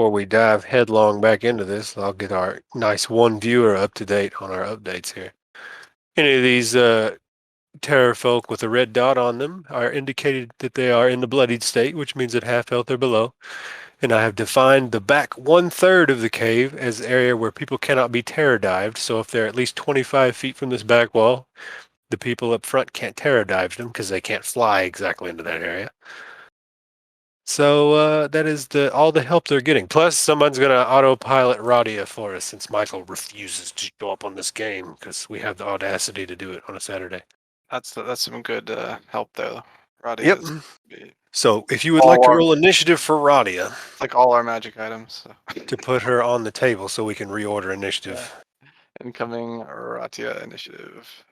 before we dive headlong back into this, I'll get our nice one viewer up to date on our updates here. Any of these terror folk with a red dot on them are indicated that they are in the bloodied state, which means at half health or below. And I have defined the back 1/3 of the cave as the area where people cannot be terror dived. So if they're at least 25 feet from this back wall, the people up front can't terror dive them because they can't fly exactly into that area. So that is all the help they're getting. Plus, someone's going to autopilot Radia for us since Michael refuses to show up on this game because we have the audacity to do it on a Saturday. That's some good help though. Radia. Yep. So if you would like to roll initiative for Radia. Like all our magic items. So. To put her on the table so we can reorder initiative. Incoming Radia initiative.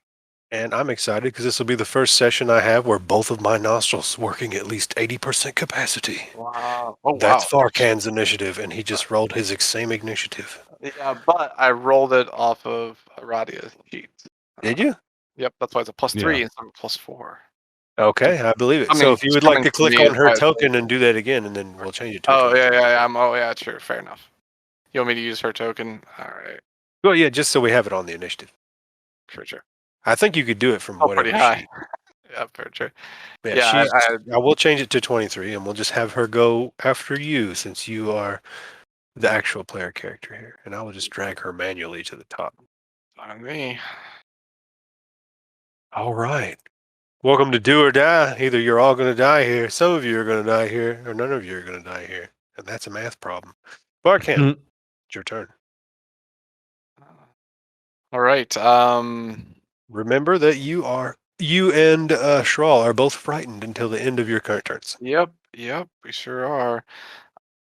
And I'm excited because this will be the first session I have where both of my nostrils working at least 80% capacity. Wow. Oh, That's Farcan's initiative, and he just rolled his same initiative. Yeah, but I rolled it off of Radia's sheet. Did you? Yep, that's why it's a +3 instead of +4. Okay, I believe it. So if you would like to click on her token and do that again, and then we'll change it to yeah, true, fair enough. You want me to use her token? All right. Well, yeah, just so we have it on the initiative. Sure. I think you could do it from whatever pretty high. Yeah, fair, sure. Yeah, I will change it to 23, and we'll just have her go after you since you are the actual player character here. And I will just drag her manually to the top. On me. All right. Welcome to Do or Die. Either you're all going to die here, some of you are going to die here, or none of you are going to die here. And that's a math problem. Barkan, it's your turn. All right. Remember that you and Shral are both frightened until the end of your current turns. Yep, we sure are.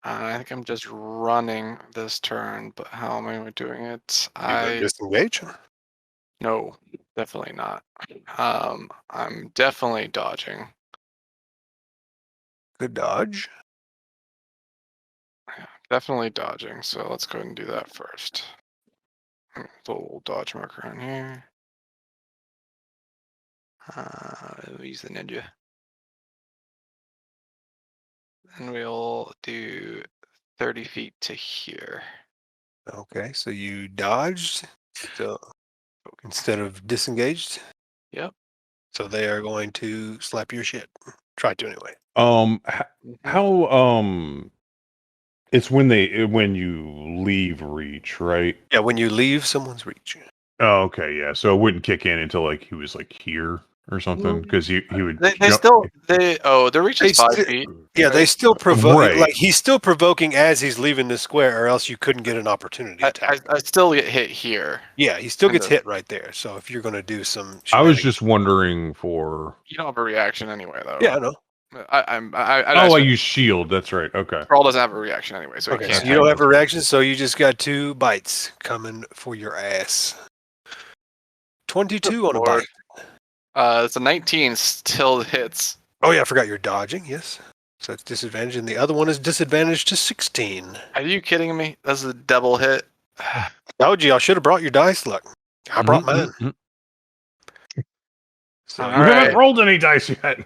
I think I'm just running this turn, but how am I doing it? You disengage? No, definitely not. I'm definitely dodging. Good dodge. Yeah, definitely dodging. So let's go ahead and do that first. The little dodge marker on here. We'll use the ninja. And we'll do 30 feet to here. Okay, so you dodged instead of disengaged? Yep. So they are going to slap your shit. Try to anyway. How it's when you leave reach, right? Yeah, when you leave someone's reach. Oh, okay, yeah. So it wouldn't kick in until he was here or something, because he would. Their reach is 5 feet. Yeah, right? They still provoke. Right. Like he's still provoking as he's leaving the square, or else you couldn't get an opportunity to attack. I still get hit here. Yeah, he still gets hit right there. So if you're going to do some, I was just wondering for. You don't have a reaction anyway, though. Yeah, I know. I use shield. That's right. Okay. Brawl doesn't have a reaction anyway, so okay. So you don't have a reaction, so you just got 2 bites coming for your ass. 22 on a bite. It's a 19, still hits. Oh yeah, I forgot you're dodging. Yes, so that's disadvantage, and the other one is disadvantage to 16. Are you kidding me? That's a double hit. Told you I should have brought your dice luck. I brought mine. So you haven't rolled any dice yet.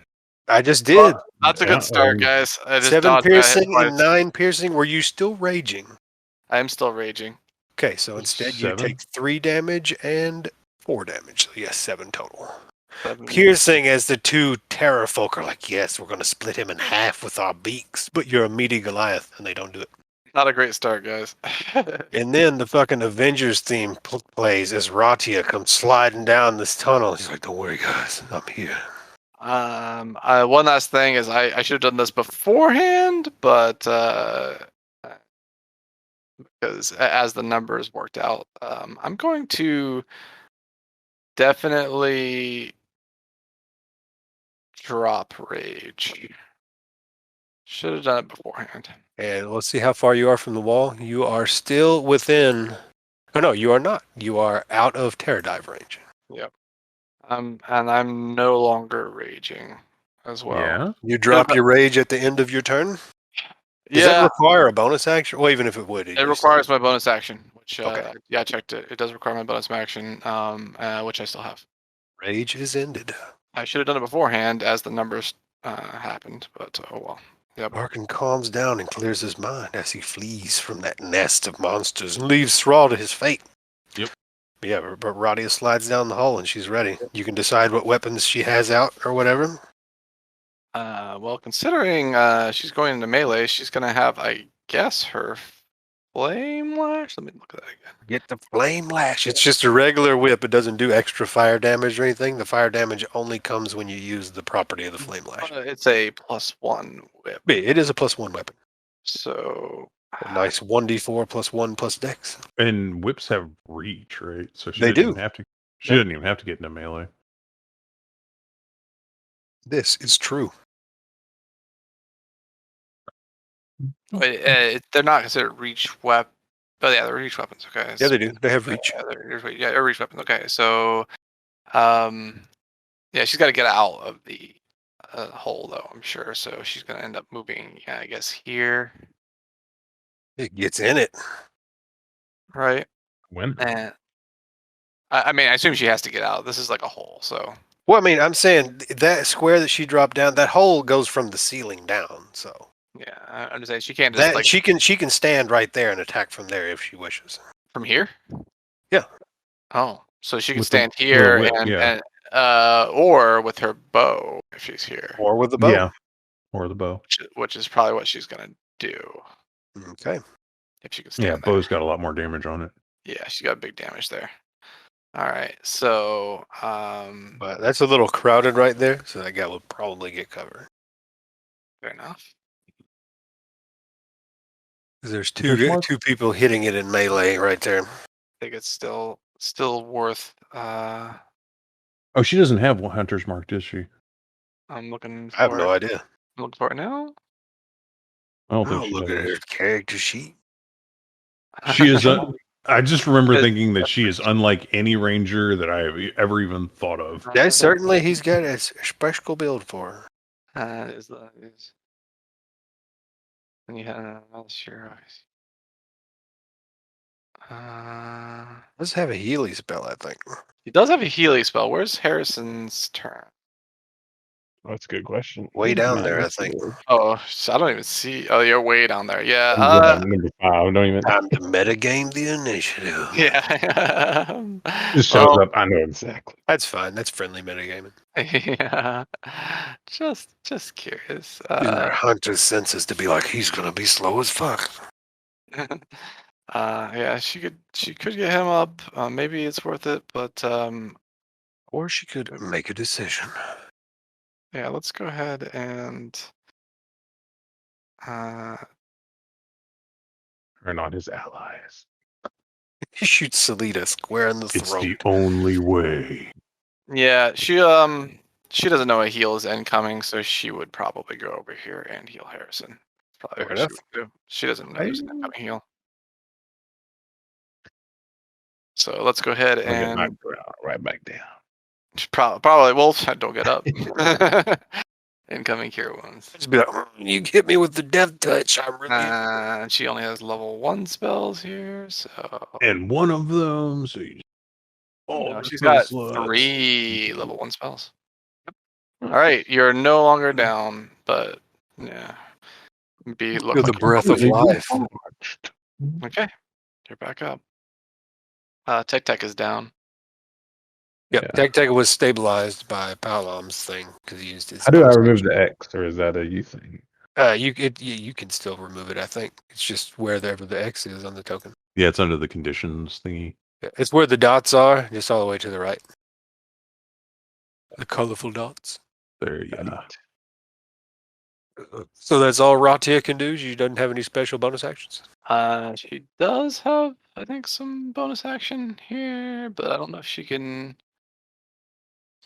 I just did. That's a good start, guys. 7 piercing and 9 piercing. Were you still raging? I am still raging. Okay, so instead you take 3 damage and 4 damage. So yes, 7 total. 7. Piercing as the 2 terror folk are like, yes, we're going to split him in half with our beaks, but you're a meaty Goliath, and they don't do it. Not a great start, guys. And then the fucking Avengers theme plays as Ratia comes sliding down this tunnel. He's like, don't worry, guys, I'm here. One last thing is I should have done this beforehand, but because as the numbers worked out, I'm going to definitely drop rage. Should have done it beforehand. And let's see how far you are from the wall. You are still within. Oh no, you are not. You are out of terror dive range. Yep. And I'm no longer raging as well. Yeah. You drop your rage at the end of your turn? Does that require a bonus action? Well, even if it would. It requires my bonus action, which, I checked it. It does require my bonus action, which I still have. Rage is ended. I should have done it beforehand as the numbers happened, but oh well. Yep. Arkin calms down and clears his mind as he flees from that nest of monsters and leaves Thrall to his fate. Yep. Yeah, but Radia slides down the hall and she's ready. You can decide what weapons she has out or whatever. Well, considering she's going into melee, she's gonna have, I guess, her flame lash. Let me look at that again. Get the flame lash. It's just a regular whip. It doesn't do extra fire damage or anything. The fire damage only comes when you use the property of the flame lash. It's a +1 whip, It is a +1 weapon. so A nice 1d4 +1 plus dex. And whips have reach, right? So she They doesn't do. even have to. She Yeah. doesn't even have to get into melee. This is true. they're not considered reach weapon. Oh yeah, they're reach weapons. Okay. Yeah, they do. They have reach. They're reach weapons. Okay, so yeah, she's got to get out of the hole though, I'm sure. So she's gonna end up moving. Yeah, I guess here, It gets in it. right? When? And I mean, I assume she has to get out. This is like a hole, so Well, I mean, I'm saying that square that she dropped down, that hole goes from the ceiling down. So yeah, I'm just saying she can't just that like she can stand right there and attack from there if she wishes. from here. Yeah. Oh, so she can With the- stand with a here whip, and, yeah. or with her bow if she's here, Or with the bow. Yeah. Or the bow. which is probably what she's gonna do Okay. if she can stand Yeah, there. bow's got a lot more damage on it. Yeah, she's got big damage there. All right, so But that's a little crowded right there, so that guy will probably get covered. fair enough. 'Cause there's There's more- two people hitting it in melee right there. I think it's still worth. Oh, she doesn't have one hunter's mark, does she? I'm looking for I have it. no idea. I'm looking for it now. I don't Oh, think she look at her does. character sheet. She is. I just remember thinking that she is unlike any ranger that I have ever even thought of. Yeah, certainly he's got a special build for her. Is the is. And you have sure. Let's have a Healy spell, I think. He does have a Healy spell. Where's Harrison's turn? Oh, that's a good question. Way down there, I think. Oh, I don't even see. Oh, you're way down there. Yeah. Number 5. Don't even. Time to metagame the initiative. Yeah. Just shows up. I know exactly. That's fine. That's friendly metagaming. Yeah. Just curious. Using our hunter's senses to be like, he's gonna be slow as fuck. Yeah, she could get him up. Maybe it's worth it, but Or she could make a decision. yeah, let's go ahead and Turn on his allies. He shoots Salida square in the It's throat. the only way. yeah, she doesn't know a heal is incoming, so she would probably go over here and heal Harrison. Probably Fair what enough. she would do. She doesn't know there's an incoming heal. So let's go ahead I'll get and knocked right back down. probably Wolf don't get up. Incoming cure wounds. Just be like, you hit me with the death touch. I'm really. She only has level 1 spells here, so And one of them, so you no, the she's got spell slots. 3 level 1 spells. All right, you're no longer down, but yeah, look Feel the like breath of life. okay. You're back up. Tech is down. Yep, Tech was stabilized by Palam's thing because he used his. How do I remove the X, or is that a you thing? You can still remove it. I think it's just wherever the X is on the token. Yeah, it's under the conditions thingy. Yeah, it's where the dots are, just all the way to the right. The colorful dots. There, yeah. So that's all Ratia can do. She doesn't have any special bonus actions. She does have, I think, some bonus action here, but I don't know if she can.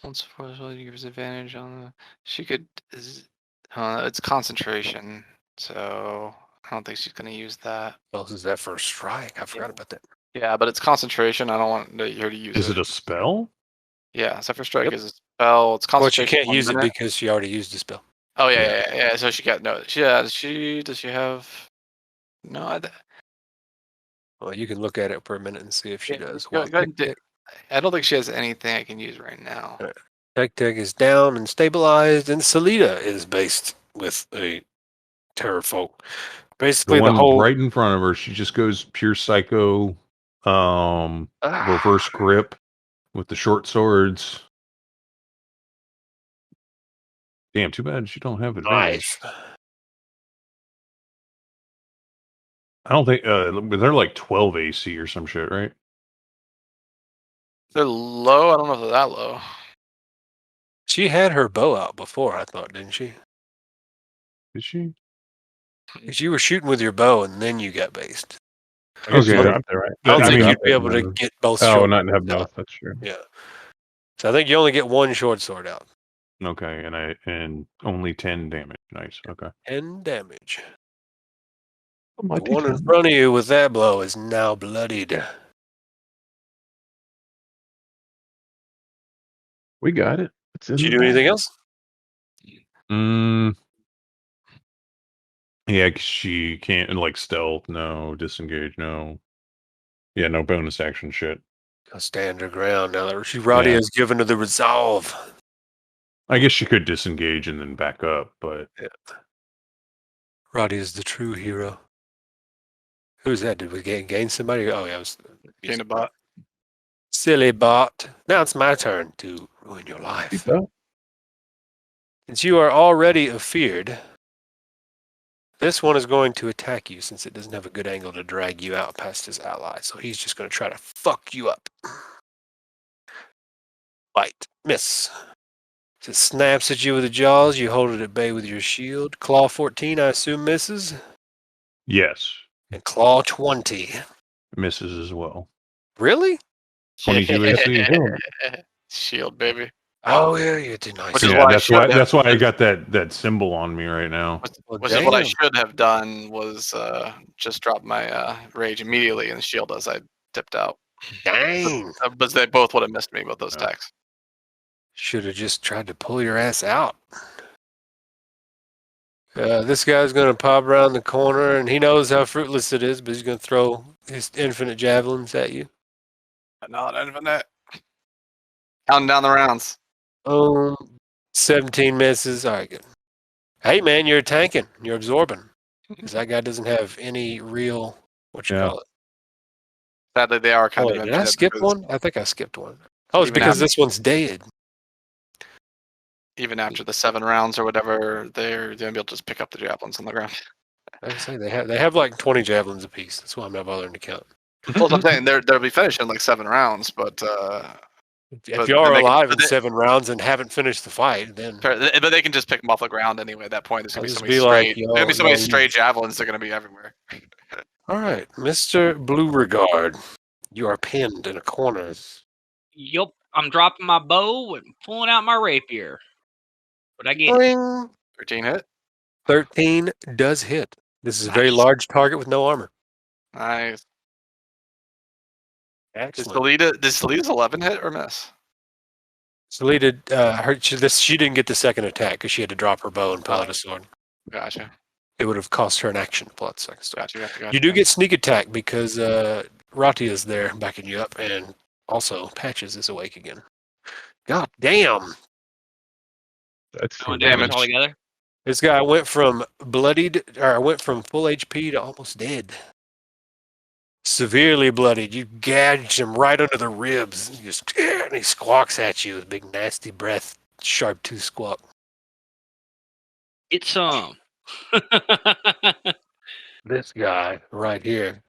Once for gives advantage on the. She could. It's concentration, so I don't think she's gonna use that. Well, is that first strike? I forgot about that. Yeah, but it's concentration. I don't want her to use it. Is it a spell? Yeah, Zephyr Strike is a spell. It's Well, she concentration. can't use it because she already used the spell. Oh yeah. So she got no. Does she have? No. Well, you can look at it for a minute and see if she does. Go Well, ahead I don't think she has anything I can use right now. Tech is down and stabilized, and Salida is based with a terrorfolk. The Basically, the one whole right in front of her, she just goes pure psycho, reverse grip with the short swords. Damn, too bad she don't have advantage. nice. I don't think they're like 12 AC or some shit, right? They're low. I don't know if they're that low. She had her bow out before, I thought, didn't she? Did she? 'Cause you were shooting with your bow and then you got based. I guess Okay. you dropped it, right? I don't I think mean, you'd be able to get both. Oh, short not to have swords out. both. That's true. Yeah. So I think you only get one short sword out. Okay, and only 10 damage. Nice. Okay. 10 damage. The Mighty one in ten. front of you with that blow is now bloodied. We got it. It's in Did you the do anything bag. else? Yeah, 'cause she can't like stealth. No, disengage. No. Yeah, no bonus action shit. Go stand her ground now that Radia Yeah. has given her the resolve. I guess she could disengage and then back up, but Radia is the true hero. Who's that? Did we gain somebody? Oh, yeah, it was Gain a bot. silly bot. Now it's my turn to ruin your life. Keep up. Since you are already afeared, this one is going to attack you since it doesn't have a good angle to drag you out past his ally. So he's just going to try to fuck you up. Bite. Miss. So it snaps at you with the jaws. You hold it at bay with your shield. Claw 14, I assume, misses. yes, And Claw 20. misses as well. Really? 22 AC. Shield, baby. Oh, yeah, you did nice. Which is Yeah, what I that's should why. have That's why I done. got that symbol on me right now. Well, Which is what I damn. should have done was just drop my rage immediately and shield as I dipped out. Dang. But they both would have missed me with those Yeah. attacks. Should have just tried to pull your ass out. This guy's going to pop around the corner, and he knows how fruitless it is, but he's going to throw his infinite javelins at you. Not infinite. Counting down the rounds. 17 misses. All right, good. Hey, man, you're tanking. You're absorbing. Because that guy doesn't have any real, what you Yeah. call it. Sadly, they are kind Oh, of wait, did empty I skip because one? I think I skipped one. Oh, it's Even because after- this one's dead. even after the 7 rounds or whatever, they're going to be able to just pick up the javelins on the ground. Like I say, they have like 20 javelins apiece. That's why I'm not bothering to count. Well, I'm saying they'll be finished in like 7 rounds, but If But you are then they can- alive but in they- 7 rounds and haven't finished the fight, then but they can just pick them off the ground anyway. At that point, there's I'll going to just be so be many like, stray. yo, There's going to be so many no, stray javelins. They're going to be everywhere. all right, Mr. Blue Regard, you are pinned in a corner. Yup, I'm dropping my bow and pulling out my rapier. But I get Boing. 13 hit. 13 does hit. This is a very Nice. large target with no armor. Nice. Does Excellent. Delita's 11 hit or miss? Selita, she didn't get the second attack because she had to drop her bow and pull out a sword. Gotcha. It would have cost her an action to pull out the second sword. Gotcha. You do get sneak attack because Rati is there backing you up, and also Patches is awake again. God damn! That's doing damage. damage all together. This guy went from went from full HP to almost dead. Severely bloodied. You gouged him right under the ribs. And he squawks at you with a big nasty breath, sharp tooth squawk. Get some. This guy right here.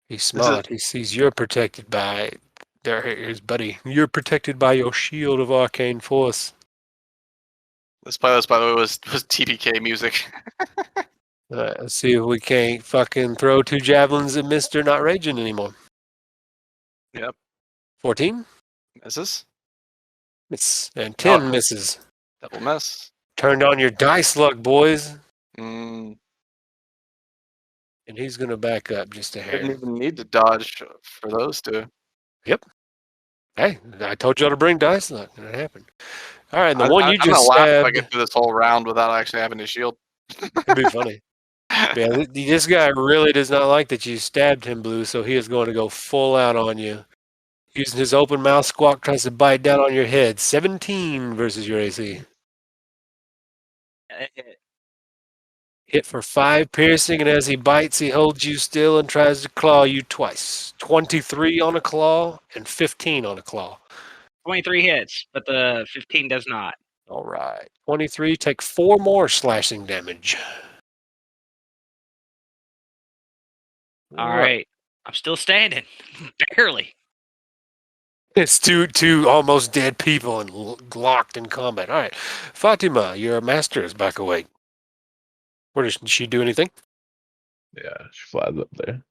He's smart. He sees you're protected by his buddy. You're protected by your shield of arcane force. This playlist, by the way, was TPK music. Let's see if we can't fucking throw 2 javelins at Mr. Not Raging anymore. Yep. 14? Misses. Miss. And 10 Oh. misses. Double miss. Turned on your dice luck, boys. Mm, And he's going to back up just a didn't hair. even need to dodge for those 2. Hey, I told y'all to bring dice luck, and it happened. All right, and the I'm one you gonna just laugh if I stabbed, get through this whole round without actually having to shield. it'd be funny. Yeah, this guy really does not like that you stabbed him, Blue, so he is going to go full out on you. Using his open mouth, Squawk tries to bite down on your head. 17 versus your AC. Hit for 5 piercing, and as he bites, he holds you still and tries to claw you twice. 23 on a claw and 15 on a claw. 23 hits, but the 15 does not. All right. 23, take 4 more slashing damage. All right. I'm still standing. Barely. It's two almost dead people and locked in combat. All right. Fatima, your master is back awake. Where does she do anything? Yeah, she flies up there.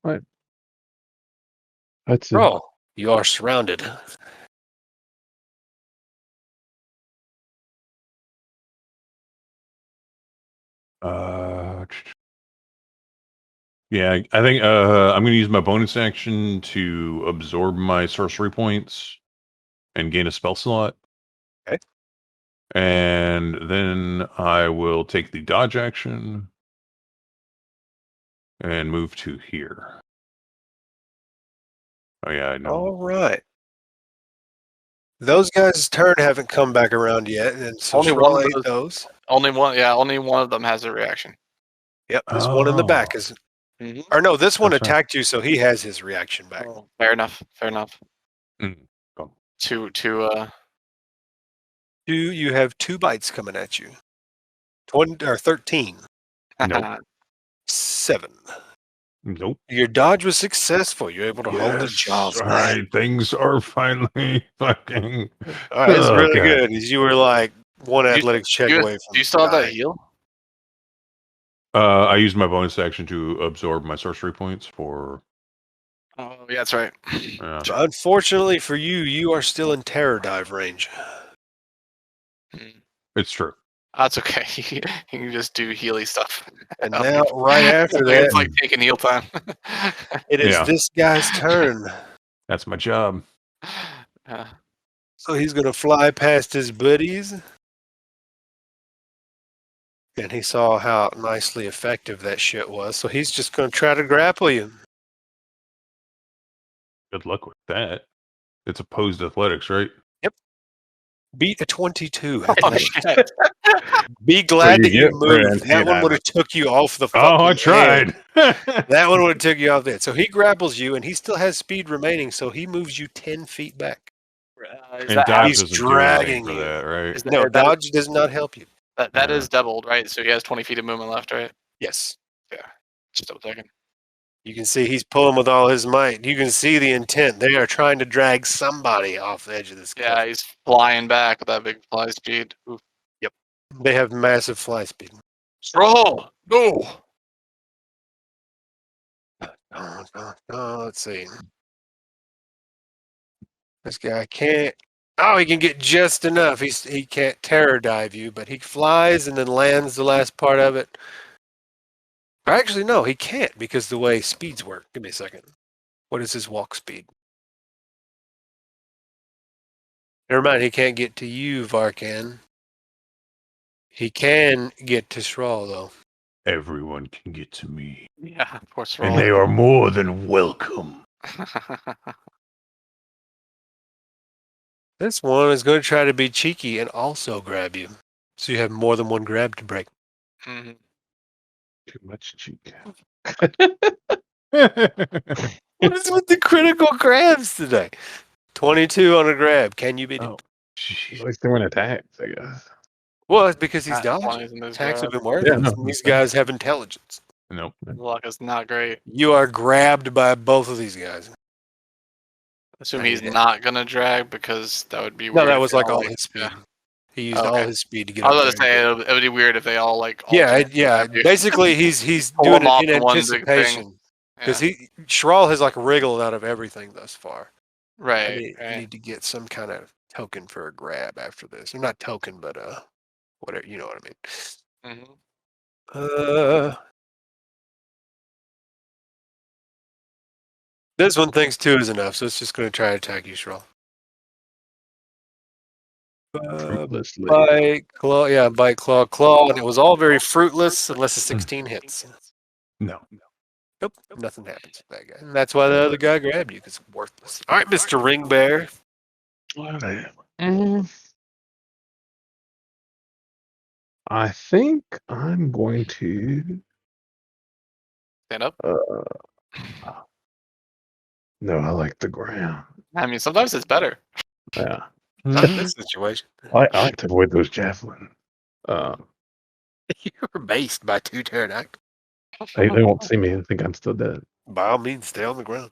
What? That's it. Oh, you are surrounded. Yeah, I think I'm going to use my bonus action to absorb my sorcery points and gain a spell slot. Okay. And then I will take the dodge action and move to here. Oh yeah, I know. All right. Those guys' turn haven't come back around yet, and so Only Shrall one of ate those. Only one. Yeah, only one of them has a reaction. Yep, this one in the back is. Mhm. Or no, this one That's right. attacked you, so he has his reaction back. Oh, fair enough. Fair enough. Mm. Go. To You have 2 bites coming at you. 20 or 13. Nope. 7. Nope. Your dodge was successful. You're able to hold the Yes. jaws. All right, things are finally fucking. All right, it's Oh, really God. good. As you were like one athletics check away from. Do you still have that dying. heal? I used my bonus action to absorb my sorcery points for. Oh, yeah, that's right. Unfortunately for you, you are still in terror dive range. It's true. That's okay. You can just do healy stuff. And now, right after that, It's like taking heal time. it is Yeah. this guy's turn. That's my job. So he's going to fly past his buddies. And he saw how nicely effective that shit was. So he's just going to try to grapple you. Good luck with that. It's opposed athletics, right? Beat a 22. Oh, shit. Be glad you that you get for moved. That one would have took you off the fucking Oh, I tried. That one would have took you off the head. So he grapples you, and he still has speed remaining, so he moves you 10 feet back. And dodge He's doesn't do dragging anything for you. that, right? Is No, dodge does not help you. That is doubled, right? So he has 20 feet of movement left, right? Yes. Just double checking. You can see he's pulling with all his might. You can see the intent. They are trying to drag somebody off the edge of this cliff. Yeah, he's flying back with that big fly speed. Oof. They have massive fly speed. Roll! Go! Let's see. This guy can't. Oh, he can get just enough. He can't terror dive you, but he flies and then lands the last part of it. Actually, no, he can't because the way speeds work. Give me a second. What is his walk speed? Never mind, he can't get to you, Varkan. He can get to Shrall, though. Everyone can get to me. Yeah, of course. And they are more than welcome. This one is going to try to be cheeky and also grab you. So you have more than one grab to break. Mhm. Too much cheek. What is with the critical grabs today? 22 on a grab. Can you beat it? Oh, at least they went attacks, I guess. Well, it's because he's Not dodging. 20s in those Attacks have grabs. been working. Yeah, no, These that's fine. guys have intelligence. Nope. Luck is not great. You are grabbed by both of these guys. Assume he's not gonna drag because that would be weird. No, that if was they like all, all his speed. yeah. He used all Okay. his speed to get I was up about to there. say it would be weird if they all like. Yeah, alternate yeah. grab you. Basically, he's Pull doing them off it in in one big thing. anticipation because Shrall has like wriggled out of everything thus far. I Right. need to get some kind of token for a grab after this. Or not token, but whatever. You know what I mean. Mhm. This one thinks 2 is enough, so it's just going to try to attack you, Shrall. Fruitlessly. Bite, claw, bite, claw, and it was all very fruitless unless a 16 hits. No. Nope, nothing happens to that guy. And that's why the other guy grabbed you, because it's worthless. All right, Mr. Ring Bear. I think I'm going to. Stand up. No, I like the ground. I mean, sometimes it's better. Yeah, Not in this situation. I like to avoid those javelin. You were based by 2 pterodactyls. They won't see me and think I'm still dead. By all means, stay on the ground.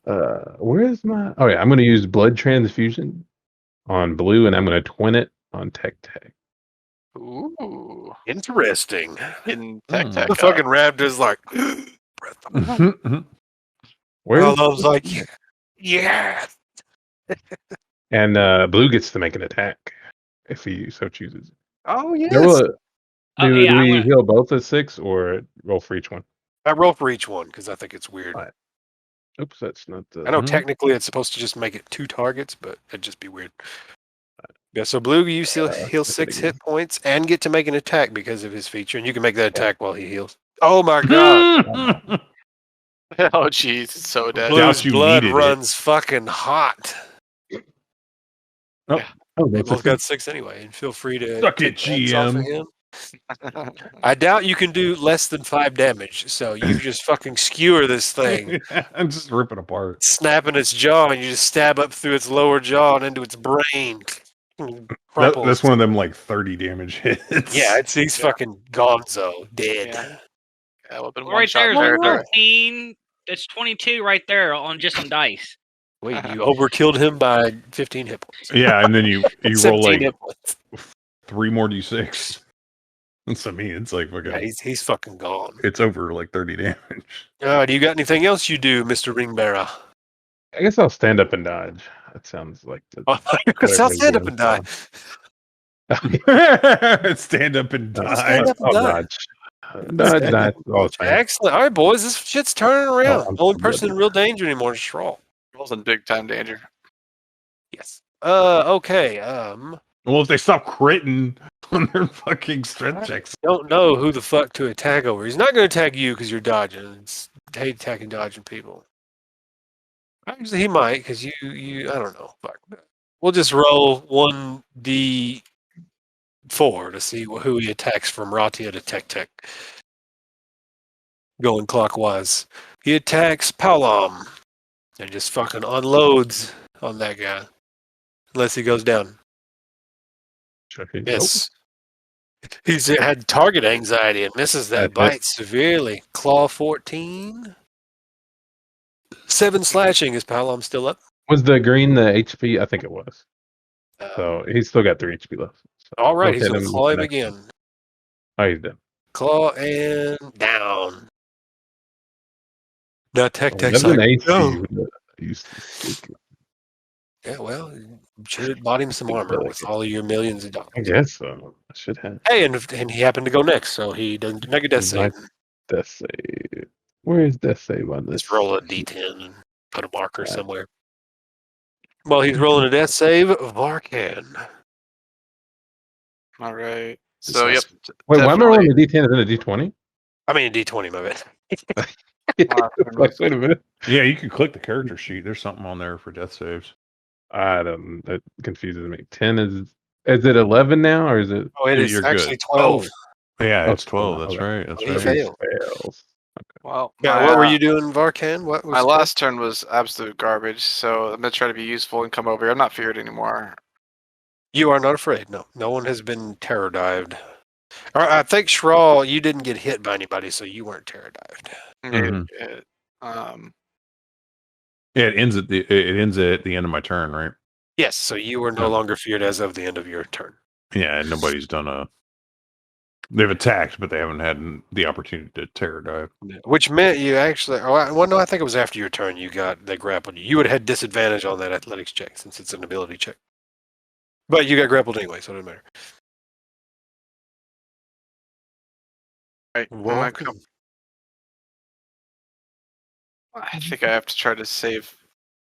Where is my? Oh yeah, I'm going to use blood transfusion on blue, and I'm going to twin it on tech. Ooh. Interesting. In tech. The fucking raptor's like, breath. Where's Palam's like, yeah. and blue gets to make an attack if he so chooses. Oh, yes. Do yeah, we heal both at 6 or roll for each one? I roll for each one because I think it's weird. Right. Oops, that's not the. I know technically it's supposed to just make it 2 targets, but it'd just be weird. Yeah, so Blue, you still heal 6 hit points and get to make an attack because of his feature, and you can make that attack while he heals. Oh my god! Oh jeez, it's so dead. Blue's you blood needed it. runs fucking hot. Oh, They that's both got 6 anyway, and feel free to Suck take it, hats off of GM. him. I doubt you can do less than 5 damage, so you just fucking skewer this thing, I'm just ripping apart. snapping its jaw, and you just stab up through its lower jaw and into its brain. That's one of them like 30 damage hits. Yeah, he's fucking gonzo, dead. Yeah, we've been Well, right there is All a right. 13. That's 22 right there on just on dice. Wait, you overkilled him by 15 hit points. Yeah, and then you roll 17 like hit points. 3 more d6. That's what I mean. It's like fucking. Yeah, he's fucking gone. It's over like 30 damage. Do you got anything else you do, Mr. Ringbearer? I guess I'll stand up and dodge. That sounds like the. I'll stand up and die. Stand up and die. Stand up and I'll die. dodge. Dodge. Excellent. All right, boys, this shit's turning around. I'm The only so person bloody. in real danger anymore is Schrawl. Rolls in big time danger. Yes. Okay. Well, if they stop critting on their fucking strength checks. Don't know who the fuck to attack over. He's not going to attack you because you're dodging. It's hate attacking dodging people. Actually, he might because you. I don't know. Fuck. We'll just roll 1d4 to see who he attacks from Ratia to Tech. Going clockwise. He attacks Palam and just fucking unloads on that guy. Unless he goes down. Yes. He's had target anxiety and misses that bite severely. Claw 14. 7 slashing. Is Palam still up? Was the green the HP? I think it was. So he's still got 3 HP left. So All right, he's hit going to claw him again. Oh, he's dead. Claw and down. Now Tech That's like, an AC. no. I Yeah, well, you should have bought him some armor with all of your millions of dollars. guess so. I should have. Hey, and he happened to go next, so he doesn't make a death save. Death save. Where is death save on this? Just roll a d10 and put a marker somewhere. While he's rolling a death save, Varkan. All right. So yep. Wait, why am I definitely. rolling a D10 and then a D20? I mean, d20, my bad. Like, wait a minute. Yeah, you can click the character sheet. There's something on there for death saves. That confuses me. 10 is it 11 now or is it? Oh, it is You're actually good. 12. Yeah, Oh, it's 12. That's okay. right. That's He right. failed. Fails. Well, Yeah, what were you doing, Varkan? What was My last turn was absolute garbage, so I'm gonna try to be useful and come over here. I'm not feared anymore. You are not afraid. No, no one has been terror dived. All right, I think Schrawl, you didn't get hit by anybody, so you weren't terror dived. Mhm. Yeah, Yeah, it ends at the end of my turn, right? Yes, so you were no Yeah. longer feared as of the end of your turn. Yeah, and nobody's done they've attacked, but they haven't had the opportunity to terror dive. Which meant you actually. No, I think it was after your turn. They grappled you. You would have had disadvantage on that athletics check since it's an ability check. But you got grappled anyway, so it doesn't matter. right. Welcome. I think I have to try to save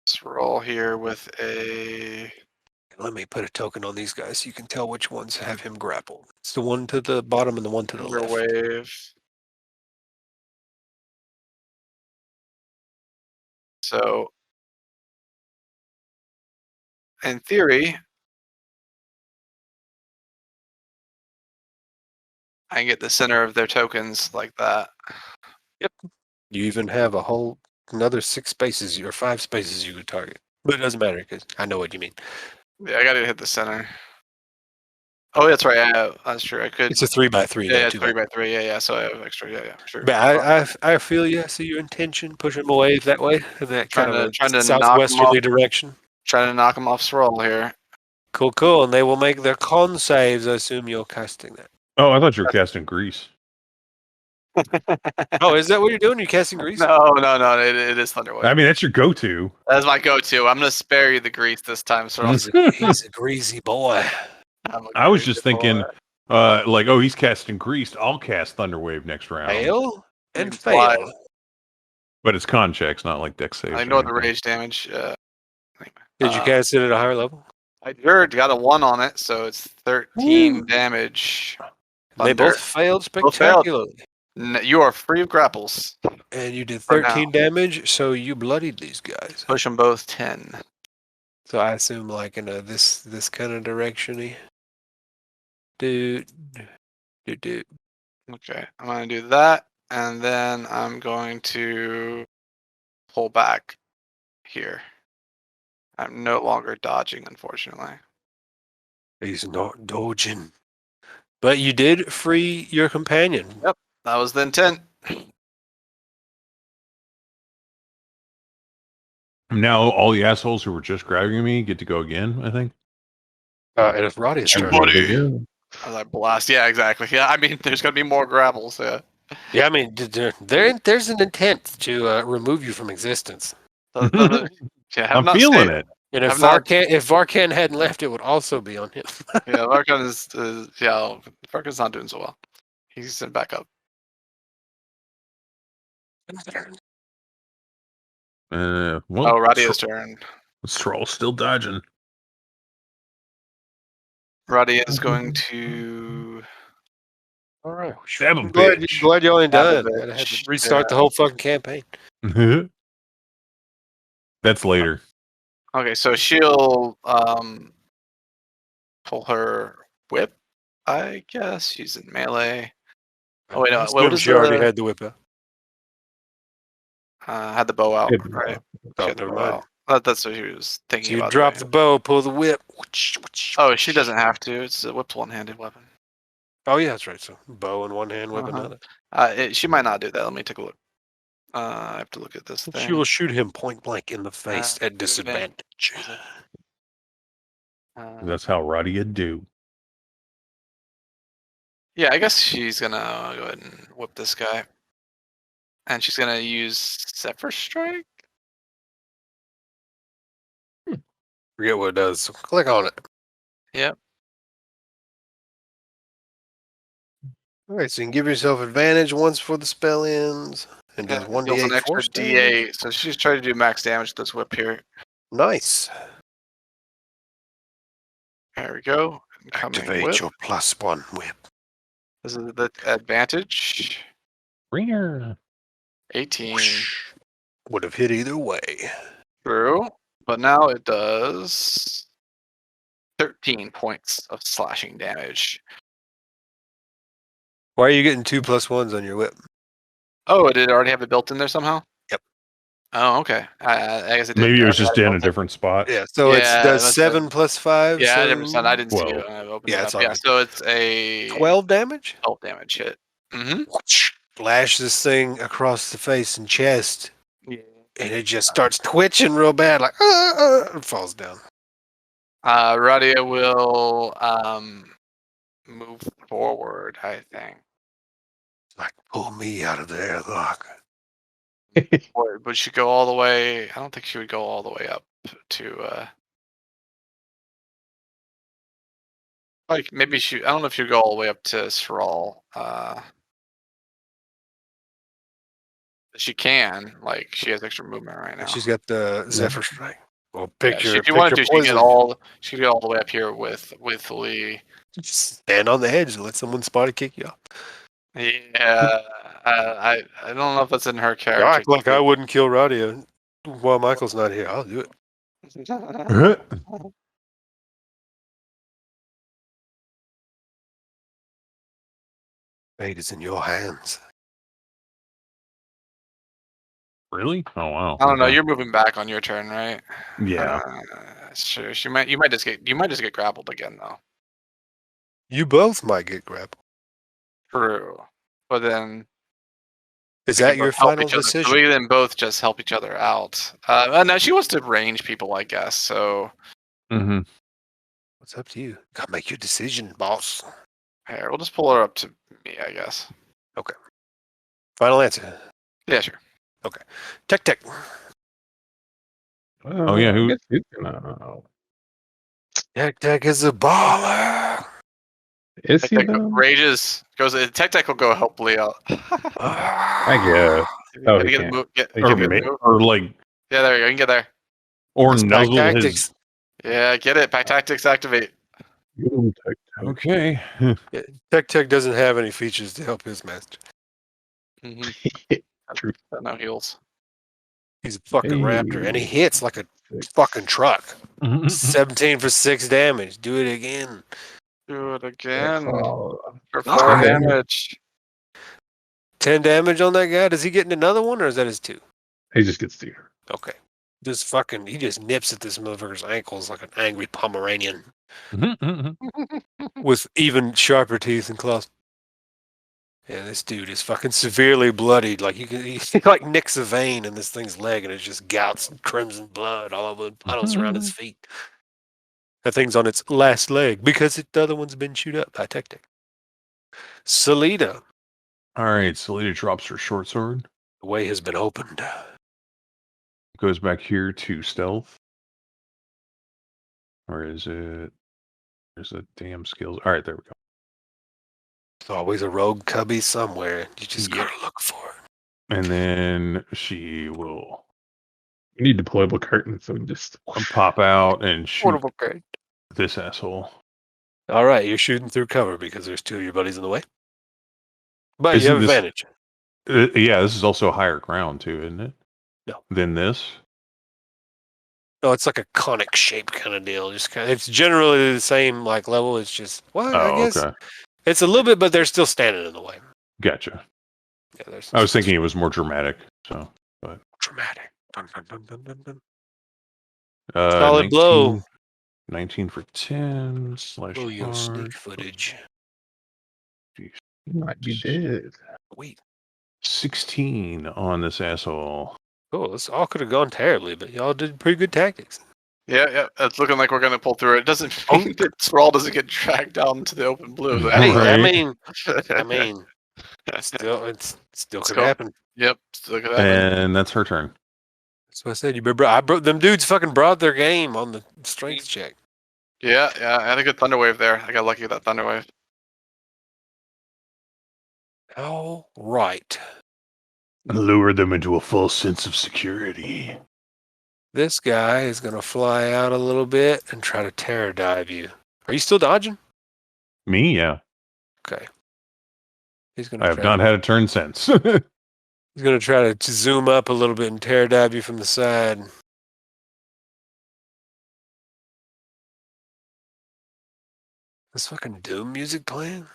this roll here with a. Let me put a token on these guys so you can tell which ones have him grappled. It's the one to the bottom and the one to the left. Wave. So, in theory, I can get the center of their tokens like that. You even have a whole another 6 spaces or 5 spaces you could target. But it doesn't matter because I know what you mean. Yeah, I gotta hit the center. Oh, that's right. Yeah, that's true. I could. It's a 3x3 Yeah, though, yeah, too. 3x3. Yeah. So I have extra. Yeah, sure. But I feel you. I see your intention. Push them away that way, in that kind of Trying a to knock 'em southwesterly off. direction. Trying to knock them off Swirl here. Cool. And they will make their con saves. I assume you're casting that. Oh, I thought you were casting Grease. Oh, is that what you're doing? You're casting grease? No. It is Thunderwave. I mean, that's your go-to. That's my go-to. I'm gonna spare you the grease this time, Swirl. He's a greasy boy. I was just thinking, he's casting Grease. I'll cast Thunderwave next round. Fail and Fly. fail. But it's con checks, not like dex saves. I or ignore the anything. rage damage. Did you cast it at a higher level? I got a 1 on it, so it's 13 Woo. damage. They Thunder. both failed Both failed. spectacularly. You are free of grapples. And you did For 13 damage, so you bloodied these guys. Push them both 10. So I assume like in a this kind of direction-y. Dude. Okay, I'm gonna do that, and then I'm going to pull back here. I'm no longer dodging, unfortunately. He's not dodging. But you did free your companion. Yep, that was the intent. Now all the assholes who were just grabbing me get to go again, I think. It is Roddy's turn. Everybody. As I blast, yeah, exactly. Yeah, I mean, there's gonna be more grapples. Yeah. Yeah, I mean, there's an intent to remove you from existence. Yeah, I'm feeling it. And if I've not- Varkan hadn't left, it would also be on him. Yeah, Varkan Varkan's not doing so well. He's sent back up. Well, Radia's turn. Stroll's still dodging. Radia is going to. All right. Stab a I'm glad bitch. you only Stab a done. Gotta have bitch. to restart the whole fucking campaign. That's later. Okay, so she'll pull her whip. I guess she's in melee. Oh wait, no. What is she already the? had the whip out. Had the bow out, Had the right? bow. She Oh, had the never bow mind. out. That's what she was thinking So you about. drop the bow, pull the whip. Oh, she doesn't have to. It's a whip's one-handed weapon. Oh yeah, that's right. So bow in one hand, whip Uh-huh. another. She might not do that. Let me take a look. I have to look at this thing. She will shoot him point blank in the face at disadvantage. disadvantage. That's how Radia do. Yeah, I guess she's gonna go ahead and whip this guy, and she's gonna use Zephyr Strike. Forget what it does. So click on it. Yep. All right, so you can give yourself advantage once before the spell ends, and does Deals 1d8 an extra force damage. D8. So she's trying to do max damage with this whip here. Nice. There we go. Incoming Activate whip. your +1 whip. This is the advantage. Ringer. 18. Would have hit either way. True. But now it does 13 points of slashing damage. Why are you getting 2 +1s on your whip? Oh, did it already have it built in there somehow? Yep. Oh, okay. I guess it did. Maybe it was just in a different spot. Yeah, so Yeah, it's that's does 7 + 5. Yeah, I so never said. I didn't see 12. it. When I opened Yeah, it it's up. all Yeah, good. so it's a 12 damage? 12 damage hit. Mm-hmm. Lash this thing across the face and chest, Yeah. and it just starts twitching real bad, like and falls down. Radia will move forward, I think. Like, pull me out of there, lock. Or would she go all the way? I don't think she would go all the way up to. Like maybe she. I don't know if she'd go all the way up to Sral. She can. Like she has extra movement right now. She's got the Zephyr Strike. Well, pick your, if you pick wanted your to, she could get poison. she could get all the way up here with Lee. Just stand on the edge and let someone spot kick you off. Yeah, I don't know if that's in her You character. act like I wouldn't kill Radia. While Michael's not here, I'll do it. Fate is in your hands. Really? Oh wow. I don't know. Okay. You're moving back on your turn, right? Yeah. Sure. You might just get grappled again though. You both might get grappled. True. But then Is we can that your both help final each other. decision? We then both just help each other out. No, she wants to range people, I guess. So Mm-hmm. It's up to you. Gotta make your decision, boss. here, we'll just pull her up to me, I guess. Final answer. Yeah, sure. Tech. Oh, yeah, I who- guess he's gonna. Tech is a baller. Is Tech he Tech though? rages. Tech Tech will go help Lee out. I guess. Oh, he Get a can't. move. He Or, can Get get a ma- move. or like, Yeah, there you go. You can get there. or It's pack nuzzle his. tactics. Yeah, get it. Pack tactics activate. Ooh, Tech. Okay. Yeah, Tech doesn't have any features to help his master. Mm-hmm. True. No heals. He's a fucking raptor, and he Hey. hits like a fucking truck. 17 for 6 damage. Do it again. Do it again Oh, for Ah. 4 damage. 10 damage on that guy. Does he get another one, or is that his 2? he just gets to. Okay. He just nips at this motherfucker's ankles like an angry Pomeranian with even sharper teeth and claws. Yeah, this dude is fucking severely bloodied. Like he like nicks a vein in this thing's leg, and it's just gouts and crimson blood all over the puddles around his feet. That thing's on its last leg because the other one's been chewed up by Tech. Salida, All right, Selena drops her short sword. the way has been opened. Goes back here to stealth. Or is it? There's a damn skills. All right, there we go. There's always a rogue cubby somewhere. You just Yep. gotta look for it. And then she will You need deployable curtains, so we just. pop out and shoot Portable crate. this asshole. All right, you're shooting through cover because there's 2 of your buddies in the way. But you Isn't have this- advantage. Yeah, this is also higher ground too, isn't it? No. Than this. No, it's like a conic shape kind of deal. Just kind of, it's generally the same like level. It's just I Oh, guess okay. it's a little bit, but they're still standing in the way. Gotcha. Yeah, there's. I was thinking it was more dramatic. So, dramatic. Dun, dun, dun, dun, dun, dun. uh, Solid 19 blow. 19 for 10 slash Blow your sneak hard. footage. You might be dead. Wait. 16 on this asshole. Cool. This all could have gone terribly, but y'all did pretty good tactics. Yeah. It's looking like we're gonna pull through it. It doesn't Oh. mean that Thrall doesn't get dragged down to the open blue. Hey, Right. I mean, still, it still could Cool. happen. Yep. Look at that. And that's her turn. That's what I said. You better. Them dudes fucking brought their game on the strength check. Yeah. I had a good thunder wave there. I got lucky with that thunder wave. All right. Lure them into a false sense of security. This guy is going to fly out a little bit and try to terror dive you. Are you still dodging? Me? Yeah. Okay. He's going I to have not had a turn since. He's going to try to zoom up a little bit and terror dive you from the side. This fucking Doom music playing?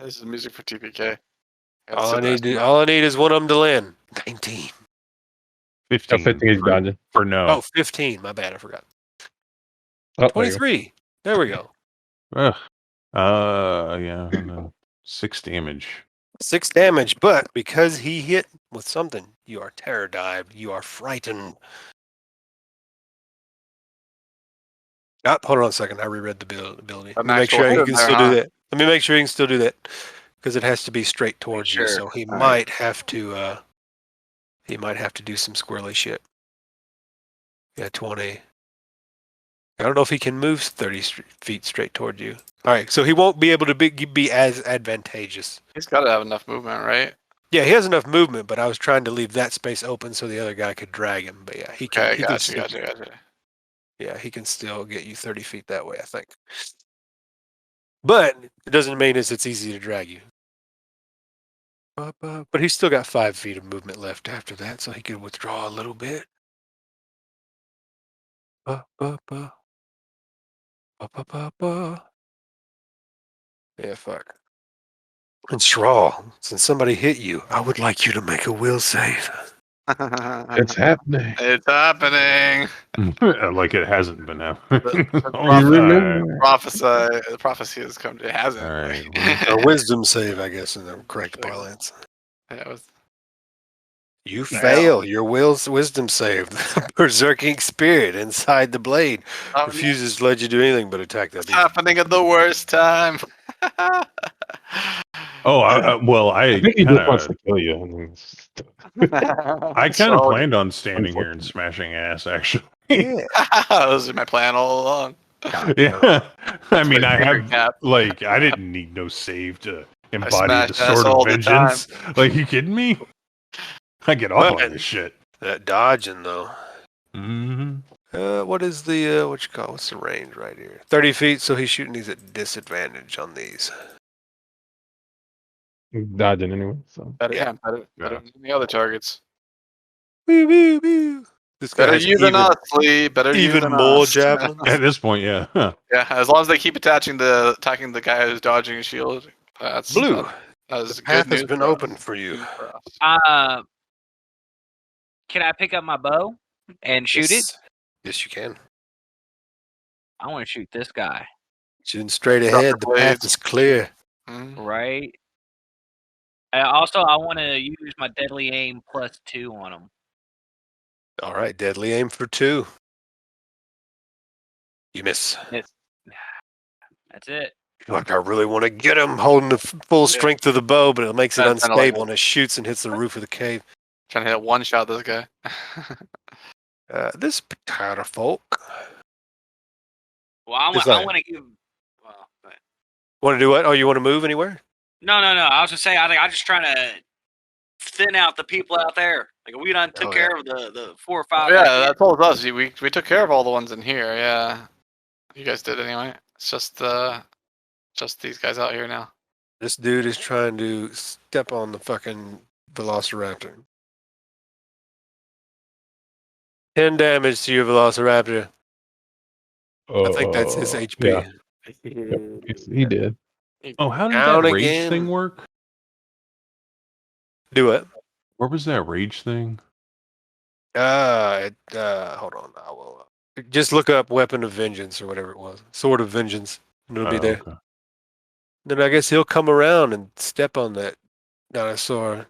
This is music for TPK. All I need is one of them to land. 19. 15. 15 he's for, dodging. for no. Oh, 15. My bad. I forgot. Oh, there you go. 23. There we go. Ugh. Yeah. I know. 6 damage. 6 damage, but because he hit with something, you are terror dived. You are frightened. Hold on a second. I reread the ability. Let me make sure you can still do that. Let me make sure you can still do that because it has to be straight towards you. So he might have to. He might have to do some squirrely shit. Yeah, 20. I don't know if he can move 30 feet straight toward you. All right, so he won't be able to be as advantageous. He's got to have enough movement, right? Yeah, he has enough movement, but I was trying to leave that space open so the other guy could drag him. But yeah, he can. Okay, he gotcha. Yeah, he can still get you 30 feet that way, I think. But it doesn't mean it's easy to drag you. But he's still got 5 feet of movement left after that, so he can withdraw a little bit. Yeah, fuck. And Straw, since somebody hit you, I would like you to make a will save. It's happening. It's happening. Like it hasn't been now. You remember? The prophecy has come. It hasn't. All right. A wisdom save, I guess, in the correct parlance. Yeah, it was. You fail your wisdom save. The berserking spirit inside the blade refuses to let you do anything but attack that It's beast. happening at the worst time. Oh, I think he just wants to kill you. I mean, I kind of planned on standing here and smashing ass, actually. Yeah. That was my plan all along. Yeah. I mean, I Finger have, cap. like, I didn't need no save to embody smash the ass sword all of the vengeance. Like, you kidding me? I get off Well, on this shit. That dodging, though. Mm-hmm. What is the, what's the range right here? 30 feet, so he's shooting these at disadvantage on these. dodging anyway. So Better, Yeah. better than the other targets. Woo, woo, woo. This guy Better has you than us, Lee. Better you even than more us. javelins. At this point, yeah. Yeah, as long as they keep attacking the guy who's dodging a shield. That's Blue, that's the path good has news been for us. open for you. Good for us. Can I pick up my bow and shoot it? Yes, you can. I want to shoot this guy. Shooting straight Drop ahead. your The path blades. is clear. Mhm. Right. Also, I want to use my deadly aim +2 on him. All right, deadly aim for 2. You miss. That's it. Like, I really want to get him holding the full strength of the bow, but it makes it That's kinda unstable like- and it shoots and hits the roof of the cave. Trying to hit one shot this guy. This potato folk. Well, I Decide. want to give. Well, but Want to do what? Oh, you want to move anywhere? no. I was just saying. I'm just trying to thin out the people out there. Like we done took Oh, care of the 4 or 5. Yeah, that told us. We took care of all the ones in here. Yeah, you guys did anyway. It's just these guys out here now. This dude is trying to step on the fucking velociraptor. 10 damage to your velociraptor. I think that's his HP. Yeah, yes, he did. Oh, how did Down that rage again. thing work? Do it. Where was that rage thing? Hold on. I will just look up Weapon of Vengeance or whatever it was. Sword of Vengeance. And it'll be Oh, there. okay. Then I guess he'll come around and step on that dinosaur.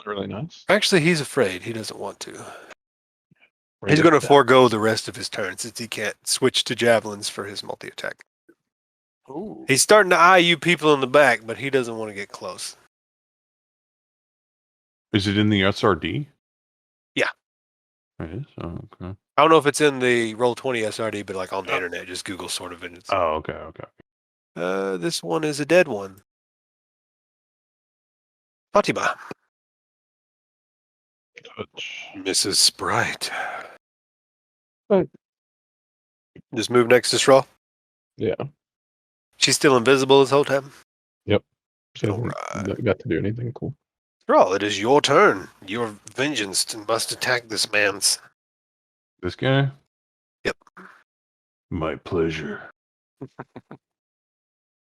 Really nice. Actually, he's afraid. He doesn't want to. He's going to forego the rest of his turn since he can't switch to javelins for his multi-attack. Ooh. He's starting to eye you people in the back, but he doesn't want to get close. Is it in the SRD? Yeah. It is? Oh, okay. I don't know if it's in the Roll20 SRD, but like on the internet, just Google Sword of Vengeance. Oh, okay. This one is a dead one. Fatima. Mrs. Sprite. Right. Just move next to Straw. Yeah. She's still invisible this whole time. She hasn't got to do anything cool. Straw, it is your turn. Your vengeance must attack this man's. This guy? Yep. My pleasure.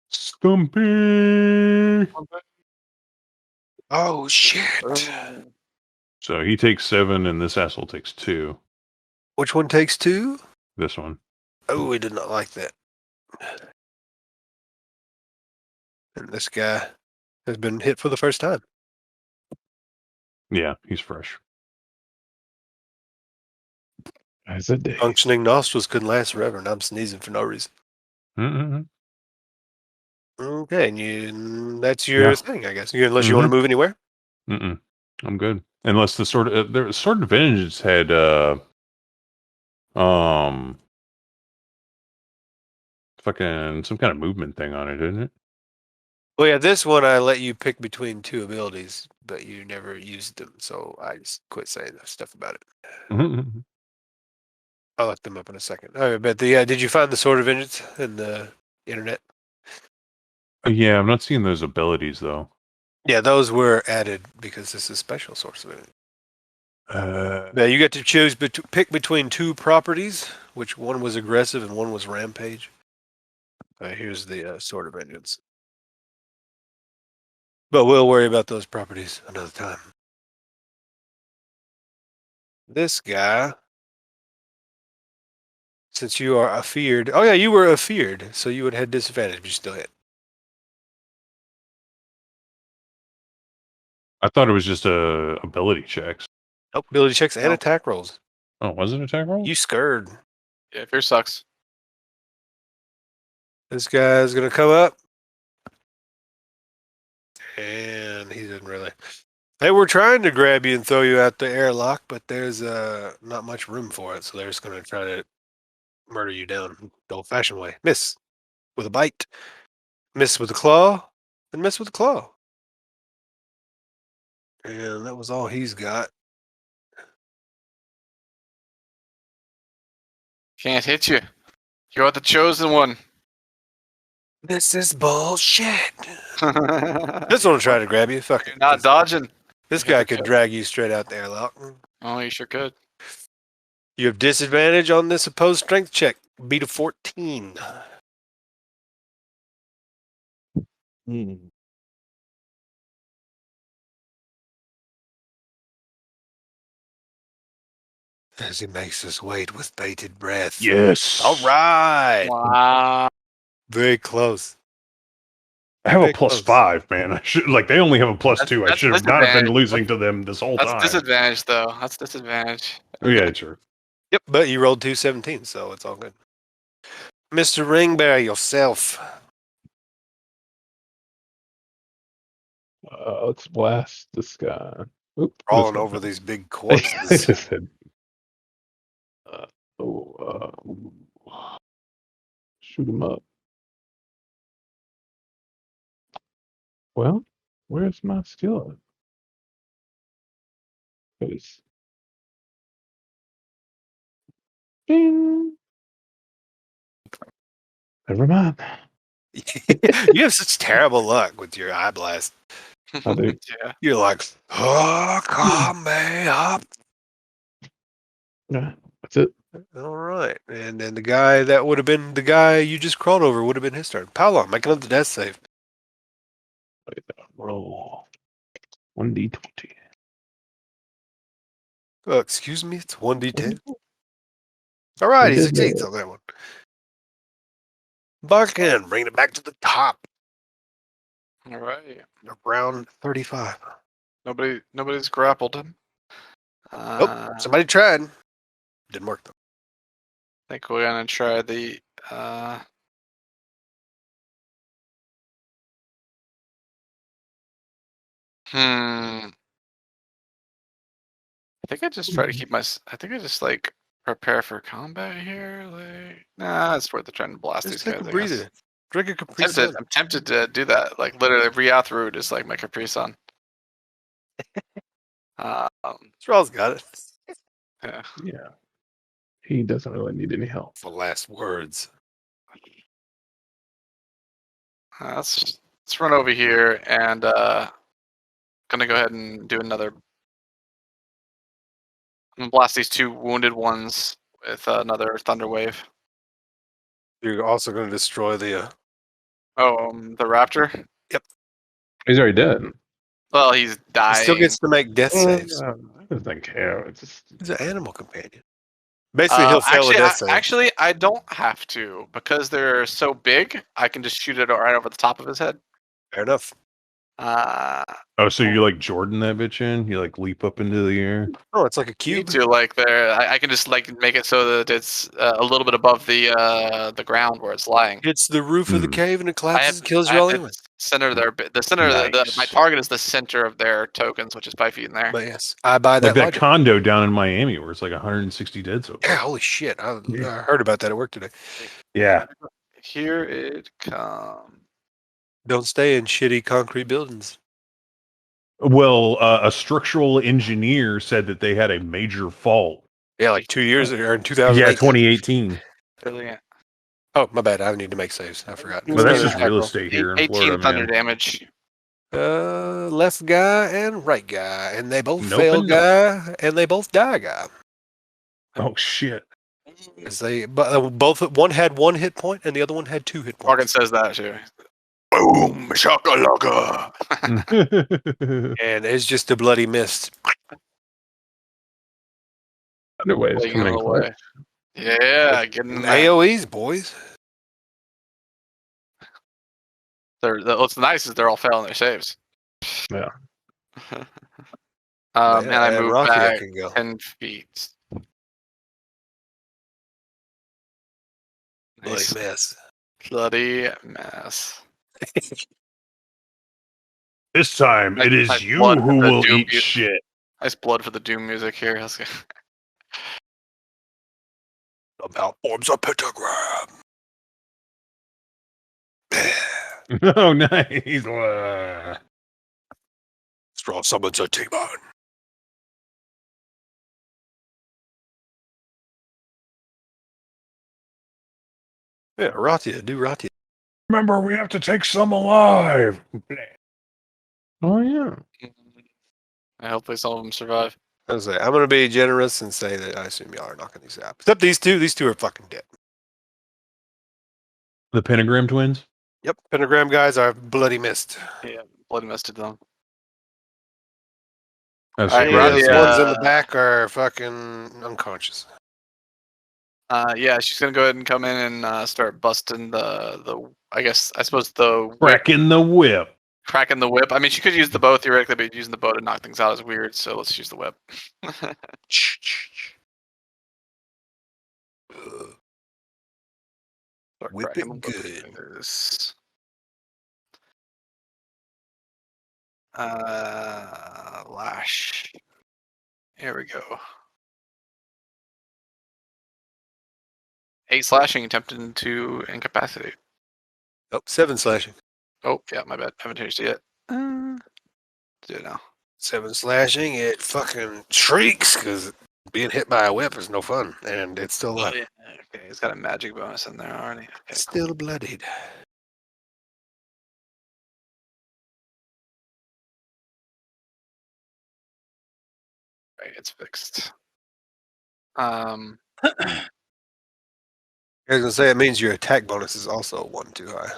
Stumpy! Oh, shit. So he takes 7 and this asshole takes 2. Which one takes 2? This one. Oh, we did not like that. And this guy has been hit for the first time. Yeah, he's fresh. As a day. Functioning nostrils couldn't last forever, and I'm sneezing for no reason. Mm-mm. Okay, and that's your Yeah. thing, I guess. Unless you want to move anywhere. Mm-mm. I'm good. Unless the sword of vengeance had fucking some kind of movement thing on it, didn't it? Well, yeah, this one I let you pick between 2 abilities, but you never used them, so I just quit saying that stuff about it. Mm-hmm. I'll look them up in a second. All right, but did you find the Sword of Vengeance in the internet? Yeah, I'm not seeing those abilities though. Yeah, those were added because this is special source of energy. Now you get to choose pick between two properties, which one was aggressive and one was rampage. Here's the sword of vengeance. But we'll worry about those properties another time. This guy, since you are afeared. Oh yeah, you were afeared, so you would have disadvantage, but you still hit. I thought it was just ability checks. Nope, ability checks and No. attack rolls. Oh, was it attack roll? You scared. Yeah, fear sucks. This guy's gonna come up. And he didn't really. They were trying to grab you and throw you out the airlock, but there's not much room for it, so they're just gonna try to murder you down the old-fashioned way. Miss with a bite, miss with a claw, and miss with a claw. And that was all he's got. Can't hit you. You're the chosen one. This is bullshit. You're This one will try to grab you. Fuck it. not dodging. This You're guy the could chosen. drag you straight out the airlock. Oh, you sure could. You have disadvantage on this opposed strength check. Beat a 14. As he makes us wait with bated breath. Yes. All right. Wow. Very close. I have a Very plus close. 5, man. I should they only have a plus That's- 2. I that's should have not have been disadvantage. losing to them this whole That's time. disadvantage, though. That's disadvantage. Oh, yeah, sure. Yep, but you rolled 217, so it's all good. Mr. Ringbearer, yourself. Let's blast this guy. Oop, Crawling this over guy. these big I corpses. just said. Shoot him up. Well, where's my skill? Because Bing. Never mind. You have such terrible luck with your eye blast. I do. Yeah. You're like, oh, come me up. Yeah, that's it. All right. And then the guy that would have been the guy you just crawled over would have been his turn. Paolo, make another death save. Roll 1d20. Excuse me, it's 1d10. All right, he did succeeds that. on that one. Barkin, bring it back to the top. All right. Around 35. Nobody's grappled him. Oh, somebody tried. Didn't work though. I think we're gonna try the. I think I just try to keep my. I think I just like prepare for combat here. Like, nah, it's worth it trying to blast Just these take guys. a I breather. guess. Drink a Capri Sun. I'm tempted to do that. Like literally, Riath Root is like my Capri Sun. Thrall's got it. Yeah. Yeah. He doesn't really need any help. The last words. Let's run over here and gonna go ahead and do another. I'm gonna blast these two wounded ones with another thunder wave. You're also going to destroy the. The raptor. He's already dead. Well, he's He dying. still gets to make death saves. I don't care. It's just He's an animal companion. Basically, he'll fail a death save. Actually, I don't have to because they're so big. I can just shoot it right over the top of his head. Fair enough. Oh, so you like Jordan that bitch in? You like leap up into the air? Oh, it's like a You cube. to like there. I can just like make it so that it's a little bit above the ground where it's lying. Hits the roof of the Hmm. cave and it I collapses have, and kills I you all have anyway. the center of their the center of Nice. my target is the center of their tokens, which is 5 feet in there. But yes, I buy that Like that logic. condo down in Miami where it's like 160 dead so Yeah, far. holy shit. I Yeah. heard about that at work today. Yeah. Here it comes. Don't stay in shitty concrete buildings. Well, a structural engineer said that they had a major fault. Yeah, like 2 years or in 2008. Yeah, 2018. Brilliant. Oh, my bad. I need to make saves. I forgot. But that's Yeah. just real estate here in 18 Florida, thunder man. damage. Left guy and right guy, and they both Nope fail and nope. guy, and they both die guy. Oh shit! As they both one had 1 hit point, and the other one had 2 hit Morgan points. says that too. Boom, shakalaka. And it's just a bloody mist. Underway is Playing coming in all the way. clutch. Yeah, getting that. AOE's, boys. What's nice is they're all failing their saves. Yeah. And I moved Rakia back can go. 10 feet. Bloody Nice. mess. Bloody mess. This time it is Nice you blood who for the will Doom eat music. shit. Nice blood for the Doom music here. Let's go. About forms a pentagram. Oh, nice. Straw summons a demon. Yeah, Ratia, do Ratia. Remember, we have to take some alive. Oh yeah. Hopefully some of them survive. I was like, I'm gonna be generous and say that I assume y'all are knocking these out. Except these two. These two are fucking dead. The pentagram twins. Yep, pentagram guys are bloody missed. Yeah, bloody mess to them. That's All right, Any of those Ratia, ones in the back are fucking unconscious. Yeah, she's gonna go ahead and come in and start busting the. I suppose the whip, cracking the whip. cracking the whip. I mean, she could use the bow theoretically, but using the bow to knock things out is weird. So let's use the whip. Start Whip cracking it the whip good. fingers. Lash. Here we go. 8 slashing, attempting to incapacitate. Oh, 7 slashing. Oh, yeah, my bad. Haven't changed it yet. Do it now. 7 slashing. It fucking shrieks because being hit by a whip is no fun, and it's still alive. Yeah, okay, he's got a magic bonus in there already. Okay, cool. Still bloodied. Right, it's fixed. I was gonna say it means your attack bonus is also 1 too high.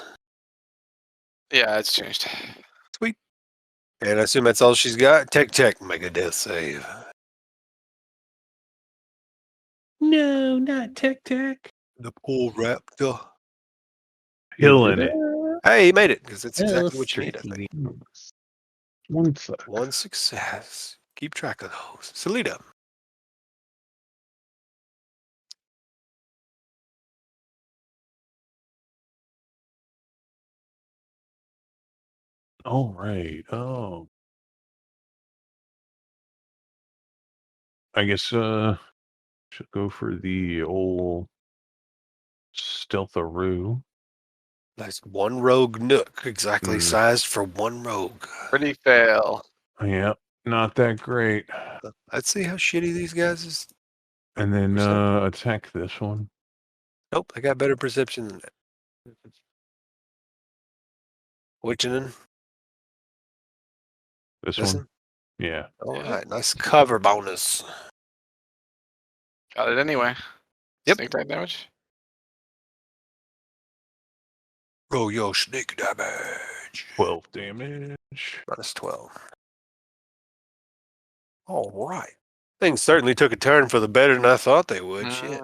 Yeah, it's changed. And I assume that's all she's got. Tech, make a death save. No, not Tech. The poor raptor. Killing it. Hey, he made it because it's exactly what you need. I think. One sec. 1 success. Keep track of those. Salida. All right. Oh. I guess should go for the old stealth-a-roo. That's 1 rogue nook, exactly sized for 1 rogue. Pretty fail. Yep, not that great. Let's see how shitty these guys is. And then Perception. attack this one. Nope, I got better perception than that. Witchinen. This Listen. one. Yeah. All Yeah. right, nice cover bonus. Got it anyway. Yep. Snake type damage. Roll your snake damage. 12 damage. Minus 12. All right. Things certainly took a turn for the better than I thought they would. Shit.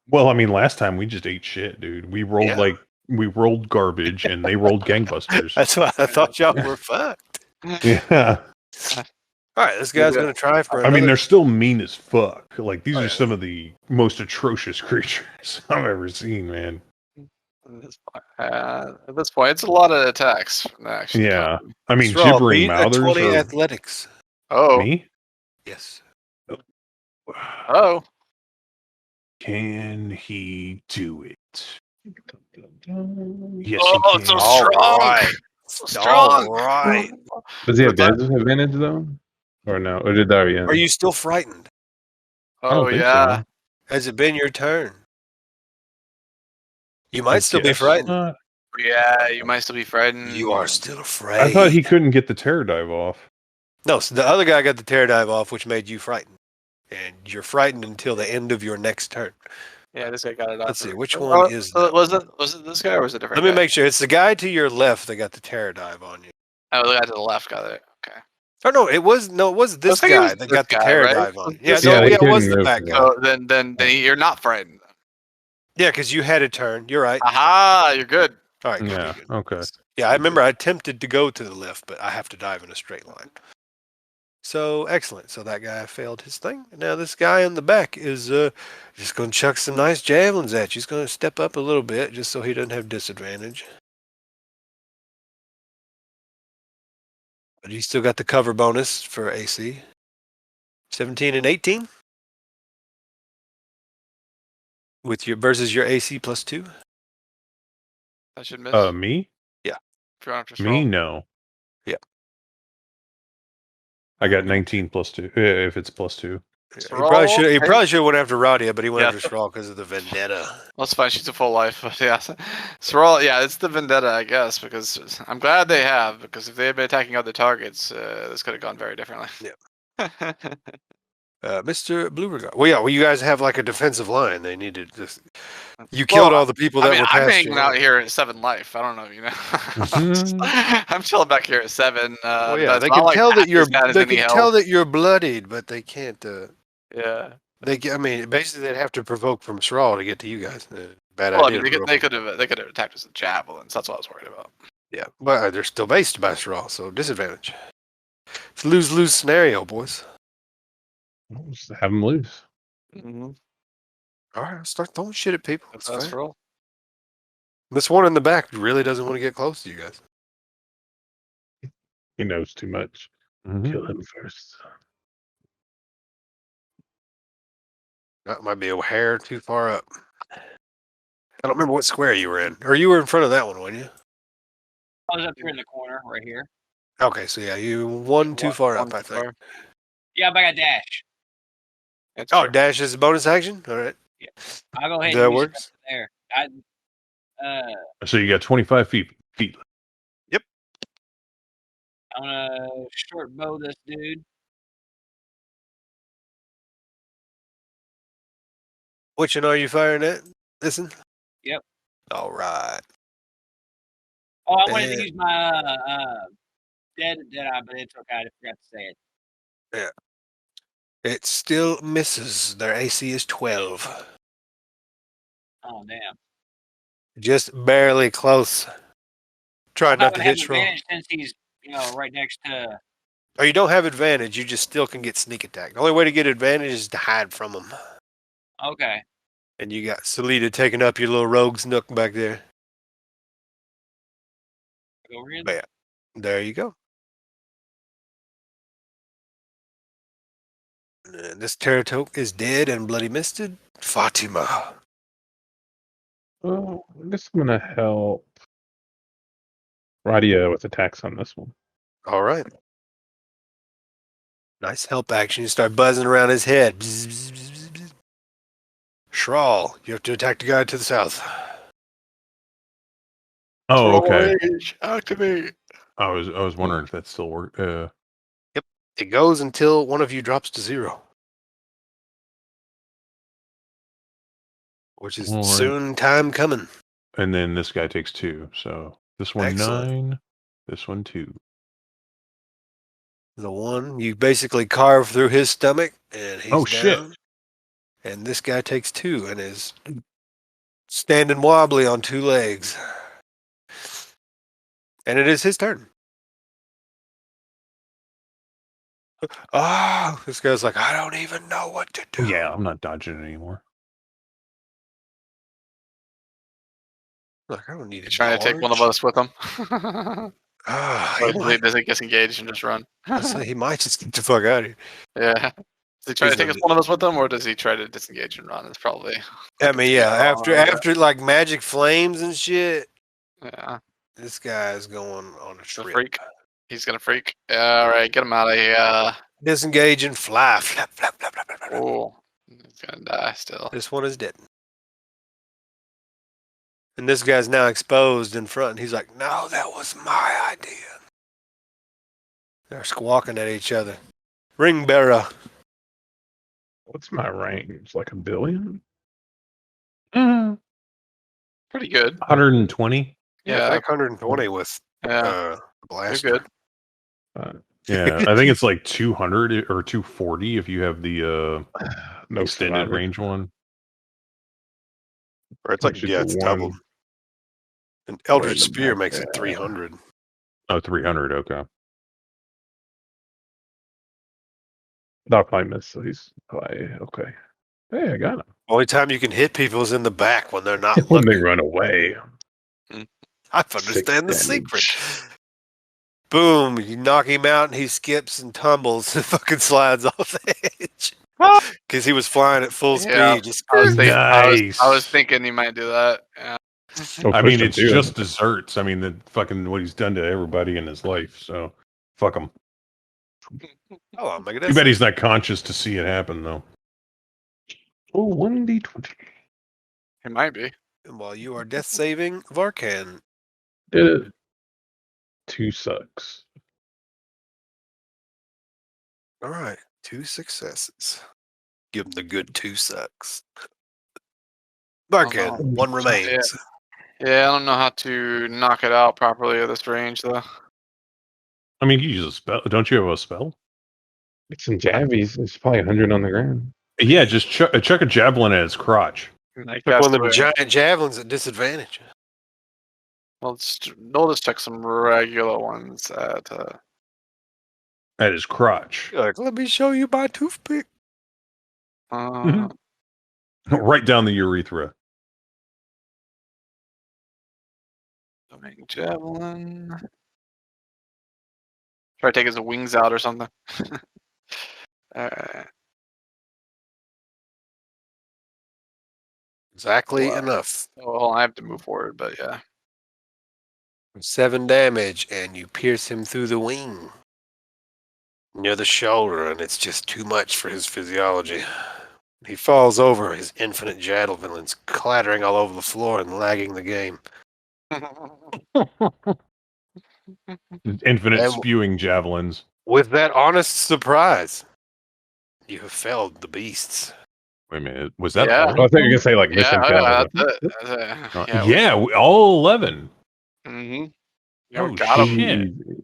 Well, I mean, last time we just ate shit, dude. We rolled Yeah. we rolled garbage and they rolled gangbusters. That's why I thought y'all were fucked. Yeah. All right, this guy's going to try for I another. mean, they're still mean as fuck. Like, these Oh, are yeah. some of the most atrocious creatures I've ever seen, man. At this point, it's a lot of attacks. Actually, Yeah. I mean, Straw, gibbering beat a mouthers 20 are... athletics. Oh. Me? Yes. Oh. Can he do it? Yes, Oh, he can. so All strong. right. So strong. All right. Does he have disadvantage though? Or no? Or did that already end? Are you still frightened? I don't Oh, think yeah. so. Has it been your turn? You might I still be guess frightened. not. Yeah, you might still be frightened. You are still afraid. I thought he couldn't get the terror dive off. No, so the other guy got the terror dive off, which made you frightened. And you're frightened until the end of your next turn. Yeah, this guy got it off. Let's see, which one is that? Was it this guy or was it a different Let me guy? make sure. It's the guy to your left that got the terror dive on you. Oh, the guy to the left got it. Okay. Oh no, it was this think it guy was that this got the guy, terror right? dive on. Was Yeah, this no, guy? yeah, Yeah, it he was couldn't the move back from guy. So then you're not frightened. Yeah, because you had a turn. You're right. Aha, you're good. All right. Good, Yeah. good, good. Okay. Yeah, I remember I attempted to go to the left, but I have to dive in a straight line. So excellent. So that guy failed his thing. Now this guy in the back is just going to chuck some nice javelins at you. He's going to step up a little bit just so he doesn't have disadvantage. But he's still got the cover bonus for AC. 17 and 18 with your versus your AC plus 2. That should miss. Me? If you want to just Me? roll. No. Yeah. I got 19 plus 2. If it's plus 2. He Thrall, probably should. He okay. probably should have went after Radia, but he went Yeah. after Thrall because of the vendetta. That's fine. She's a full life, but yeah. Thrall, yeah, it's the vendetta, I guess, because I'm glad they have. Because if they had been attacking other targets, this could have gone very differently. Yeah. Mr. Blue Regard. Well, yeah. Well, you guys have like a defensive line. They needed this. You killed all the people that were I'm past hanging you. out here at 7 life. I don't know, you know. I'm chilling back here at 7. Well, yeah, but they it's not can like tell that half you're. as bad as They any can health. tell that you're bloodied, but they can't. Yeah. I mean, basically, they'd have to provoke from Thrall to get to you guys. Bad Well, I idea. mean, to they provoke. could have attacked us with javelins. That's what I was worried about. Yeah, but they're still based by Thrall, so disadvantage. It's a lose-lose scenario, boys. Just have them loose. Mm-hmm. All right, start throwing shit at people. That's It's fine. roll. This one in the back really doesn't want to get close to you guys. He knows too much. Mhm. Kill him first. That might be a hair too far up. I don't remember what square you were in. Or you were in front of that one, weren't you? I was up here in the corner, right here. Okay, so yeah, you one too far up, I think. Yeah, but I got dash. It's Oh, true. dash is a bonus action? All right. I'll go ahead That and use works. it there. So you got 25 feet. I'm gonna short bow this dude. Which one are you firing at? Listen. Yep. All right. Oh, I wanted Yeah. to use my dead eye, but it's okay. I forgot to say it. It still misses. Their AC is 12. Oh damn! Just barely close. Try I'm not not to gonna have hit Thrall. advantage since he's right next to. Or you don't have advantage, you just still can get sneak attack. The only way to get advantage is to hide from them. Okay. And you got Salida taking up your little rogue's nook back there. Go over here. But yeah, there you go. And this Terratoke is dead and bloody misted. Fatima. Well, I guess I'm gonna help Radia with attacks on this one. All right. Nice help action. You start buzzing around his head. Bzz, bzz, bzz, bzz, bzz. Shrall, you have to attack the guy to the south. Oh, okay. Activate. I was wondering if that still worked. It goes until one of you drops to 0. Which is All right. soon time coming. And then this guy takes 2. So this one Excellent. 9. This one 2. The one you basically carve through his stomach, and he's Oh, down. shit. And this guy takes 2 and is standing wobbly on 2 legs. And it is his turn. Oh, this guy's like, I don't even know what to do. Yeah, I'm not dodging it anymore. Like, I don't need He's trying to take one of us with him. Ah, Or he does might, he disengage and just run? I say he might just get the fuck out of here. Yeah. Does he try to He's take not- one of us with him, or does he try to disengage and run? It's probably. I mean, yeah, Yeah. after like magic flames and shit, Yeah. this guy is going on a He's a trip. freak. He's gonna freak. All right, get him out of here. Disengage and fly. Flap, flap, flap, flap, flap, flap. Oh, he's gonna die still. This one is dead. And this guy's now exposed in front, and he's like, "No, that was my idea." They're squawking at each other. Ring bearer. What's my range? Like 1,000,000,000? Pretty good. 120. Yeah, I think 120 with Yeah, blaster. good. Yeah, I think it's like 200 or 240 if you have the No extended survivor. range one. Or it's like, Shoot yeah, the it's one. doubled. An Eldritch Random Spear back makes it there. 300. Oh, 300. Okay. I'll probably miss. So he's probably okay. Hey, I got him. Only time you can hit people is in the back when they're not When they looking. run away. I 6 understand the secret. damage. Boom! You knock him out, and he skips and tumbles and fucking slides off the edge because he was flying at full Yeah, speed. Just I was Nice. thinking he might do that. Yeah. Oh, I push mean, him it's too. just desserts. I mean, the fucking what he's done to everybody in his life. So, fuck him. oh, I'll make it. Too bad he's not conscious to see it happen, though. Oh, 1d20. He might be. And while you are death saving, Varkan. Did it. 2 sucks. All right, 2 successes. Give him the good 2 sucks. Varkan, Oh, 1 remains. Yeah, I don't know how to knock it out properly at this range, though. I mean, you use a spell. Don't you have a spell? It's some jabbies. It's probably 100 on the ground. Yeah, just chuck a javelin at his crotch. Like Took one of them where- giant javelins at disadvantage. we'll just check some regular ones at. At his crotch. You're like, let me show you my toothpick. Uh, Right down the urethra. Domain javelin. Try to take his wings out or something. Exactly Wow. enough. Well, I have to move forward, but yeah. 7 damage, and you pierce him through the wing. Near the shoulder, and it's just too much for his physiology. He falls over, his infinite javelins clattering all over the floor and lagging the game. Infinite And- spewing javelins. With that honest surprise, you have felled the beasts. Wait a minute. Was that Yeah. all? I thought you were gonna say like Yeah, mission yeah, failed. that's it. Yeah, all 11. Mm-hmm. Yeah, Oh, we got him. shit. I And look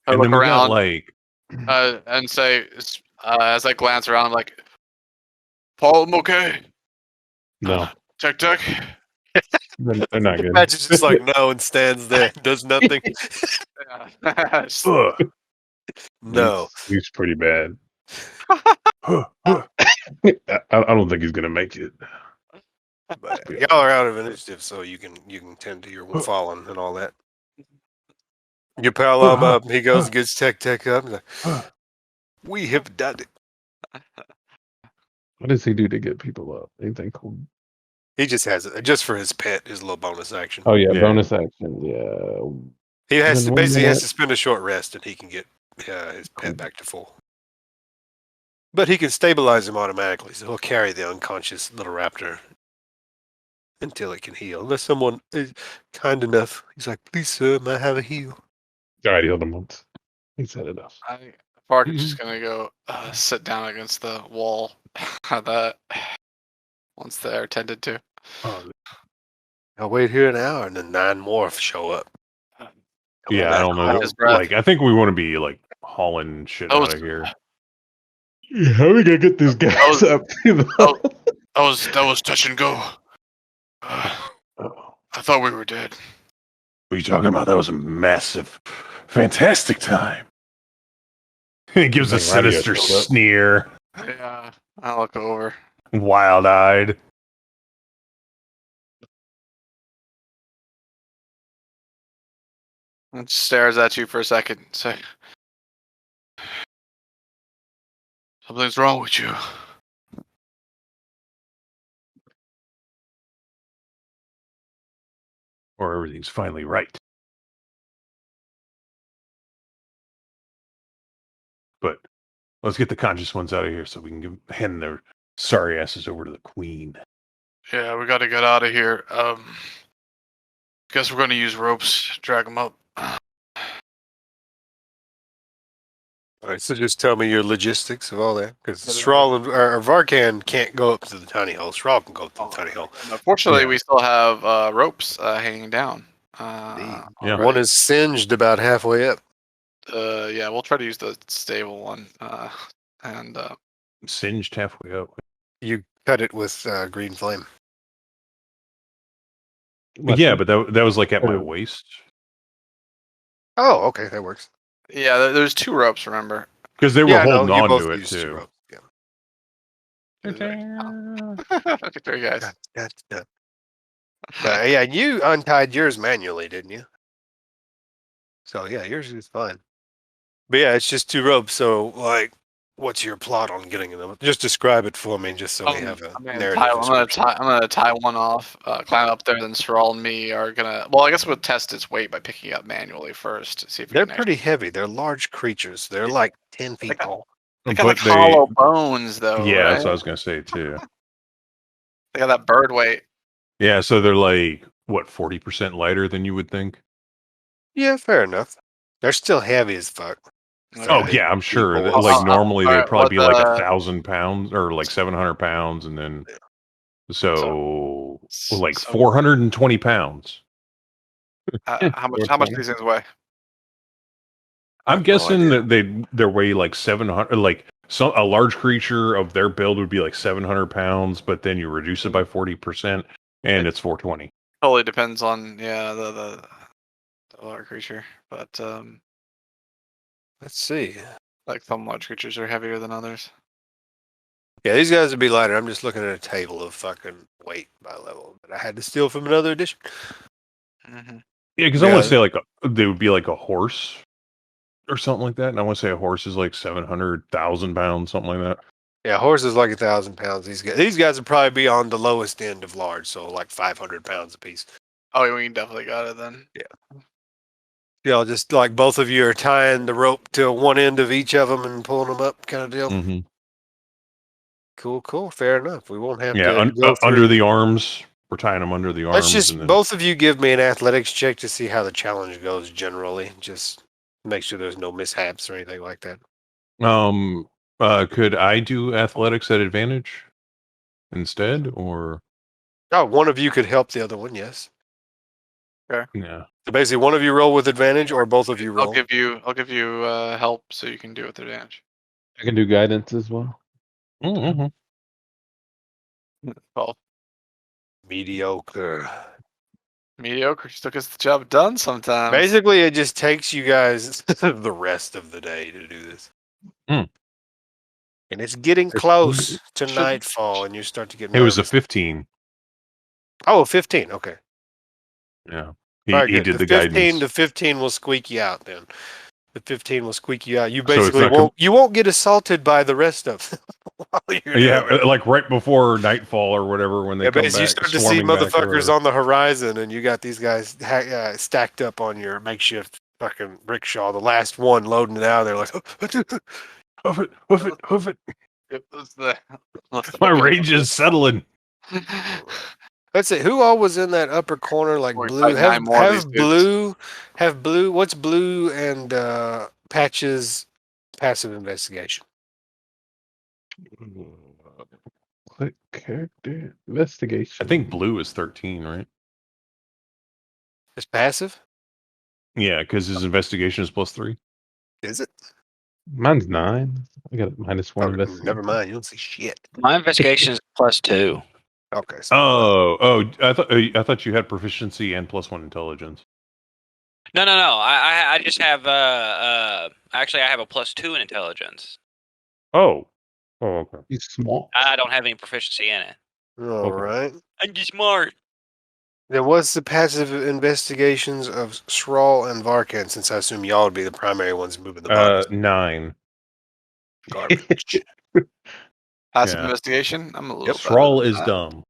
then we got around like and say, as I glance around, I'm like, Paul, I'm okay. No, Check. they're not good. Imagine just like no and stands there, does nothing. Yeah. ugh. No. He's pretty bad. Huh. I don't think he's gonna make it. But y'all are out of initiative, so you can tend to your fallen and all that. You pal him up, he goes and gets tech up. He's like, we have done it. What does he do to get people up? Anything cool? He just has it just for his pet, his little bonus action. Oh yeah, Yeah. bonus action. Yeah. He has to Then one basically has minute. to spend a short rest, and he can get his pet back to full. But he can stabilize him automatically, so he'll carry the unconscious little raptor until it can heal. Unless someone is kind enough, he's like, "Please, sir, may I have a heal?" All right, healed him once. He said enough. Park is just gonna go sit down against the wall. That once they're tended to. Oh, I'll wait here an hour, and then 9 more show up. Yeah, I don't know. Hold his breath. Like, I think we want to be like hauling shit That was- out of here. Yeah, how are we gonna get these guys was- up to the? That was touch and go. I thought we were dead. What are you talking about? That was a massive, fantastic time. He gives a Like radio sinister showed up. sneer, Yeah, I look over. wild-eyed. And stares at you for a second. Say, something's wrong with you. Or everything's finally right. But let's get the conscious ones out of here so we can hand their sorry asses over to the queen. Yeah, we got to get out of here. Guess we're going to use ropes. Drag them up. All right, so just tell me your logistics of all that, because Thrall or Varkan can't go up to the tiny hole. Thrall can go up to the tiny hole. Unfortunately, Yeah. we still have ropes hanging down. Indeed. Yeah. One is singed about halfway up. Yeah, we'll try to use the stable one. And Singed halfway up. You cut it with green flame. Yeah, but that was like at my waist. Oh, okay, that works. yeah, there's 2 ropes. Remember? Because they were Yeah, holding you on both to it used 2 too. ropes. Yeah. Look at there, guys. Yeah, you untied yours manually, didn't you? So yeah, yours is fine. But yeah, it's just 2 ropes. So like, what's your plot on getting them? Just describe it for me, just so we have a narrative. I'm gonna tie one off, climb up there, then Thrall and me are gonna. Well, I guess we'll test its weight by picking it up manually first. See if we They're can pretty heavy. They're large creatures. They're like 10 feet tall. They got But like hollow bones, though. Yeah, right? that's what I was gonna say too. They got that bird weight. Yeah, so they're like what 40% lighter than you would think. Yeah, fair enough. They're still heavy as fuck. Oh yeah, I'm sure. People- Like normally they'd alright, probably be like what, 1,000 pounds or like 700 pounds, and then so like so- 420 pounds. how much do these things weigh? I'm no guessing idea. that they weigh like 700. Like a large creature of their build would be like 700 pounds, but then you reduce it by 40%, and it's 420. Totally depends on the large creature, but Let's see. like some large creatures are heavier than others. Yeah, these guys would be lighter. I'm just looking at a table of fucking weight by level that I had to steal from another edition. Mm-hmm. Yeah, because I want to say like they would be like a horse or something like that, and I want to say a horse is like 700,000 pounds, something like that. Yeah, horse is like 1,000 pounds. These guys would probably be on the lowest end of large, so like 500 pounds apiece. Oh, we definitely got it then. Yeah, just like both of you are tying the rope to one end of each of them and pulling them up, kind of deal. Mm-hmm. Cool. Fair enough. We won't have Yeah, to go through. under the arms. We're tying them under the arms. Let's just and then... both of you give me an athletics check to see how the challenge goes generally. Just make sure there's no mishaps or anything like that. Could I do athletics at advantage instead, or? Oh, one of you could help the other one. Yes. Yeah. So basically, one of you roll with advantage, or both of you roll. I'll give you help so you can do it with advantage. I can do guidance as well. Mm-hmm. 12. Mediocre. Mediocre still gets the job done sometimes. Basically, it just takes you guys the rest of the day to do this. Mm. And it's getting close to nightfall, and you start to get It was a nervous. 15. Oh, 15. Okay. Yeah. All right, He good. did the 15, guidance. The 15 will squeak you out then. The 15 will squeak you out. You So it's basically not you won't get assaulted by the rest of them while you're Yeah, doing it. like right before nightfall or whatever when they Yeah, come basically you back. start to see swarming back or motherfuckers whatever. on the horizon, and you got these guys stacked up on your makeshift fucking rickshaw. The last one loading it out. They're like, Hoof it. My rage is settling. let's see, who all was in that upper corner? Like We're blue. fighting 9 more of these dudes. Have blue. What's blue and Patch's passive investigation? Click character investigation. I think blue is 13, right? It's passive. Yeah, because his investigation is +3. Is it? Mine's 9. I got -1 Oh, investigation. never mind. You don't see shit. My investigation is +2. Okay. So I thought you had proficiency and +1 intelligence. No. I just have actually I have a +2 in intelligence. Oh, okay. He's small. I don't have any proficiency in it. all right. I'm just smart. There was the passive investigations of Thrall and Varkan, since I assume y'all would be the primary ones moving the bodies. 9. Garbage. Passive Yeah. investigation. I'm a little. better Thrall than is that. dumb.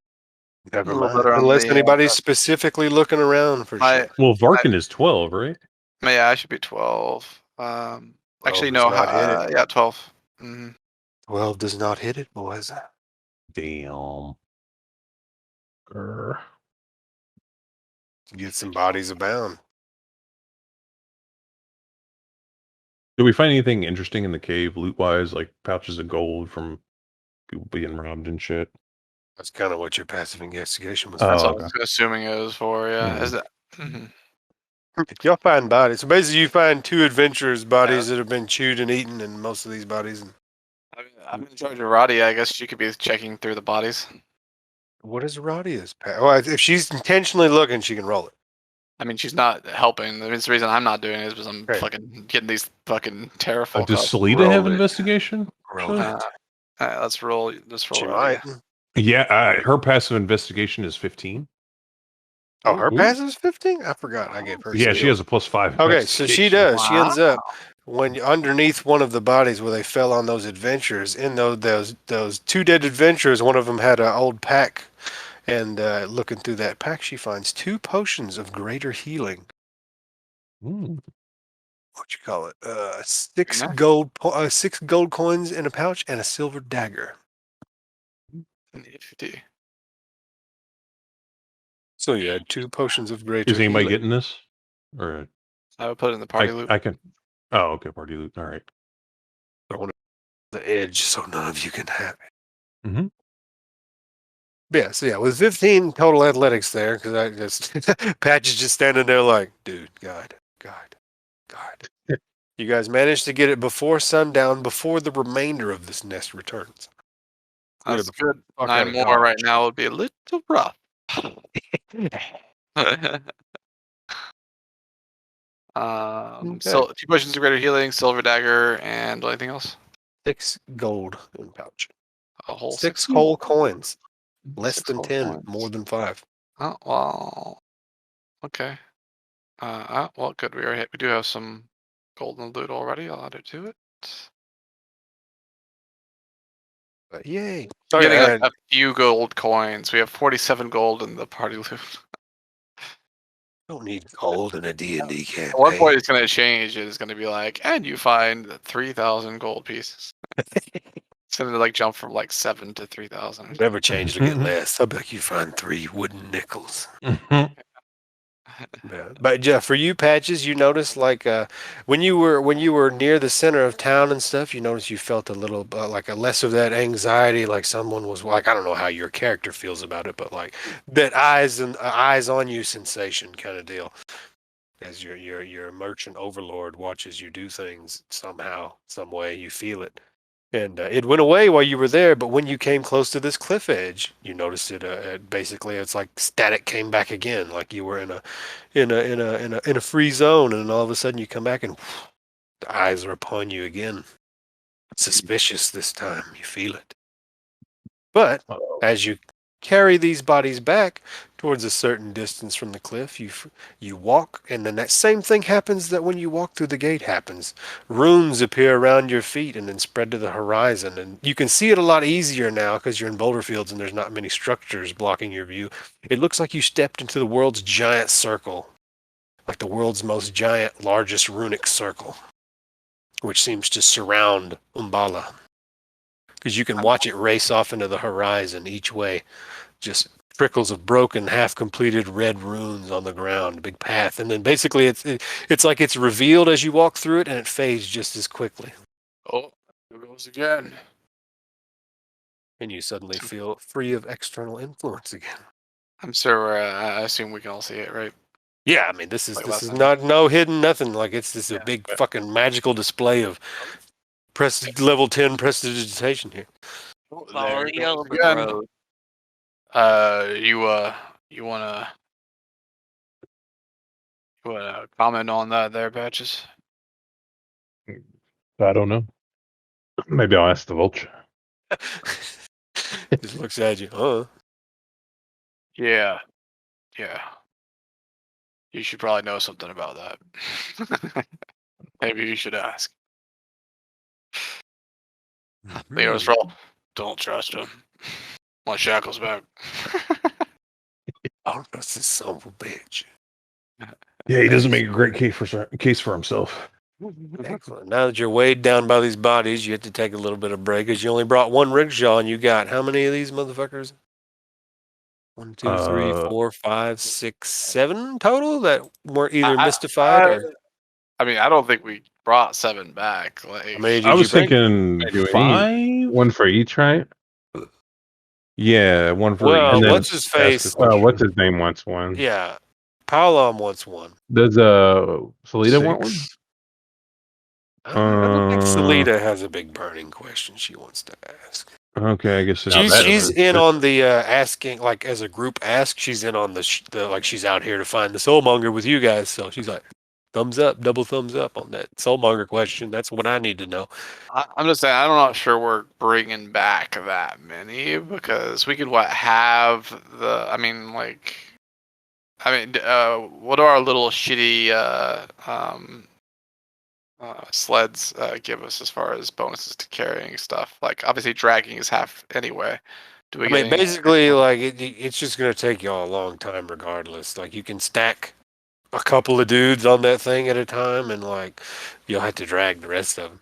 Never A little mind. better on Unless the, anybody's specifically looking around for shit. Well, Varkan is 12, right? Yeah, I should be 12. Actually, does no. not hit Yeah, 12. Mm-hmm. 12 does not hit it, boys. Damn. Get some bodies abound. Do we find anything interesting in the cave, loot-wise, like pouches of gold from people being robbed and shit? That's kind of what your passive investigation was. That's Oh, what I was assuming it was for. Yeah. Is that? Mhm. Y'all find bodies. So basically, you find 2 adventurers' bodies that have been chewed and eaten, and most of these bodies. I'm in charge of Roddy. I guess she could be checking through the bodies. What is Radia's path? Well, if she's intentionally looking, she can roll it. I mean, she's not helping. I mean, it's the reason I'm not doing it is because I'm Right. fucking getting these fucking terrifying. does Selita have roll it. investigation? Roll Actually? it. All right, let's roll. Let's roll. She Roddy. might. Yeah, her passive investigation is 15. Oh, her Ooh. passive is 15. I forgot. I gave her. Yeah, some. she has a +5. Okay, so she investigation. does. She ends up Wow. when underneath one of the bodies where they fell on those adventurers. In those 2 dead adventurers, one of them had an old pack, and looking through that pack, she finds 2 potions of greater healing. Ooh. What you call it? 6 Nice. gold 6 gold coins in a pouch and a silver dagger. Nifty. So you had 2 potions of greater Is anybody healing. getting this? Or I would put it in the party loop. I can. Oh, okay, party loot. All right. Throwing it on the edge so none of you can have it. Mhm. Yeah, so yeah, with 15 total athletics there, because I just Patch is just standing there like, dude, God. You guys managed to get it before sundown, before the remainder of this nest returns. That's good. fuck 9 out of more Dodge. right now would be a little rough. So 2 potions of greater healing, silver dagger, and anything else? 6 gold in pouch. A whole 6 6 whole coins. Less 6 than whole 10, coins. more than 5. Oh well. Okay. Well, good. We do have some golden loot already. I'll add it to it. But yay. We're getting like and a few gold coins. We have 47 gold in the party loot. don't need gold in a D&D campaign. At one point, it's going to change. It's going to be like, and you find 3,000 gold pieces. It's going to like jump from like 7 to 3,000. Never change to get less. I'll bet you find 3 wooden nickels. Yeah. But Jeff, for you Patches, you noticed like when you were near the center of town and stuff, you noticed you felt a little like a less of that anxiety, like someone was like, I don't know how your character feels about it, but like that eyes on you sensation kind of deal. As your merchant overlord watches you do things somehow, some way, you feel it. And it went away while you were there, but when you came close to this cliff edge, you noticed it. Basically, it's like static came back again, like you were in a free zone, and all of a sudden you come back and the eyes are upon you again. Suspicious this time, you feel it. But as you carry these bodies back towards a certain distance from the cliff, you walk, and then that same thing happens that when you walk through the gate happens. Runes appear around your feet and then spread to the horizon, and you can see it a lot easier now because you're in boulder fields and there's not many structures blocking your view. It looks like you stepped into the world's giant circle, like the world's most giant, largest runic circle, which seems to surround Umbala. Because you can watch it race off into the horizon each way. Just trickles of broken, half-completed red runes on the ground, a big path. And then basically it's like it's revealed as you walk through it, and it fades just as quickly. Oh, here goes again. And you suddenly feel free of external influence again. I'm sure. I assume we can all see it, right? Yeah, I mean, this is Like last time. not no hidden nothing. Like it's just a big fucking magical display of level 10 prestidigitation here. Follow the element again. road. You wanna comment on that there, Patches? I don't know. Maybe I'll ask the vulture. Just looks at you. Yeah. You should probably know something about that. Maybe you should ask. Leo's roll. Don't trust him. My shackles back. Oh, that's this son of a bitch. Yeah, he doesn't make a great case for himself. Excellent. Now that you're weighed down by these bodies, you have to take a little bit of break because you only brought 1 rickshaw and you got how many of these motherfuckers? 1, 2, 3, 4, 5, 6, 7 total that weren't either I- mystified or. I mean, I don't think we brought 7 back. Like, How many did I you was bring? thinking Do we need 5. one for each, right? Yeah, one for Well, each. then what's his Ask a face? question. What's his name wants one. Yeah, Paulom wants one. Does Salita want one? 6. I don't think Salita has a big burning question she wants to ask. Okay, I guess Now it's that- She's in but- on the asking, like as a group ask. She's in on the like she's out here to find the Soulmonger with you guys. So she's like, thumbs up, double thumbs up on that Soulmonger question. That's what I need to know. I'm just saying, I'm not sure we're bringing back that many because we could have the. I mean, what do our little shitty sleds give us as far as bonuses to carrying stuff? Like, obviously, dragging is half anyway. Do we? I mean, basically, like it's just gonna take y'all a long time, regardless. Like you can stack a couple of dudes on that thing at a time, and like you'll have to drag the rest of them.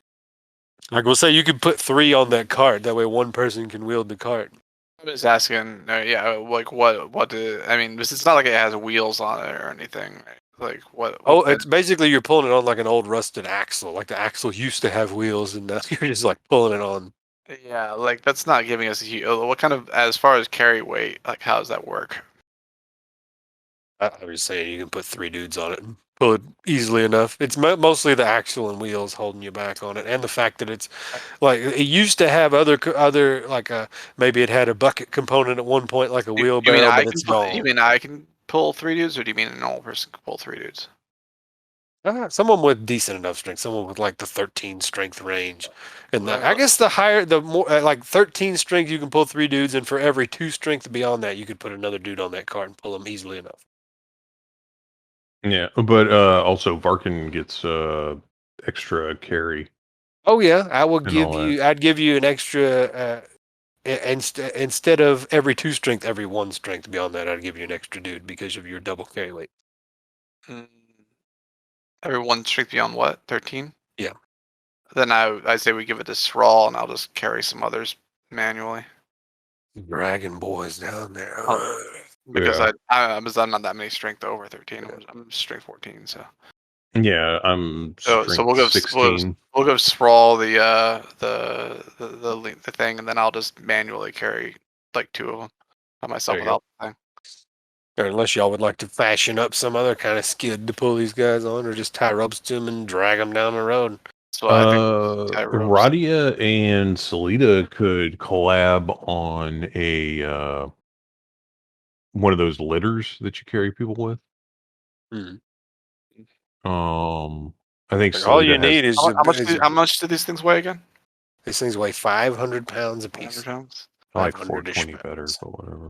Like we'll say, you could put 3 on that cart. That way, one person can wield the cart. I'm just asking. Like what do I mean? It's not like it has wheels on it or anything. Like what? Oh, what it's basically you're pulling it on like an old rusted axle. Like the axle used to have wheels, and now you're just like pulling it on. yeah, like that's not giving us what kind of, as far as carry weight, like how does that work? I was saying you can put 3 dudes on it and pull it easily enough. It's mostly the axle and wheels holding you back on it, and the fact that it's like it used to have other like maybe it had a bucket component at one point, like a wheelbarrow, but it's gone. You mean I can pull 3 dudes, or do you mean an old person can pull 3 dudes? Someone with decent enough strength, someone with like the 13 strength range, and I Well- guess the more like 13 strength, you can pull 3 dudes, and for every 2 strength beyond that, you could put another dude on that cart and pull them easily enough. Yeah, but also Varkin gets extra carry. Oh yeah, I will And give all you. I'd give you an extra. Instead of every 2 strength, every 1 strength beyond that, I'd give you an extra dude because of your double carry weight. Every 1 strength beyond what? 13? Yeah. Then I say we give it to Thrall, and I'll just carry some others manually. Dragon boys down there. Because Yeah. I'm not that many strength over 13. I'm strength 14, so. Yeah, I'm So strength we'll go 16. We'll give Thrall the thing, and then I'll just manually carry like 2 of them by myself There you without the thing. Or unless y'all would like to fashion up some other kind of skid to pull these guys on, or just tie ropes to them and drag them down the road. So I think tie ropes. Radia and Salita could collab on a one of those litters that you carry people with. Hmm. I think Like all you Salita has- need is How much do these things weigh again? these things weigh 500 pounds 100 apiece. pounds. I like 500-ish 420 better, pounds. but whatever.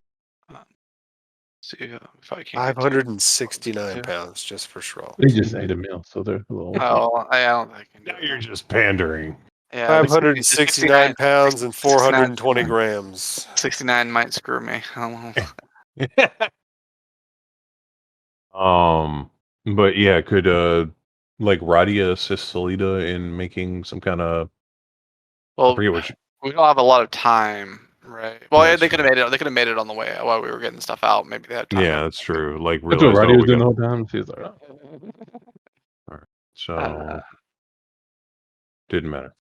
See if I can. 569 pounds just for Shrawl. They just ate a meal, so they're a little. Oh, I don't think I can do Now it. you're just pandering. Yeah, 569 pounds and 420 69. grams. 69 might screw me. I don't know. But yeah, could like Radia assist Salita in making some kind of I Well, forget which. we don't have a lot of time, right? Well, Yeah, yeah, that's they could have true. made it. They could have made it on the way while we were getting stuff out. Maybe they had time. Yeah, that's true. Like That's what realize, Roddy oh, was we doing the got- whole time. She was like, oh. so didn't matter.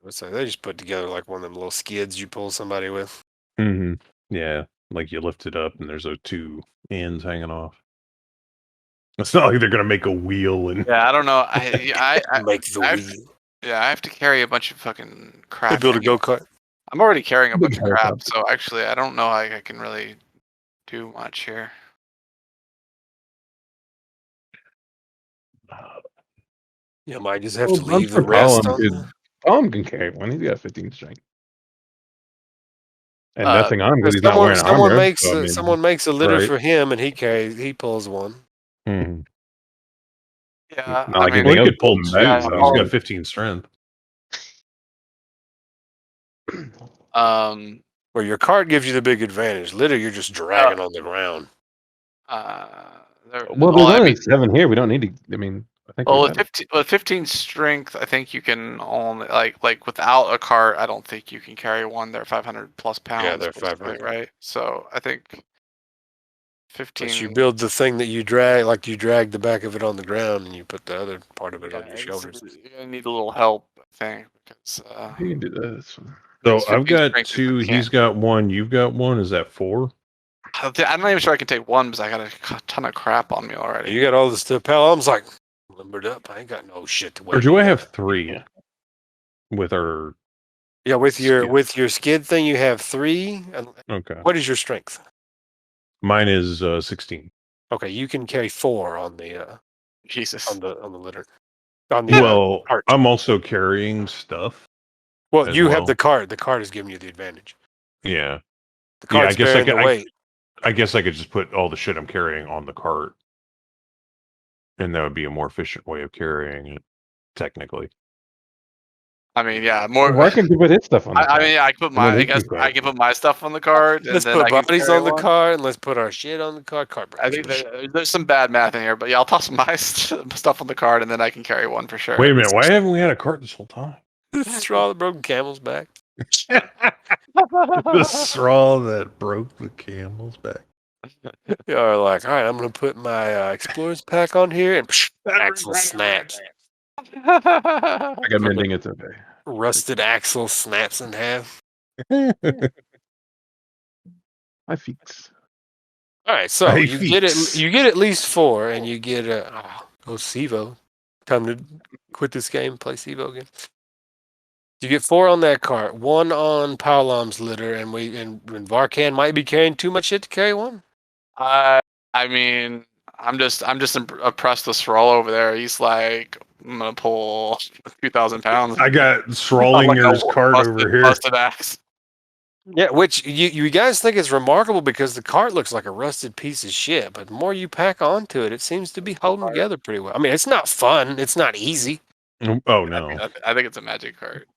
So they just put together like one of them little skids you pull somebody with. Mm-hmm. Yeah, like you lift it up and there's those 2 ends hanging off. It's not like they're gonna make a wheel and Yeah, I don't know. I Make the I- wheel. yeah, I have to carry a bunch of fucking They crap. build a anyway. go-kart. I'm already carrying a Big bunch of crap, helicopter. so actually, I don't know how I can really do much here. You might just have Well, to leave the I'm sure rest Colin on could- the... Colin can carry one. He's got 15 strength. And nothing on him because he's not Someone, wearing someone armor. makes so, I a, mean, someone makes a litter right. for him, and he pulls one. Mhm. Yeah, Not like I mean, Well, anything he else could pull pulls, two. yeah, He's I'll- got 15 strength. Where your cart gives you the big advantage. Litter, you're just dragging on the ground. there- Well, well, there's I only mean, 7 here. We don't need to. I mean, I think Well, we with got it. 15 strength, I think you can only like without a cart. I don't think you can carry one. They're 500 plus pounds. Yeah, they're basically, 500. right? So I think But you 15. build the thing that you drag, like you drag the back of it on the ground, and you put the other part of it on Yeah, your shoulders. you're gonna need a little help, I think, because You can do this. So It's I've 15 got strength, you 2. can't. He's got 1. You've got 1. Is that 4? I'm not even sure I can take one because I got a ton of crap on me already. You got all this stuff. Pal, I'm like limbered up. I ain't got no shit to weigh. Or do me I have down. 3 with our? Yeah, with your Skid. skid thing, you have 3. And Okay. what is your strength? Mine is 16. Okay, you can carry 4 on the Jesus. on the litter. On the Well, cart. I'm also carrying stuff. Well, as you have well. the cart. The cart is giving you the advantage. Yeah. The Yeah, I cart's guess I bearing could. the weight. I guess I could just put all the shit I'm carrying on the cart, and that would be a more efficient way of carrying it, technically. I mean, yeah, more. Why can't you put his stuff on the I cart? mean, I can put And then my. I he guess can I carry can it. put my stuff on the cart, and Let's then put I can bodies carry on the one. cart, and let's put our shit on the cart. Cart I brings think there's some bad math in here, but yeah, I'll toss my stuff on the cart, and then I can carry one for sure. Wait a minute. Why haven't we had a cart this whole time? the straw that broke the camel's back. The straw that broke the camel's back. You're like, all right, I'm gonna put my explorer's pack on here, and axle snaps. I got mending. It's okay. Rusted axle snaps in half. My feet. All right, so Hey, you get it. feeks. You get at least 4, and you get Sivo. Time to quit this game. Play Sivo again. You get 4 on that cart, 1 on Palam's litter, and Varkan might be carrying too much shit to carry one. I mean, I'm just impressed with Stroll over there. He's like, I'm gonna pull 2,000 pounds. I got Like Srawlinger's a cart over here. busted axe. Yeah, which you guys think is remarkable because the cart looks like a rusted piece of shit, but the more you pack onto it, it seems to be holding together pretty well. I mean, it's not fun, it's not easy. Oh no! I think it's a magic cart.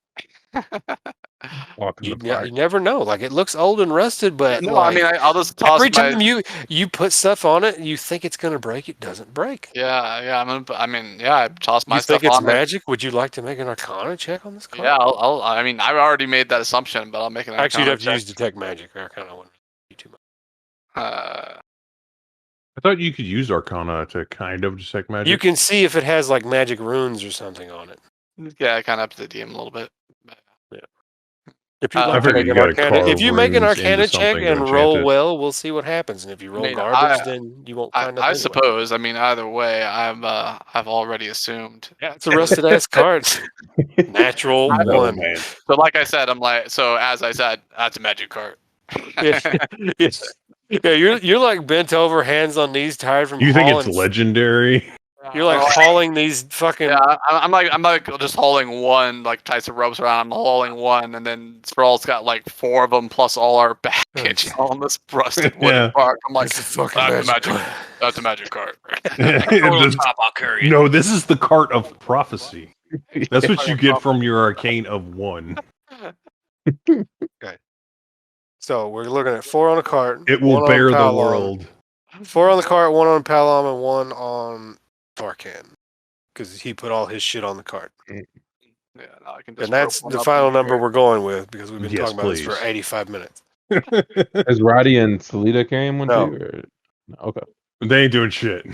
Walk in You, the park. you never know. Like it looks old and rusted, but No, like, I mean, I'll just toss every my. time you put stuff on it, you think it's gonna break. It doesn't break. Yeah. I toss my You stuff think it's on it. magic? Would you like to make an Arcana check on this cart? Yeah, I mean, I've already made that assumption, but I'll make an. Actually, you'd have to Arcana use detect magic. Arcana wouldn't be too much. check. I thought you could use Arcana to kind of detect magic. You can see if it has like magic runes or something on it. Yeah, kind of up to the DM a little bit. If you I like to figured make you an gotta Arcana, if carve you make an runes into Arcana check something to and enchant roll it. well, we'll see what happens. And if you roll mean, garbage, then you won't find nothing. I anyway. suppose. I mean, either way, I've already assumed. Yeah, it's a rusted ass cart. Natural No, one. man. So, like I said, as I said, that's a magic cart. Yeah, yeah, you're like bent over, hands on knees, tired from You think hauling. it's legendary? You're like hauling these fucking. Yeah, I'm like just hauling one, like ties of ropes around. I'm hauling one, and then Thrall's got like 4 of them plus all our baggage on this rusted wooden Yeah. cart. I'm like, It's a fucking that's a magic magic. That's a magic cart. Go on top, I'll carry it. No, this is the cart of prophecy. That's what you get from your arcane of 1. So we're looking at 4 on a cart. It will 1 on bear the Palom. world. 4 on the cart, 1 on Palom, and 1 on Varkan. Because he put all his shit on the cart. Yeah, no, I can just And that's rope one the up final and number carry it. we're going with because we've been Yes, talking about this for please. 85 minutes. Is Roddy and Salita carrying one No. too? Or... No, okay. They ain't doing shit.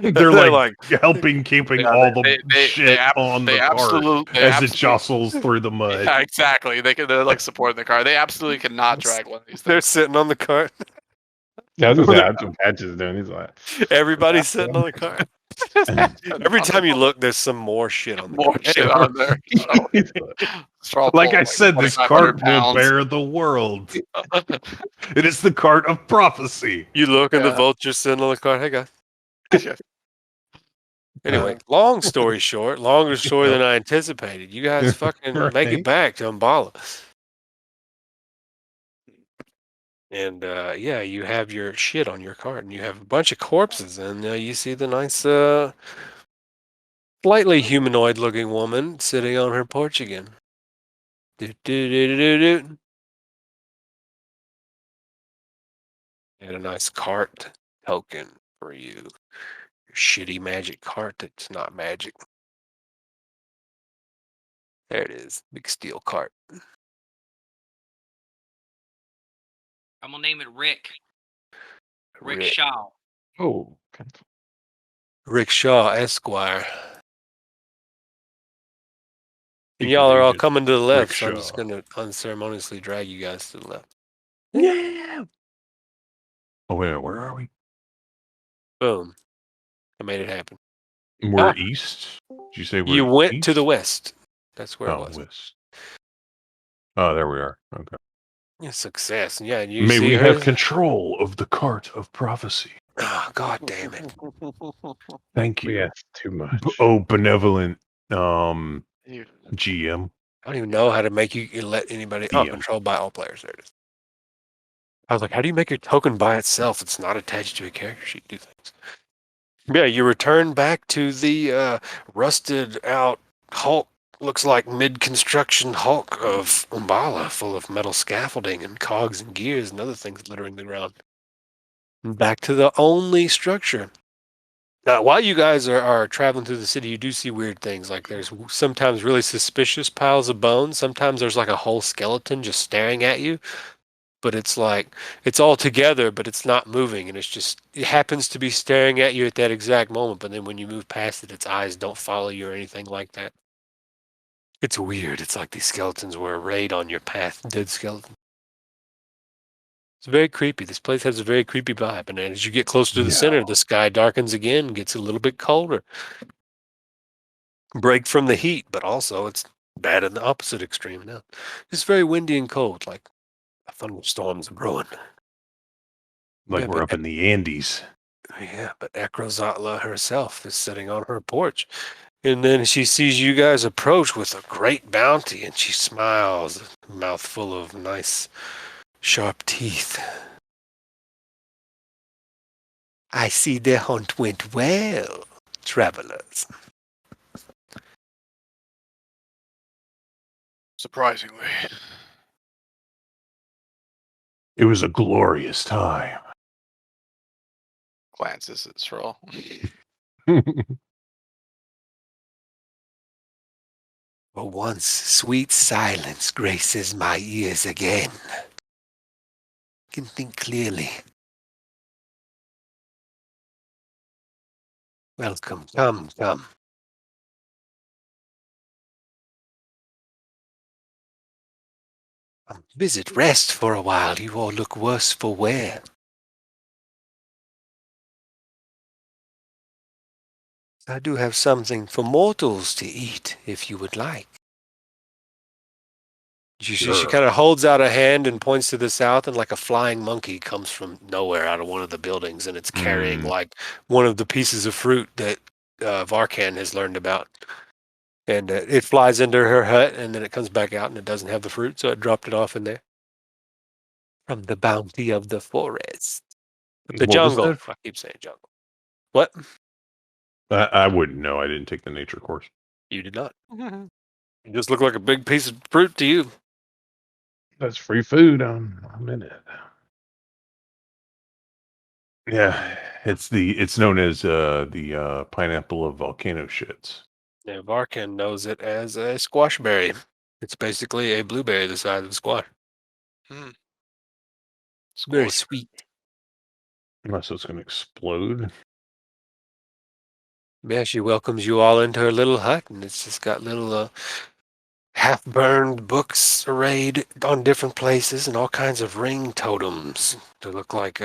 They're like keeping Yeah, all the they shit on the cart as it jostles through the mud. Yeah, exactly. They're like supporting the car. They absolutely cannot drag one of these They're things. sitting on the cart. Yeah, I was gonna say that's what Patch is doing. He's like, Everybody's sitting on the cart. Every time you look, there's some more shit on the More cart. shit on there. he's like, Straw Like pull, I said, this 2,500 cart will pounds. bear the world. It is the cart of prophecy. You look and the Yeah. vulture's sitting on the cart. Hey, guys. Anyway, long story short, longer story than I anticipated. You guys fucking make it Right. back to Umbala. And yeah, you have your shit on your cart, and you have a bunch of corpses, and you see the nice, slightly humanoid-looking woman sitting on her porch again. Do-do-do-do-do-do. And a nice cart token for you. Your shitty magic cart that's not magic. There it is. Big steel cart. I'm gonna name it Rick. Rick Rick, Shaw. Oh, okay. Rick Shaw, Esquire. And Because y'all are he all just coming to the left, so I'm Shaw. just going to unceremoniously drag you guys to the left. Yeah. Oh wait, where are we? Boom. I made it happen. We're Ah. east. Did you say we're You went east? to the west. That's where it Oh, was. west. Oh, there we are. Okay. Yeah, success. Yeah, and you May see we her. have control of the cart of prophecy. Oh, God damn it. Thank We you. asked too much. Oh, benevolent You- GM. I don't even know how to make you let anybody. Oh, DM. controlled by all players. There it is. I was like, how do you make your token by itself? It's not attached to a character sheet. Do things. Yeah, you return back to the rusted out hulk. Looks like mid-construction hulk of Umbala, full of metal scaffolding and cogs and gears and other things littering the ground. Back to the only structure. Now, while you guys are traveling through the city, you do see weird things. Like there's sometimes really suspicious piles of bones. Sometimes there's like a whole skeleton just staring at you. But it's like, it's all together, but it's not moving. And it happens to be staring at you at that exact moment. But then when you move past it, its eyes don't follow you or anything like that. It's weird. It's like these skeletons were arrayed on your path, dead skeleton. It's very creepy. This place has a very creepy vibe. And as you get closer to the center, the sky darkens again, gets a little bit colder. Break from the heat, but also it's bad in the opposite extreme now. It's very windy and cold, like a thunderstorm's brewing. Like Yeah, we're but up in the Andes. Yeah, but Akrozatla herself is sitting on her porch. And then she sees you guys approach with a great bounty, and she smiles, a mouth full of nice, sharp teeth. I see the hunt went well, travelers. Surprisingly. It was a glorious time. Glances at Stroll. For once, sweet silence graces my ears again. Can think clearly. Welcome, come. Visit rest for a while. You all look worse for wear. I do have something for mortals to eat, if you would like. She kind of holds out a hand and points to the south, and like a flying monkey comes from nowhere out of one of the buildings, and it's carrying like one of the pieces of fruit that Varkan has learned about. And it flies into her hut, and then it comes back out, and it doesn't have the fruit, so it dropped it off in there. From the bounty of the forest. The What was jungle. that? I keep saying jungle. What? I wouldn't know. I didn't take the nature course. You did not. You just look like a big piece of fruit to you. That's free food. I'm in it. Yeah, it's known as the pineapple of volcano shits. Yeah, Varkan knows it as a squash berry. It's basically a blueberry the size of a squash. It's very sweet. Unless it's going to explode. Yeah, she welcomes you all into her little hut, and it's just got little half-burned books arrayed on different places, and all kinds of ring totems that look like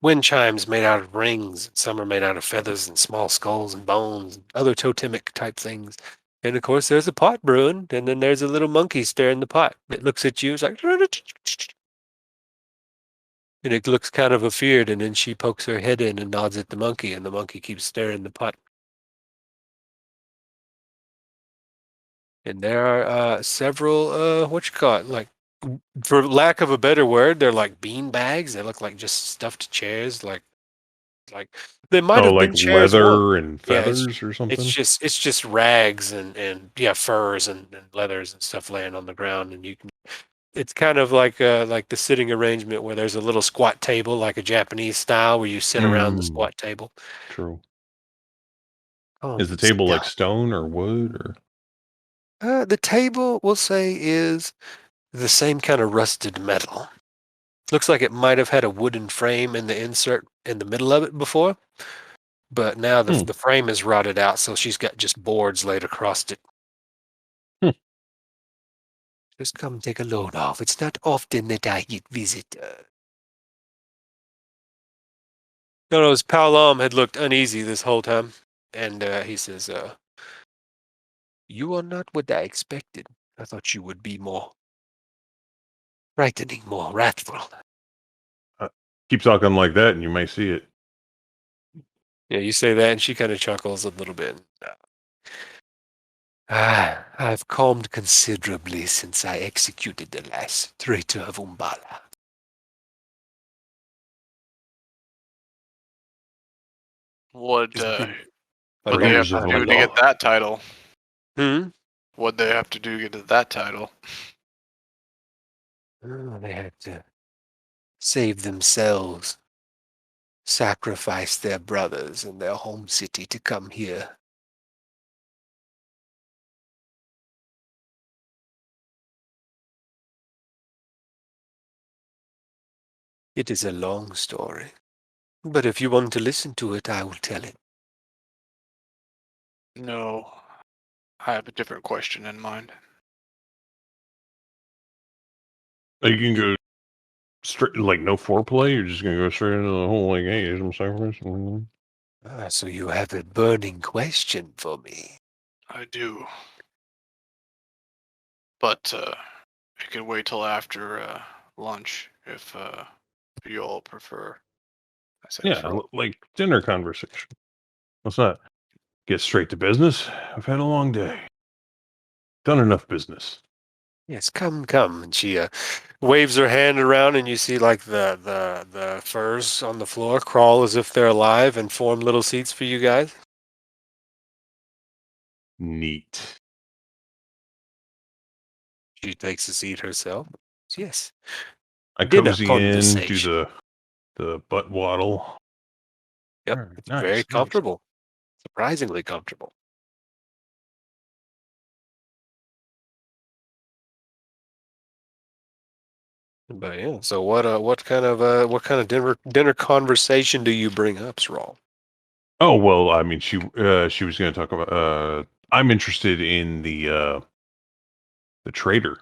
wind chimes made out of rings. Some are made out of feathers and small skulls and bones, and other totemic type things. And of course, there's a pot brewing, and then there's a little monkey stirring the pot. It looks at you, it's like, and it looks kind of afeared, and then she pokes her head in and nods at the monkey, and the monkey keeps stirring the pot. And there are several, like, for lack of a better word, they're like bean bags. They look like just stuffed chairs, like they might have like been chairs. leather and Yeah, feathers or something. it's just rags and furs and leathers and stuff laying on the ground, and you can It's kind of like the sitting arrangement where there's a little squat table, like a Japanese style, where you sit around the squat table. True. Oh, Is the table like stone or wood or? The table, we'll say, is the same kind of rusted metal. Looks like it might have had a wooden frame in the insert in the middle of it before, but now the frame is rotted out, so she's got just boards laid across it. Just come take a load off. It's not often that I get visitors. Notice Palam had looked uneasy this whole time, and he says, "You are not what I expected. I thought you would be more frightening, more wrathful." Keep talking like that, and you may see it. Yeah, you say that, and she kind of chuckles a little bit. I've calmed considerably since I executed the last traitor of Umbala. What It's been a what they have long to time do to ago. get that title? Hmm? What they have to do to get that title? Oh, they had to save themselves, sacrifice their brothers in their home city to come here. It is a long story, but if you want to listen to it, I will tell it. No, I have a different question in mind. You can go straight, like no foreplay. You're just gonna go straight into the whole like, hey, here's some sacrifice. So you have a burning question for me. I do, but you could wait till after lunch if you all prefer. I said, Yeah, like dinner conversation. Let's not get straight to business. I've had a long day. Done enough business. Yes, come. And she waves her hand around, and you see like the furs on the floor crawl as if they're alive and form little seats for you guys. Neat. She takes a seat herself. Yes. I Dinner cozy in, do conversation. the butt waddle. Yep, All right, it's nice, very nice. comfortable. Surprisingly comfortable. But yeah, so what kind of dinner conversation do you bring up, Srawl? Oh well, I mean, she was going to talk about. I'm interested in the traitor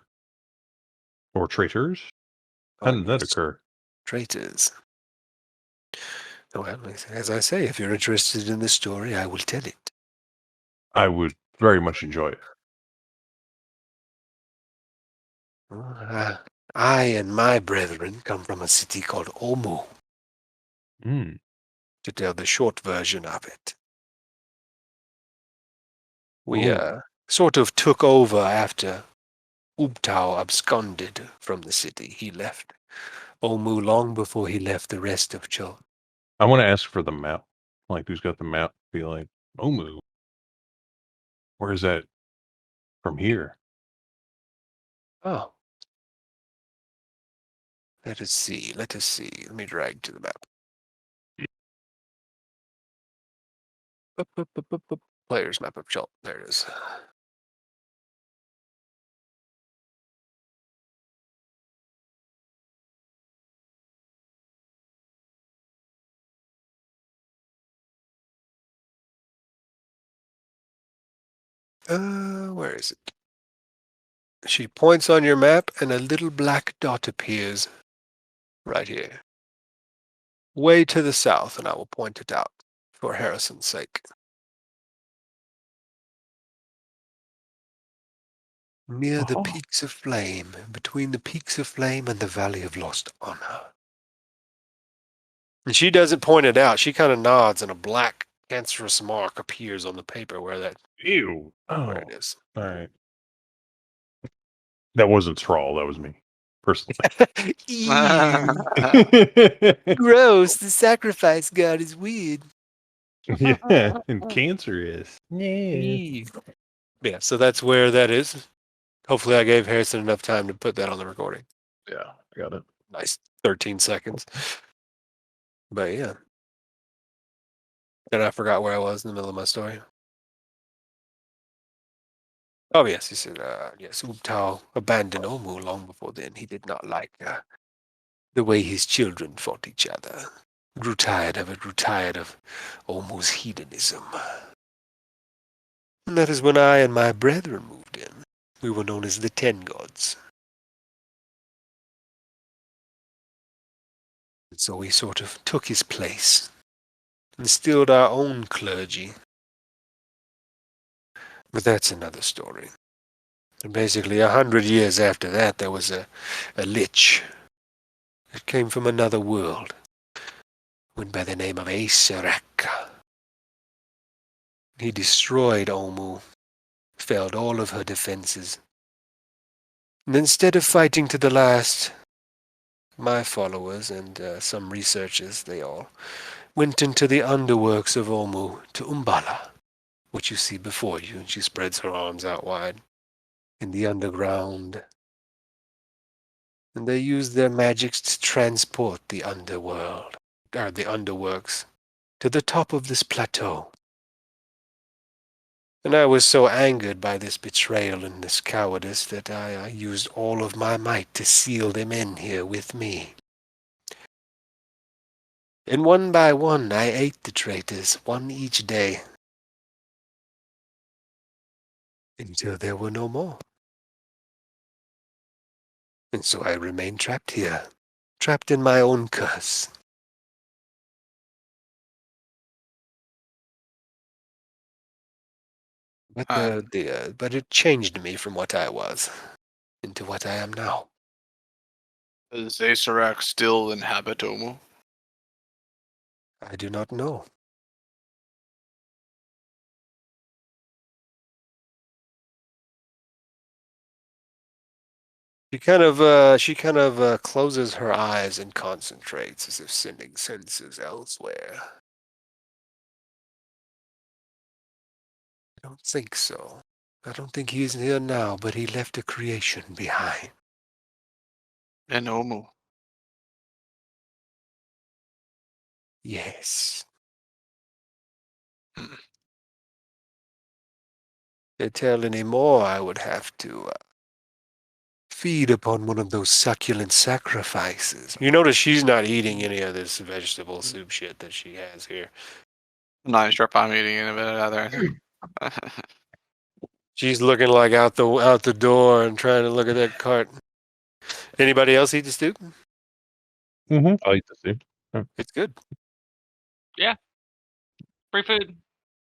or traitors. How did that occur? Traitors. Well, as I say, if you're interested in this story, I will tell it. I would very much enjoy it. I and my brethren come from a city called Omu, to tell the short version of it. We sort of took over after Ubtao absconded from the city. He left Omu long before he left the rest of Chult. I want to ask for the map. Like, who's got the map? Be like, Omu. Where is that from here? Oh. Let us see. Let me drag to the map. Player's map of Chult. There it is. Where is it? She points on your map, and a little black dot appears right here. Way to the south, and I will point it out for Harrison's sake. Near the peaks of flame, between the peaks of flame and the valley of lost honor. And she doesn't point it out. She kind of nods, and a black cancerous mark appears on the paper where that. Ew. Oh, where it is. All right. That wasn't Thrall. That was me, personally. Ew. Gross. The sacrifice god is weird. Yeah, and cancerous. Yeah. Yeah, so that's where that is. Hopefully I gave Harrison enough time to put that on the recording. Yeah, I got it. Nice 13 seconds. But yeah. And I forgot where I was in the middle of my story. Oh, yes, he said, yes, Ubtao abandoned Omu long before then. He did not like the way his children fought each other. Grew tired of it, grew tired of Omu's hedonism. And that is when I and my brethren moved in. We were known as the 10 Gods. And so we sort of took his place, instilled our own clergy. But that's another story. And basically, 100 years after that, there was a lich. It came from another world. Went by the name of Acerek. He destroyed Omu, failed all of her defenses. And instead of fighting to the last, my followers and some researchers, they all went into the underworks of Omu to Umbala, which you see before you, and she spreads her arms out wide, in the underground. And they used their magics to transport the underworld, or the underworks, to the top of this plateau. And I was so angered by this betrayal and this cowardice that I used all of my might to seal them in here with me. And one by one I ate the traitors, one each day, until there were no more. And so I remained trapped here, trapped in my own curse. But but it changed me from what I was into what I am now. Does Asarak still inhabit Omu? I do not know. She kind of closes her eyes and concentrates as if sending senses elsewhere. I don't think so. I don't think he's here now, but he left a creation behind. In Omu. Yes. To tell any more, I would have to feed upon one of those succulent sacrifices. You notice she's not eating any of this vegetable soup shit that she has here. I'm not sure if I'm eating any of it either. She's looking like out the door and trying to look at that cart. Anybody else eat the stew? Mm-hmm. I'll eat the soup. It's good. Free food.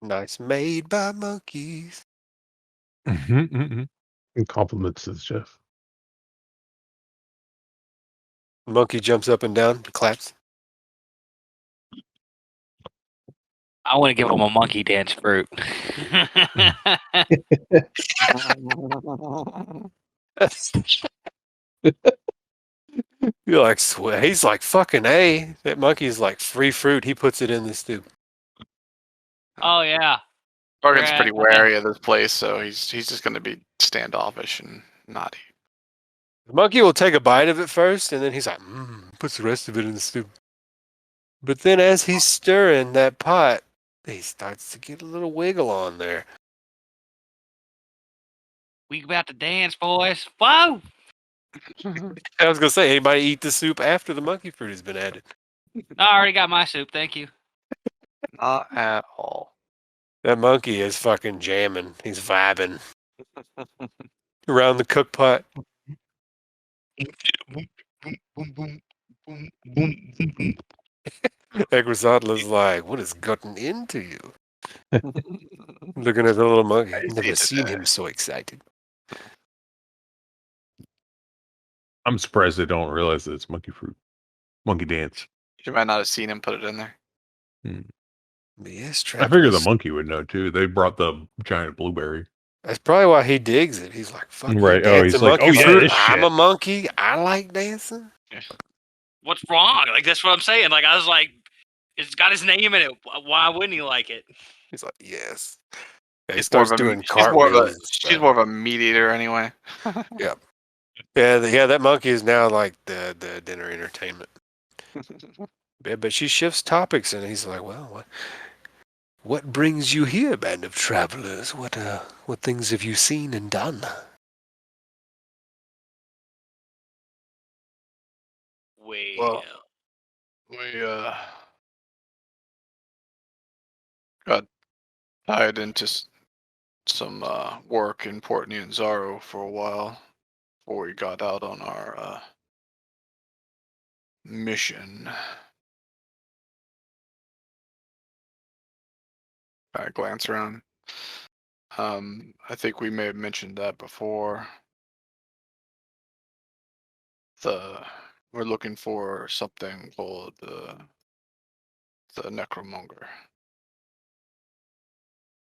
Nice, made by monkeys. And compliments to the chef. Monkey jumps up and down, claps. I want to give him a monkey dance fruit. You're like, swear. He's like, fucking A. That monkey's like free fruit. He puts it in the stew. Oh yeah. Morgan's Right, pretty okay. wary of this place, so he's just going to be standoffish and not eat. The monkey will take a bite of it first, and then he's like, puts the rest of it in the stew. But then as he's stirring that pot, he starts to get a little wiggle on there. We about to dance, boys. Whoa! I was going to say, anybody eat the soup after the monkey fruit has been added? I already got my soup, thank you. Not at all. That monkey is fucking jamming. He's vibing around the cook pot. Egrisatla's like, what has gotten into you? Looking at the little monkey. I Never see seen today. him so excited. I'm surprised they don't realize that it's monkey fruit. Monkey dance. You might not have seen him put it in there. But yes, I figure the Travis. monkey would know too. They brought the giant blueberry. That's probably why he digs it. He's like, fuck, Right. you Oh, dancing he's like, monkey oh, yeah, fruit? this I'm shit. a monkey. I like dancing. What's wrong? Like that's what I'm saying. Like I was like, it's got his name in it. Why wouldn't he like it? He's like, yes. He starts doing cartwheels and she's stuff. more of a meat eater anyway. Yeah. Yeah, that monkey is now like the dinner entertainment. Yeah, but she shifts topics, and he's like, "Well, what brings you here, band of travelers? What things have you seen and done?" Well, we got tied into some work in Port Nyanzaru for a while before we got out on our mission. I glance around. I think we may have mentioned that before. We're looking for something called the necromonger.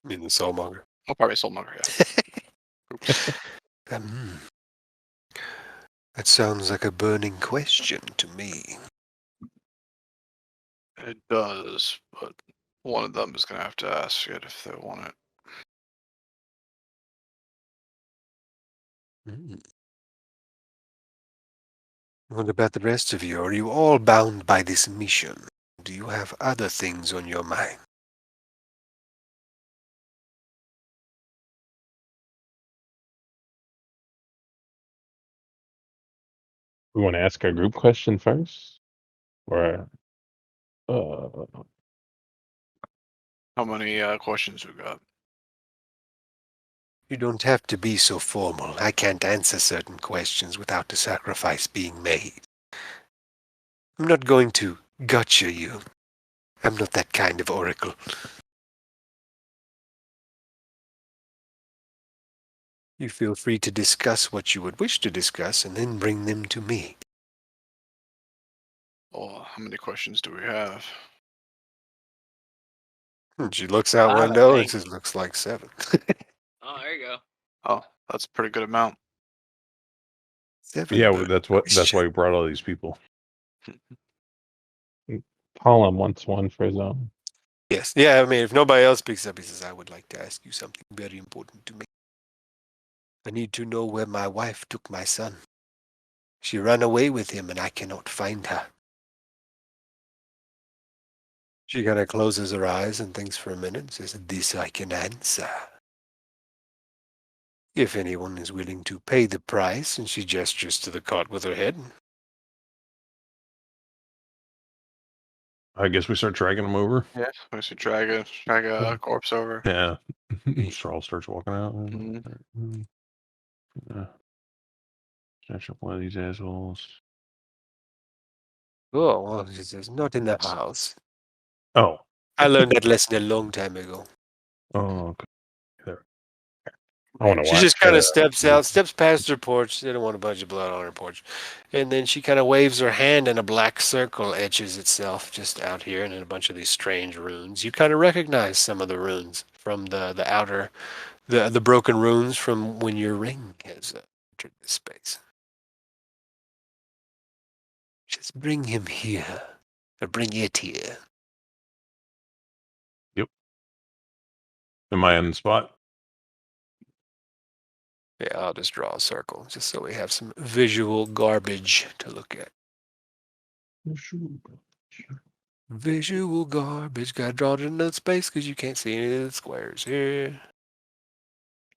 I mean, the Soulmonger. Oh, probably Soulmonger, yeah. Oops. That sounds like a burning question to me. It does, but one of them is going to have to ask it if they want it. What about the rest of you? Are you all bound by this mission? Do you have other things on your mind? We want to ask our group question first, or How many questions we got? You don't have to be so formal. I can't answer certain questions without the sacrifice being made. I'm not going to gotcha you. I'm not that kind of oracle. You feel free to discuss what you would wish to discuss and then bring them to me. Oh, how many questions do we have? And she looks out 5, I window and think. says, looks like 7. Oh, there you go. Oh, that's a pretty good amount. 7 Yeah, burning that's why questions. we brought all these people. Colin wants one for his own. Yes. Yeah, I mean, if nobody else picks up, he says, I would like to ask you something very important to me. I need to know where my wife took my son. She ran away with him and I cannot find her. She kind of closes her eyes and thinks for a minute and says, this I can answer. If anyone is willing to pay the price, and she gestures to the cot with her head. I guess we start dragging them over. Yeah, we should drag a corpse over. Yeah. Straw starts walking out. Mhm. Snatch up one of these assholes. Oh, well, she says, not in the house. Oh. I learned that lesson a long time ago. Oh, okay. There. I want to She watch. just kind of steps past her porch. They don't want a bunch of blood on her porch. And then she kind of waves her hand and a black circle etches itself just out here and in a bunch of these strange runes. You kind of recognize some of the runes from the outer, the broken runes from when your ring has entered this space. Just bring him here. Or bring it here. Yep. Am I on the spot? Yeah, I'll just draw a circle just so we have some visual garbage to look at. Visual garbage. Gotta draw it in that space because you can't see any of the squares here.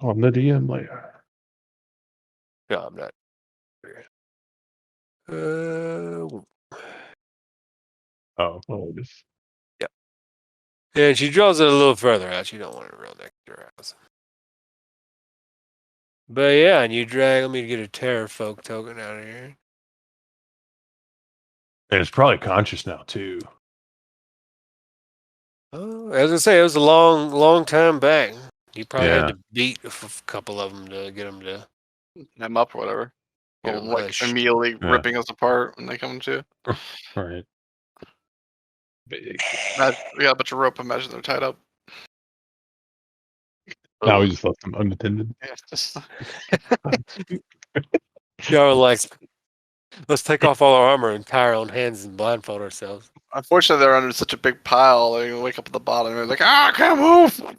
On the DM layer. No, I'm not. Oh. Just Yep. And she draws it a little further out. You don't want it real next to her house. But yeah, and you let me get a Terror Folk token out of here. And it's probably conscious now, too. Oh, as I say, it was a long time back. You probably had Yeah. to beat a couple of them to get them to Them up or whatever. get Or 'em like hushed. immediately Yeah. ripping us apart when they come to. Right. We got a bunch of rope. Imagine they're tied up. now we just left them unattended. Yeah, just Y'all like, let's take off all our armor and tie our own hands and blindfold ourselves. unfortunately, they're under such a big pile. They wake up at the bottom. They're like, I can't move.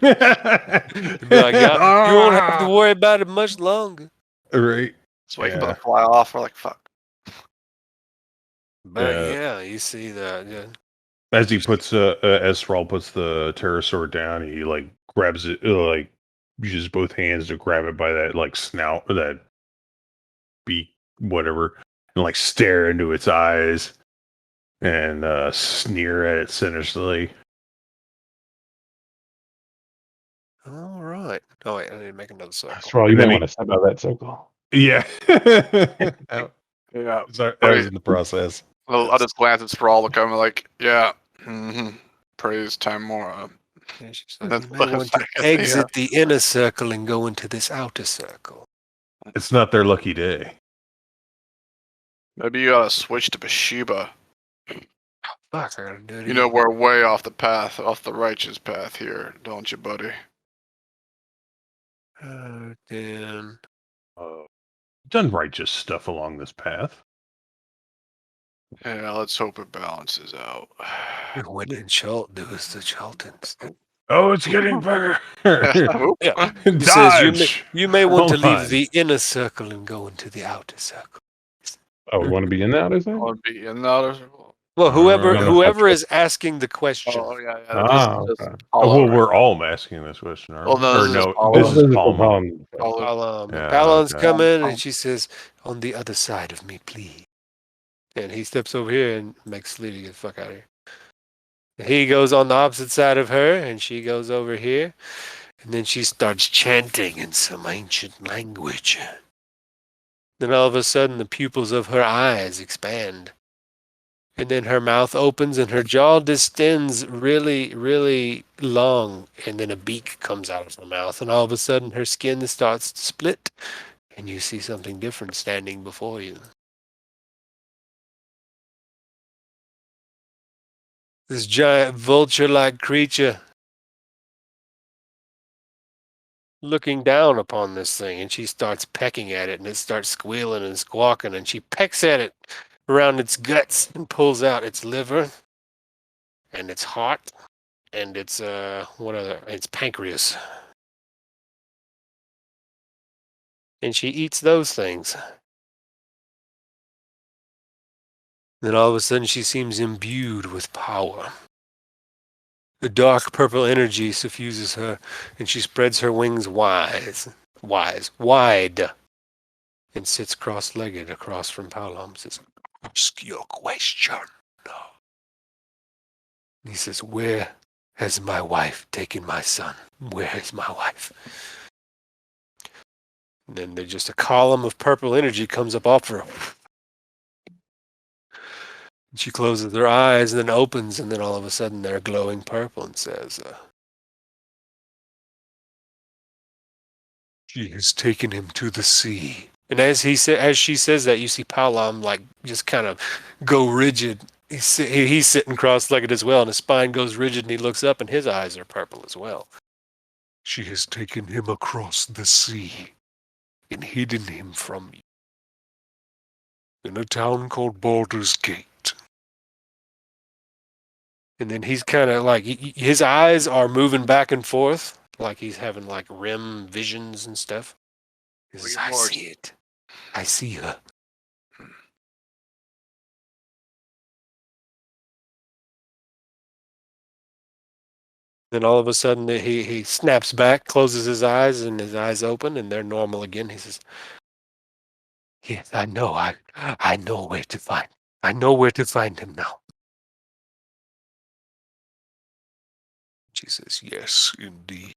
Be like, "Yeah, you won't have to worry about it much longer." Right. It's waiting for Yeah. the fly off. We're like, fuck. But Yeah. yeah, you see that. Yeah. As he puts as Thrall puts the terror sword down, he like grabs it, like uses both hands to grab it by that like snout or that beak, whatever, and like stare into its eyes and sneer at it sinisterly. All right. Oh wait, I need to make another circle. Thrall, you And may then want to step out of that circle. Yeah. that, Yeah. that was in the process. I'll just glance at Sprawl, look over like, yeah. Mm-hmm. Praise Timora. Yeah, she says, And then you may look want back to at the, exit the inner circle and go into this outer circle. It's not their lucky day. Maybe you gotta switch to Bathsheba. Fuck, I gotta do it You know, again. we're way off the path, off the righteous path here, don't you, buddy? Then Done righteous stuff along this path. Yeah, let's hope it balances out. when in Chult, do as the Chultans. Oh, it's getting better. Yeah. He says Dodge. you may want to Hold leave on. the inner circle and go into the outer circle. Oh, we want to be in the outer I circle? want to be in the outer circle. Well, whoever no, no, whoever okay. is asking the question. Oh, yeah. Ah, This is okay. just Oh, Paulo, well, right? we're all asking this question, aren't Well, we? no, Or this is just no, Paulo. this is Physical Palma. problem. Paulo. Yeah, Palon's okay. come in and she says, "On the other side of me, please." And he steps over here and makes Sleety get the fuck out of here. He goes on the opposite side of her, and she goes over here, and then she starts chanting in some ancient language. Then all of a sudden, the pupils of her eyes expand. And then her mouth opens and her jaw distends really, really long. And then a beak comes out of her mouth. And all of a sudden, her skin starts to split. And you see something different standing before you. This giant vulture-like creature looking down upon this thing. And she starts pecking at it. And it starts squealing and squawking. And she pecks at it around its guts and pulls out its liver and its heart and its its pancreas. And she eats those things. Then all of a sudden she seems imbued with power. The dark purple energy suffuses her, and she spreads her wings wide, and sits cross-legged across from Palam. Says, "Ask your question." He says, "Where has my wife taken my son? Where is my wife?" And then there's just a column of purple energy comes up off her. She closes her eyes and then opens, and then all of a sudden they're glowing purple and says, "She has taken him to the sea." And as she says that, you see Palam like just kind of go rigid. He's sitting cross-legged as well, and his spine goes rigid, and he looks up, and his eyes are purple as well. "She has taken him across the sea and hidden him from you in a town called Baldur's Gate." And then he's kind of like, his eyes are moving back and forth, like he's having like REM visions and stuff. He says, "I see it. I see her." Then all of a sudden he snaps back, closes his eyes, and his eyes open, and they're normal again. He says, "Yes, I know. I know where to find. I know where to find him now." She says, "Yes, indeed."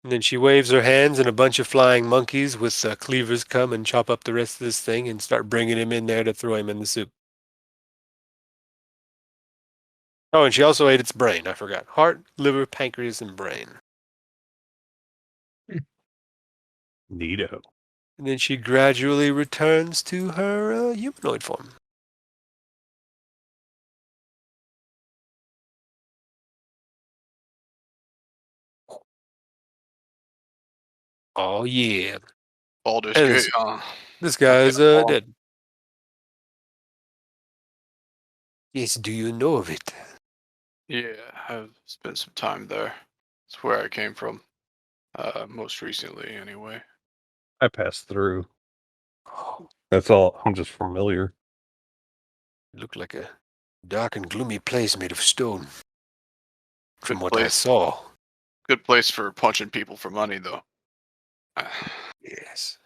And then she waves her hands, and a bunch of flying monkeys with cleavers come and chop up the rest of this thing and start bringing him in there to throw him in the soup. Oh, and she also ate its brain. I forgot. Heart, liver, pancreas, and brain. Neato. And then she gradually returns to her humanoid form. Oh, yeah. Baldur's And Gate, huh? this guy's dead. Yes, do you know of it? Yeah, I've spent some time there. It's where I came from. Most recently, anyway. I passed through. Oh, That's all. I'm just familiar. it looked like a dark and gloomy place made of stone. From Good what I place. saw. Good place for punching people for money, though. Yes.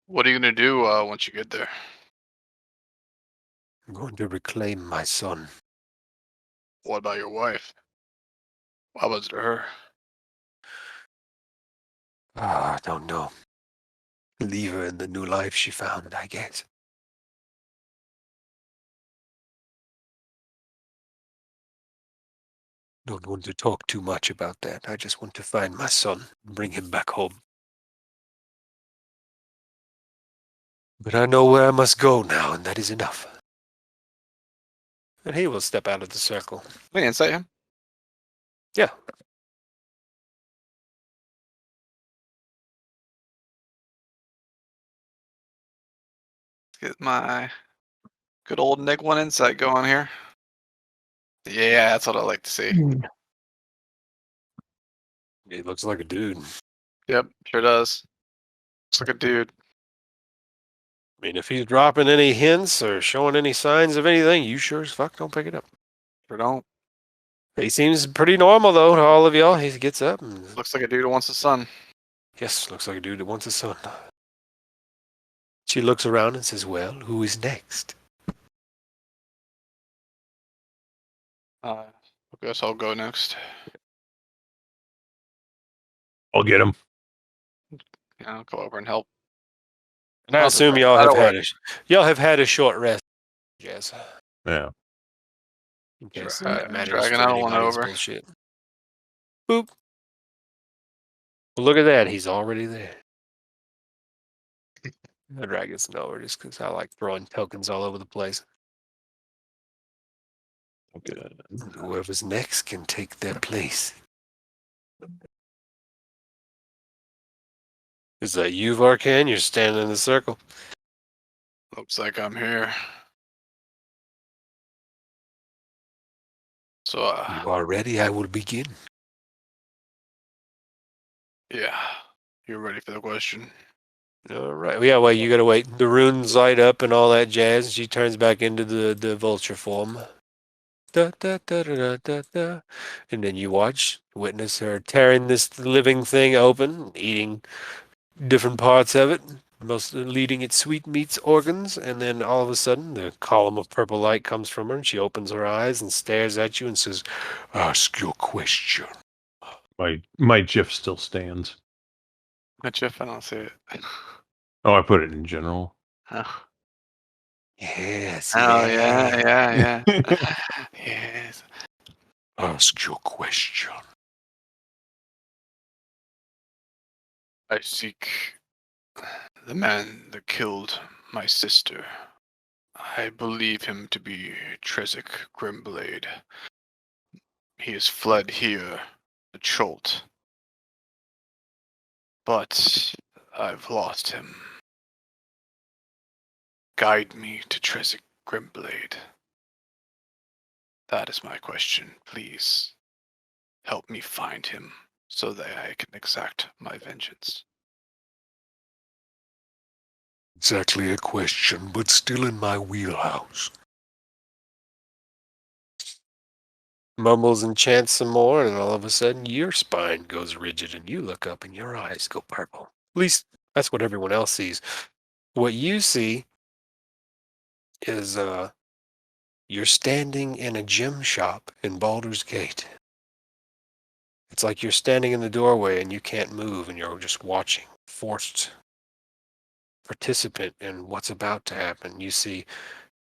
What are you gonna do once you get there? I'm going to reclaim my son. What about your wife? What was to her? I don't know. Leave her in the new life she found, I guess. Don't want to talk too much about that. I just want to find my son and bring him back home. But I know where I must go now, and that is enough. And he will step out of the circle. Wait, insight him. Yeah. Get my good old Nick 1 insight going here. Yeah, that's what I like to see. He looks like a dude. Yep, sure does. Looks like a dude. I mean, if he's dropping any hints or showing any signs of anything, you sure as fuck don't pick it up. Sure don't. He seems pretty normal, though, to all of y'all. He gets up and... Looks like a dude who wants a son. Yes, looks like a dude that wants a son. She looks around and says, well, who is next? I guess I'll go next. I'll get him. Yeah, I'll go over and help. And I I'll assume just- y'all have that'll had work. y'all have had a short rest. Yes. Yeah. In case Dra- that matters dragging for out one anybody's over. bullshit. Boop. Well, look at that. He's already there. I drag this over just because I like throwing tokens all over the place. Good. Whoever's next can take their place. Is that you, Varkan? You're standing in the circle. Looks like I'm here. So, You are ready. I will begin. yeah. You ready for the question? All right. Yeah, well, you got to wait. The runes light up and all that jazz. She turns back into the vulture form. Da, da, da, da, da, da, da. And then you witness her tearing this living thing open, eating different parts of it, most leading its sweetmeats organs. And then all of a sudden, the column of purple light comes from her, and she opens her eyes and stares at you and says, ask your question. My GIF still stands. Jeff, I don't see it. Oh, I put it in general. Oh, Yes. yeah. Yes. Ask your question. I seek the man that killed my sister. I believe him to be Tresic Grimblade. He has fled here to Chult. But I've lost him. Guide me to Tresic Grimblade. That is my question. Please help me find him so that I can exact my vengeance. Exactly a question, but still in my wheelhouse. Mumbles and chants some more, and all of a sudden your spine goes rigid and you look up and your eyes go purple. At least that's what everyone else sees. What you see is you're standing in a gem shop in Baldur's Gate. It's like you're standing in the doorway and you can't move and you're just watching, forced participant in what's about to happen. You see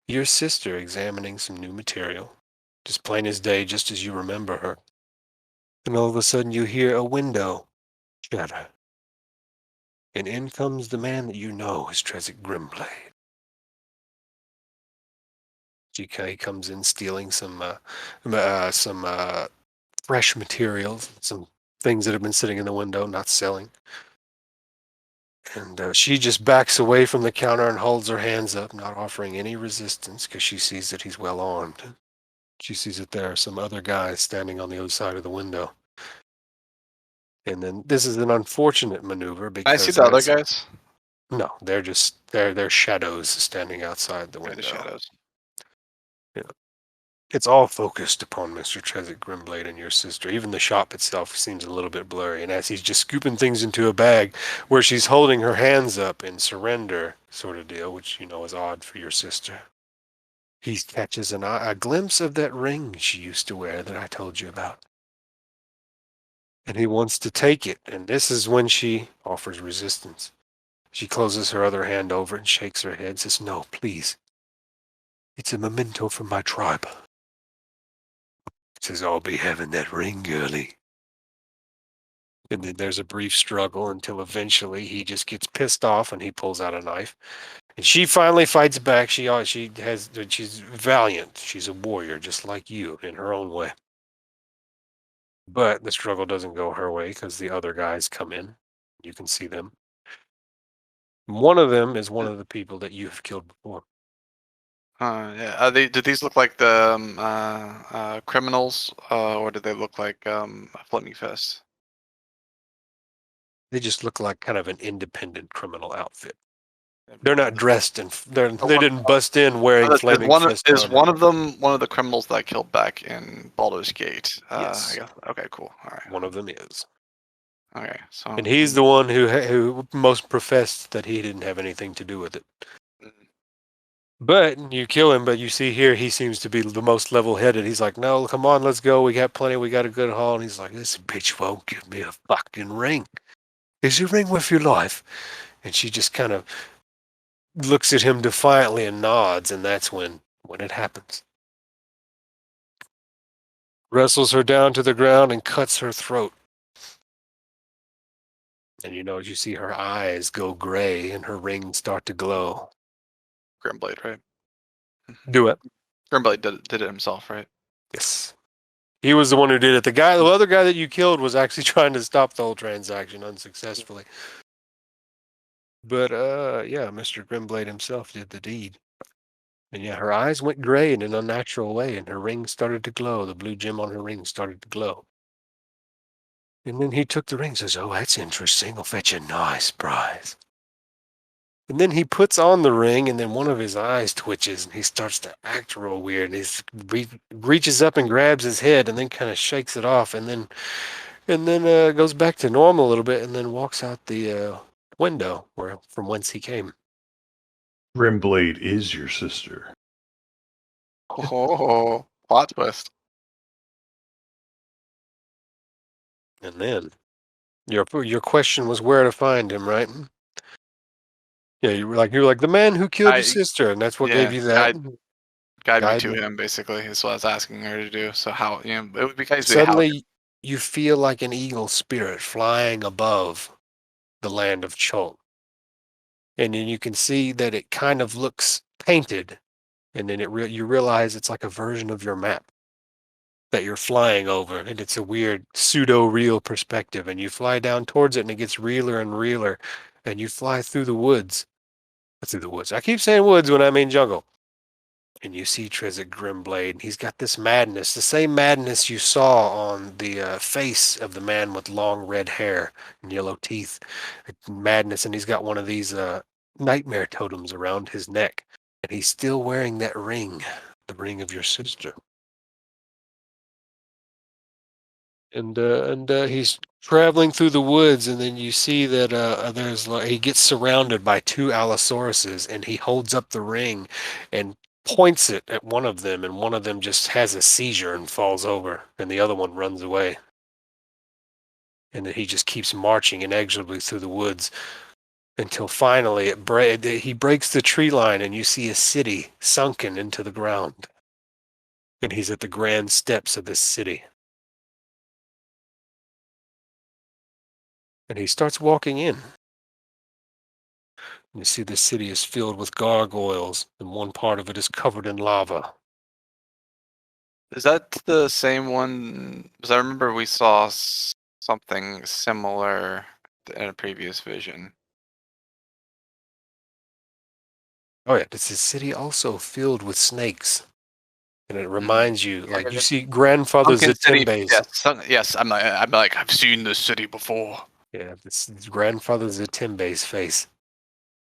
your sister examining some new material, just plain as day, just as you remember her. And all of a sudden you hear a window shatter. And in comes the man that you know as Tresic Grimblade. GK comes in stealing some fresh materials, some things that have been sitting in the window, not selling. And she just backs away from the counter and holds her hands up, not offering any resistance because she sees that he's well armed. She sees that there are some other guys standing on the other side of the window. And then this is an unfortunate maneuver because I see the other guys. No, they're shadows standing outside the Okay, window. the shadows. It's all focused upon Mr. Cheswick Grimblade and your sister. Even the shop itself seems a little bit blurry. And as he's just scooping things into a bag where she's holding her hands up in surrender sort of deal, which, is odd for your sister, he catches a glimpse of that ring she used to wear that I told you about. And he wants to take it. And this is when she offers resistance. She closes her other hand over and shakes her head, says, "No, please. It's a memento from my tribe." Says, "I'll be having that ring, girlie." And then there's a brief struggle until eventually he just gets pissed off and he pulls out a knife. And she finally fights back. She's valiant. She's a warrior, just like you, in her own way. But the struggle doesn't go her way because the other guys come in. You can see them. One of them is one of the people that you have killed before. Yeah. Do these look like the criminals, or do they look like Fleming Fest? They just look like kind of an independent criminal outfit. They're not dressed and they didn't bust in wearing flaming fist Is armor. one of them one of the criminals that I killed back in Baldur's Gate? Yes. I guess, okay, cool. All right. One of them is. Okay, so. And he's the one who most professed that he didn't have anything to do with it. But you kill him, but you see here he seems to be the most level-headed. He's like, "No, come on, let's go. We got plenty. We got a good haul." And he's like, "This bitch won't give me a fucking ring. Is your ring worth your life?" And she just kind of looks at him defiantly and nods, and that's when it happens. Wrestles her down to the ground and cuts her throat. And you see her eyes go gray and her rings start to glow. Grimblade, right? Do it. Grimblade did it himself, right? Yes. He was the one who did it. The other guy that you killed was actually trying to stop the whole transaction unsuccessfully. But, Mr. Grimblade himself did the deed. And yeah, her eyes went gray in an unnatural way, and her ring started to glow. The blue gem on her ring started to glow. And then he took the ring and says, "Oh, that's interesting. I'll fetch a nice prize." And then he puts on the ring, and then one of his eyes twitches, and he starts to act real weird. And he reaches up and grabs his head, and then kind of shakes it off, and then goes back to normal a little bit, and then walks out the window from whence he came. Grimblade is your sister. Oh, plot twist. And then your question was where to find him, right? Yeah, you were like the man who killed your sister, and that's what gave you that. Guide me to him, basically, is what I was asking her to do. So how, it would be basically Suddenly, you feel like an eagle spirit flying above the land of Chult. And then you can see that it kind of looks painted, and then you realize it's like a version of your map that you're flying over, and it's a weird pseudo-real perspective, and you fly down towards it, and it gets realer and realer, and you fly through the woods. I keep saying woods when I mean jungle. And you see Cheswick Grimblade, and he's got this madness, the same madness you saw on the face of the man with long red hair and yellow teeth. Madness, and he's got one of these nightmare totems around his neck. And he's still wearing that ring, the ring of your sister. And he's traveling through the woods, and then you see that he gets surrounded by two Allosauruses, and he holds up the ring and points it at one of them, and one of them just has a seizure and falls over, and the other one runs away. And then he just keeps marching inexorably through the woods until finally he breaks the tree line, and you see a city sunken into the ground. And he's at the grand steps of this city. And he starts walking in. You see the city is filled with gargoyles, and one part of it is covered in lava. Is that the same one? Because I remember we saw something similar in a previous vision. Oh yeah, it's a city also filled with snakes. And it reminds you, like you see grandfather Sunken City. Zatembe's. Yes. I'm like, I've seen this city before. Yeah, this grandfather Zatembe's face.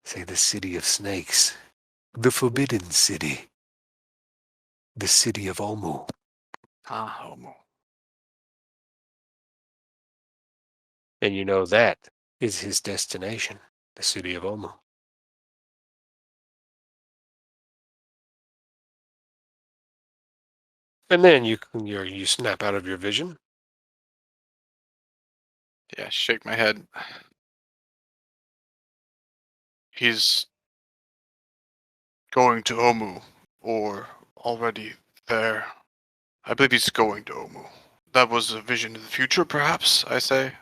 Say the city of snakes. The forbidden city. The city of Omu. Homo. And you know that is his destination, the city of Omu. And then you snap out of your vision. Yeah, shake my head. He's going to Omu, or already there. I believe he's going to Omu. That was a vision of the future, perhaps, I say.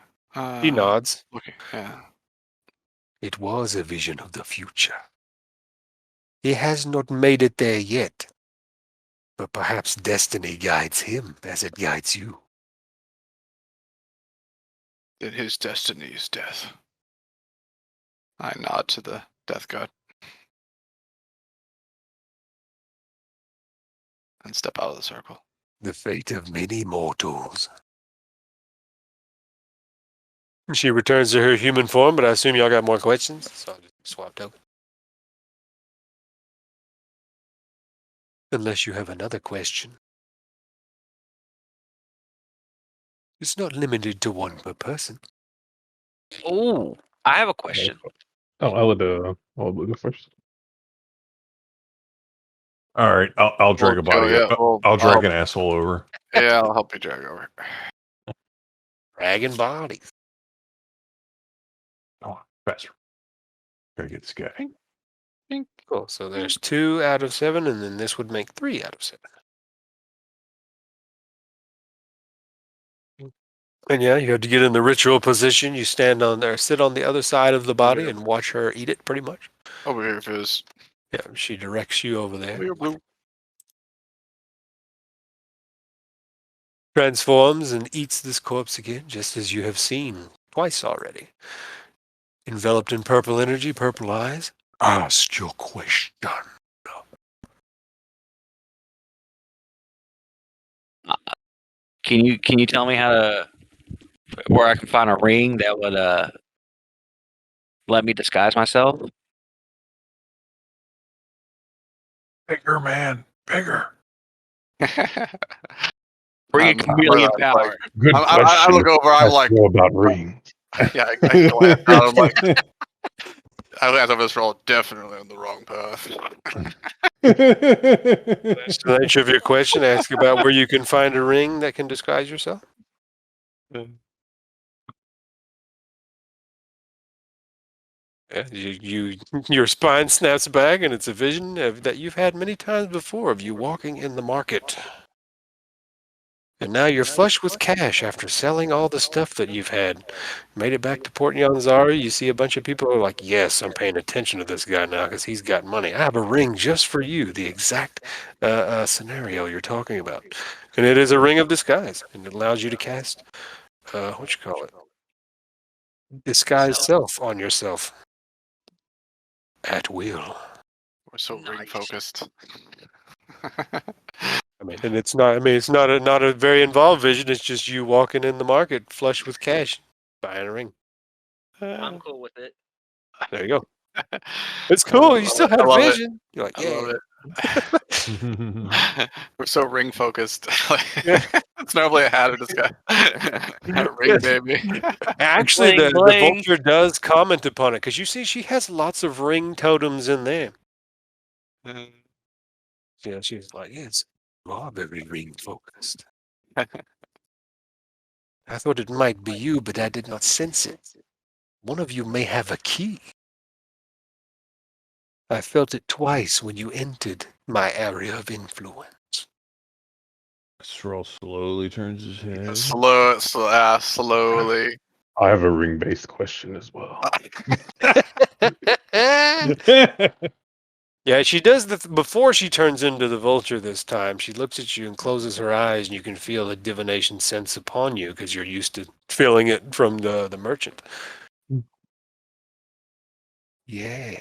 He nods. Okay, yeah. It was a vision of the future. He has not made it there yet. But perhaps destiny guides him as it guides you. Then his destiny is death. I nod to the death god. And step out of the circle. The fate of many mortals. She returns to her human form, but I assume y'all got more questions, so I'll just swap over. Unless you have another question. It's not limited to one per person. Oh, I have a question. Oh, I'll go first. All right, I'll drag a body. yeah, I'll drag an asshole over. Yeah, I'll help you drag over. Dragon bodies. Oh, faster. Gotta get this guy. Cool. So there's 2 out of 7, and then this would make 3 out of 7. And yeah, you have to get in the ritual position. You stand on there, sit on the other side of the body, and watch her eat it, pretty much. Over here, Fizz. Yeah, she directs you over there. Over here, Blue. Transforms and eats this corpse again, just as you have seen twice already. Enveloped in purple energy, purple eyes. Ask your question. Can you tell me where I can find a ring that would let me disguise myself? Bigger, man. Bigger. Bring a chameleon power. Good question. I look over. I'm like, know about rings. yeah. I glance out. I'm like, I glance over this roll. Definitely on the wrong path. That's the nature of your question. Ask about where you can find a ring that can disguise yourself. Yeah, your spine snaps back, and it's a vision that you've had many times before of you walking in the market. And now you're flush with cash after selling all the stuff that you've had. Made it back to Port Nyanzari. You see a bunch of people who are like, yes, I'm paying attention to this guy now because he's got money. I have a ring just for you, the exact scenario you're talking about. And it is a ring of disguise, and it allows you to cast, what you call it? Disguise self on yourself. At will. We're so ring focused. I mean, and it's not. I mean, it's not a very involved vision. It's just you walking in the market, flush with cash, buying a ring. I'm cool with it. There you go. It's cool. You still have vision. You're like, I yeah. love it. We're so ring focused. Yeah. It's normally a hat of disguise. Ring baby. Actually, Bling, the bling. vulture does comment upon it because you see she has lots of ring totems in there. Yeah, she's like, yes, you are very ring focused. I thought it might be you, but I did not sense it. One of you may have a key. I felt it twice when you entered my area of influence. Stroll slowly turns his head. Slowly. I have a ring-based question as well. Yeah, she does before she turns into the vulture this time. She looks at you and closes her eyes, and you can feel the divination sense upon you because you're used to feeling it from the merchant. Yeah.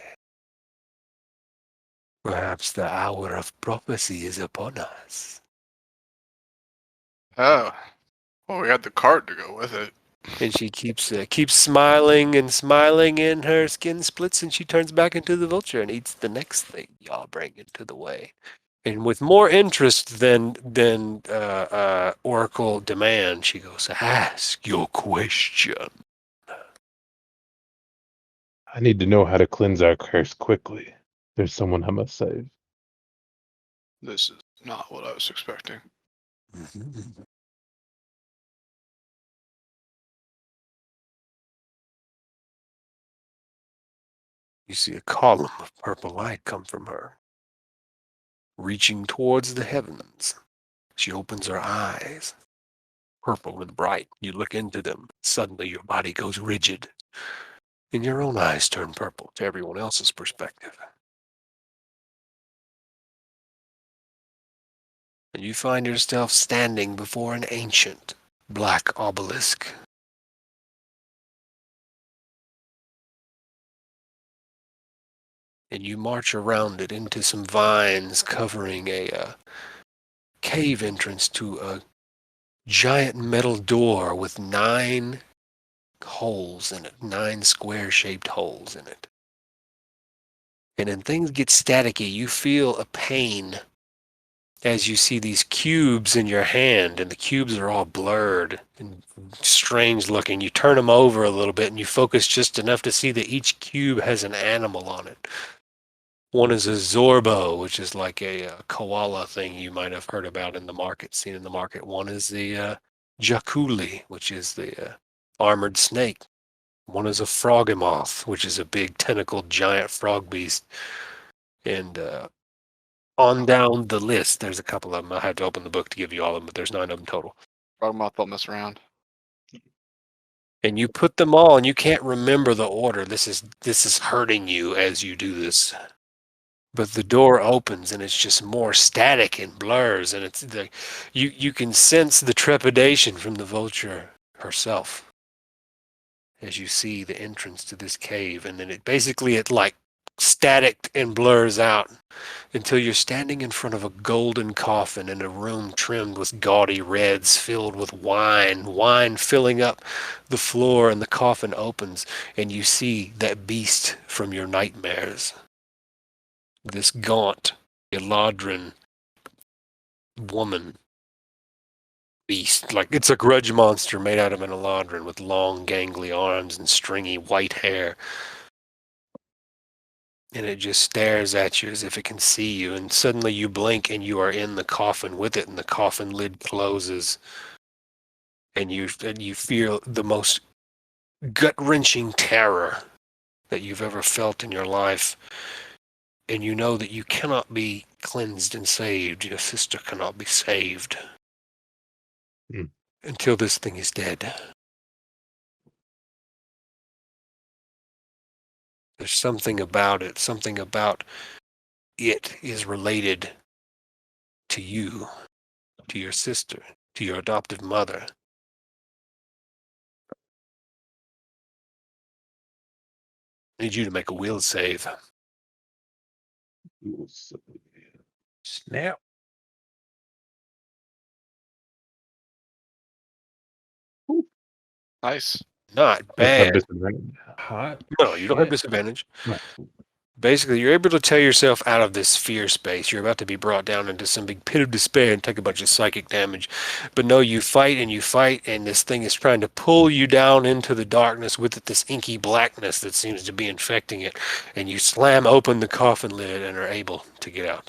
Perhaps the hour of prophecy is upon us. Oh. Well, we got the cart to go with it. And she keeps smiling and smiling, and her skin splits, and she turns back into the vulture and eats the next thing y'all bring into the way. And with more interest than Oracle demand, she goes, "Ask your question." I need to know how to cleanse our curse quickly. There's someone I must save. This is not what I was expecting. You see a column of purple light come from her, reaching towards the heavens. She opens her eyes, purple and bright. You look into them. Suddenly your body goes rigid, and your own eyes turn purple to everyone else's perspective. And you find yourself standing before an ancient black obelisk. And you march around it into some vines covering a cave entrance to a giant metal door with 9 holes in it, 9 square-shaped holes in it. And then things get staticky. You feel a pain as you see these cubes in your hand, and the cubes are all blurred and strange looking. You turn them over a little bit, and you focus just enough to see that each cube has an animal on it. One is a zorbo, which is like a koala thing you might have heard about in the market, seen in the market. One is the jakuli, which is the armored snake. One is a frogimoth, which is a big tentacled giant frog beast. And on down the list, there's a couple of them. I had to open the book to give you all of them, but there's 9 of them total. Frogmouth don't mess around. And you put them all, and you can't remember the order. This is hurting you as you do this. But the door opens, and it's just more static and blurs, and it's you can sense the trepidation from the vulture herself as you see the entrance to this cave, and then it like static and blurs out until you're standing in front of a golden coffin in a room trimmed with gaudy reds filled with wine filling up the floor, and the coffin opens, and you see that beast from your nightmares. This gaunt, Eladrin woman beast. Like, it's a grudge monster made out of an Eladrin with long, gangly arms and stringy white hair. And it just stares at you as if it can see you. And suddenly you blink and you are in the coffin with it, and the coffin lid closes. And you feel the most gut-wrenching terror that you've ever felt in your life. And you know that you cannot be cleansed and saved. Your sister cannot be saved until this thing is dead. There's something about it. Something about it is related to you, to your sister, to your adoptive mother. I need you to make a will save. Snap. Nice. Not I have bad. disadvantage. Hot. No, you don't have shit. disadvantage. Right. Basically, you're able to tear yourself out of this fear space. You're about to be brought down into some big pit of despair and take a bunch of psychic damage. But no, you fight, and this thing is trying to pull you down into the darkness with it, this inky blackness that seems to be infecting it. And you slam open the coffin lid and are able to get out.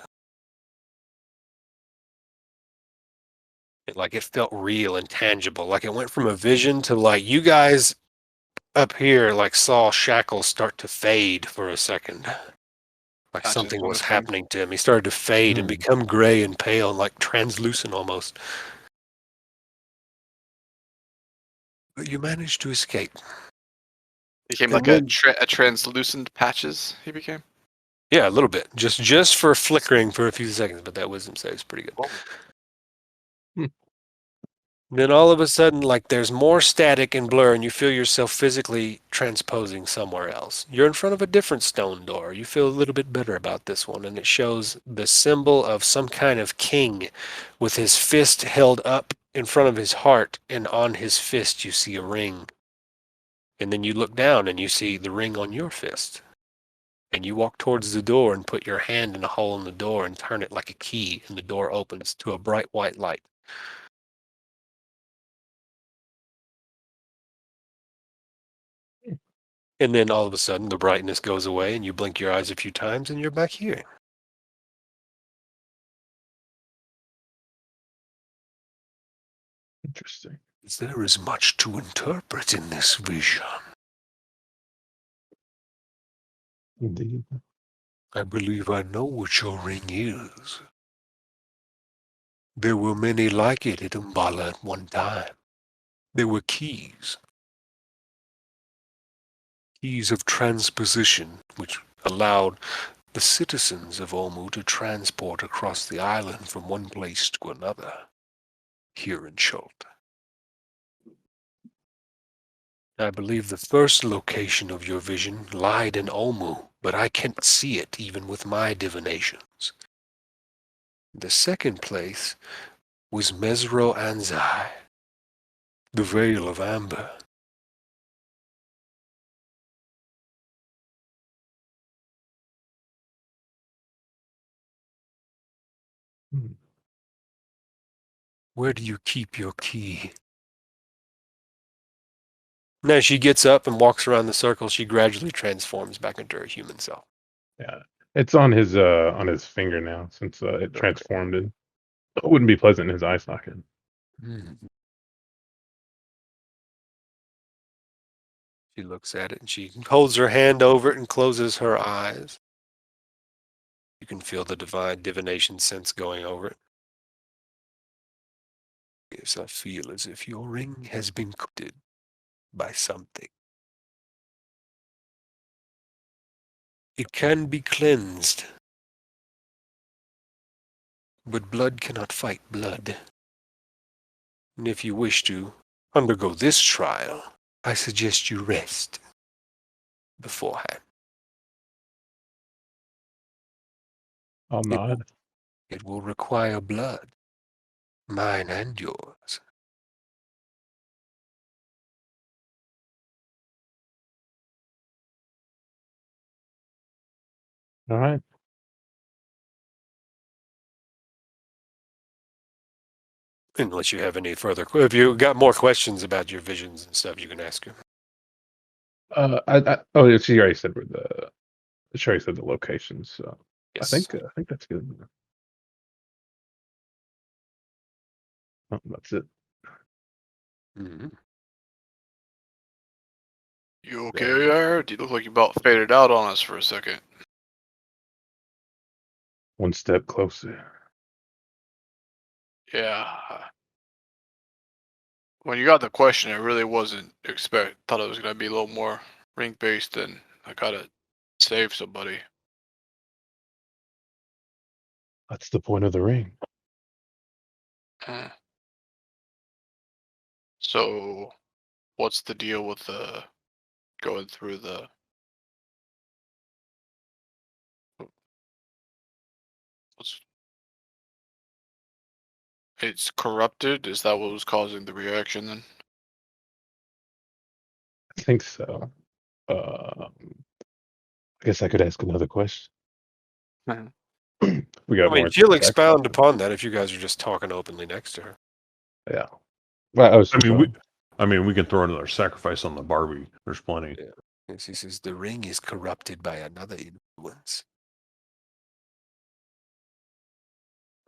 Like, it felt real and tangible. Like, it went from a vision to, like, you guys up here, like, saw Shackles start to fade for a second. Like Gotcha, something so was this thing- happening to him. He started to fade and become gray and pale, like translucent almost. But you managed to escape. Became And like a then- translucent patches, he became. Yeah, a little bit. Just for flickering for a few seconds, but that wisdom save is pretty good. Cool. Then all of a sudden, like there's more static and blur, and you feel yourself physically transposing somewhere else. You're in front of a different stone door. You feel a little bit better about this one, and it shows the symbol of some kind of king with his fist held up in front of his heart, and on his fist you see a ring. And then you look down and you see the ring on your fist. And you walk towards the door and put your hand in a hole in the door and turn it like a key, and the door opens to a bright white light. And then all of a sudden, the brightness goes away, and you blink your eyes a few times, and you're back here. Interesting. There is much to interpret in this vision. Indeed. I believe I know what your ring is. There were many like it at Umbala at one time. There were keys. Keys of transposition, which allowed the citizens of Olmu to transport across the island from one place to another, here in Chult. I believe the first location of your vision lied in Olmu, but I can't see it even with my divinations. The second place was Mesro Anzai, the Veil of Amber. Hmm. Where do you keep your key? Now she gets up and walks around the circle. She gradually transforms back into her human self. Yeah. It's on his finger now since it transformed it. It wouldn't be pleasant in his eye socket. She looks at it and she holds her hand over it and closes her eyes. You can feel the divine divination sense going over it. Yes, I feel as if your ring has been coated by something. It can be cleansed, but blood cannot fight blood. And if you wish to undergo this trial, I suggest you rest beforehand. I'll nod. It will require blood, mine and yours. All right. Unless you have any further, if you got more questions about your visions and stuff, you can ask her. She already said where the. She already said the locations. So Yes. I think that's good. Oh, that's it. Mm-hmm. You okay there? You look like you about faded out on us for a second. One step closer. Yeah. When you got the question, I really wasn't thought it was gonna be a little more ring based and I gotta save somebody. That's the point of the ring. Hmm. So, what's the deal with going through the? It's corrupted. Is that what was causing the reaction then? I think so. I guess I could ask another question. Mhm. We got I mean, more. she'll expound upon that if you guys are just talking openly next to her. Yeah. Well, I was. We can throw another sacrifice on the Barbie. There's plenty. Yeah. And she says, the ring is corrupted by another influence.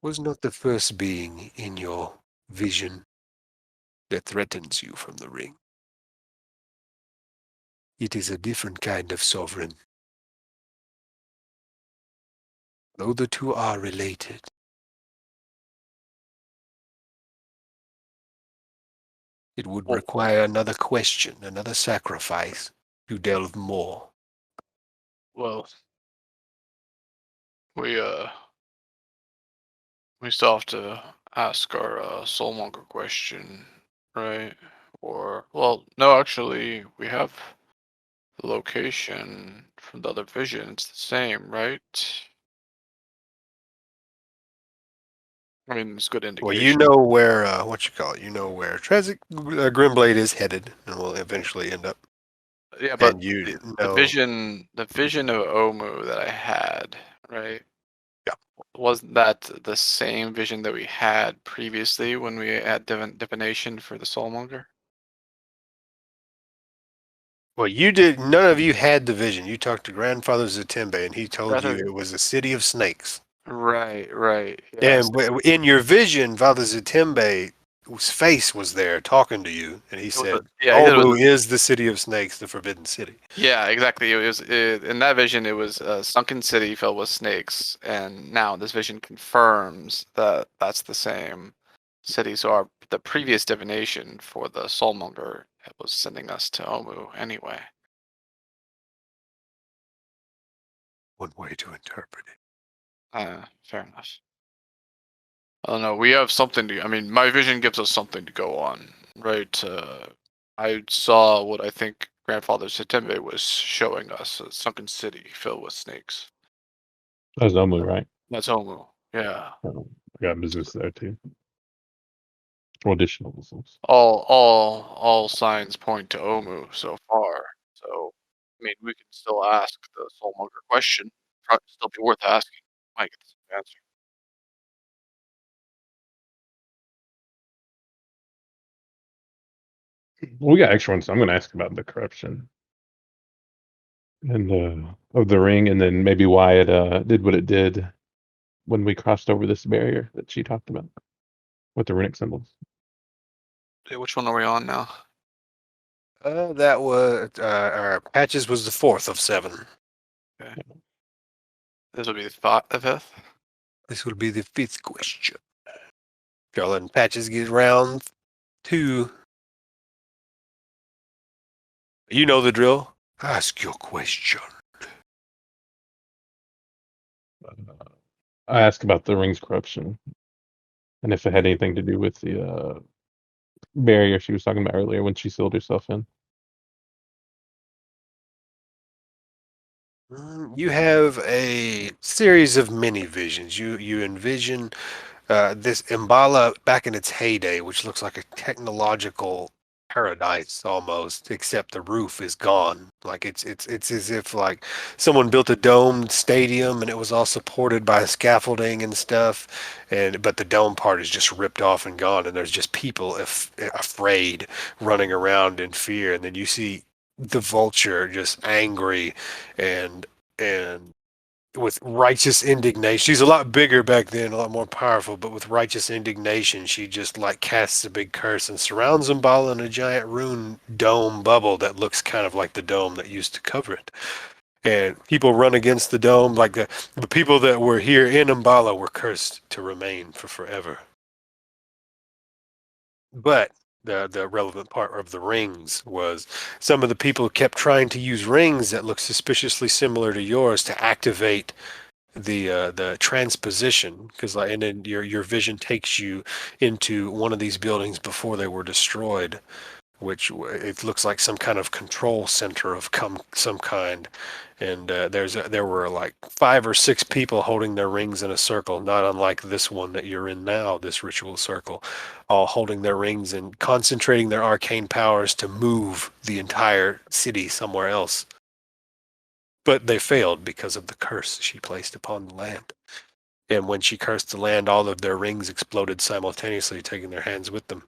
Was not the first being in your vision that threatens you from the ring. It is a different kind of sovereign. Though the two are related, it would require another question, another sacrifice to delve more. Well, we still have to ask our Soulmonger question, right? Or well, no, actually, we have the location from the other vision. It's the same, right? I mean, it's good indication. Well, you know where what you call it. You know where Grimblade is headed, and will eventually end up. Yeah, but And you the know, vision of Omu that I had, right? Yeah. Wasn't that the same vision that we had previously when we had divination for the Soulmonger? well, you did. None of you had the vision. You talked to Grandfather Zatembe, and he told you Rather- it was a city of snakes. Right, right. Yes. And in your vision, Father Zatembe's face was there talking to you, and he was said, yeah, he said it was "Omu is the city of snakes, the forbidden city." Yeah, exactly. It was in that vision. It was a sunken city filled with snakes, and now this vision confirms that that's the same city. So the previous divination for the Soulmonger was sending us to Omu anyway. One way to interpret it. Fair enough. I don't know. We have something to. I mean, my vision gives us something to go on, right? I saw what I think Grandfather Satembe was showing us: a sunken city filled with snakes. That's Omu, right? That's Omu. Yeah. Oh, I got business there too. Or additional business. All signs point to Omu so far. So, I mean, we can still ask the Soulmonger question. Probably still be worth asking. Might get some answer. Well, we got extra ones, so I'm going to ask about the corruption and of the ring, and then maybe why it did what it did when we crossed over this barrier that she talked about with the runic symbols. Yeah, which one are we on now? That was our Patches was the 4th of 7. Okay. This will be the fifth. This will be the 5th question. Letting Patches get round 2. You know the drill. Ask your question. I asked about the ring's corruption and if it had anything to do with the barrier she was talking about earlier when she sealed herself in. You have a series of mini visions. You envision this Mbala back in its heyday, which looks like a technological paradise almost, except the roof is gone. Like it's as if like someone built a domed stadium and it was all supported by scaffolding and stuff, but the dome part is just ripped off and gone, and there's just people afraid running around in fear, and then you see the vulture just angry and with righteous indignation. She's a lot bigger back then, a lot more powerful, but with righteous indignation, she just like casts a big curse and surrounds Umbala in a giant rune dome bubble that looks kind of like the dome that used to cover it. And people run against the dome, like the people that were here in Umbala were cursed to remain for forever. But the relevant part of the rings was some of the people kept trying to use rings that look suspiciously similar to yours to activate the transposition, because like, and then your vision takes you into one of these buildings before they were destroyed, which it looks like some kind of control center of some kind. And there were like 5 or 6 people holding their rings in a circle, not unlike this one that you're in now, this ritual circle, all holding their rings and concentrating their arcane powers to move the entire city somewhere else. But they failed because of the curse she placed upon the land. And when she cursed the land, all of their rings exploded simultaneously, taking their hands with them.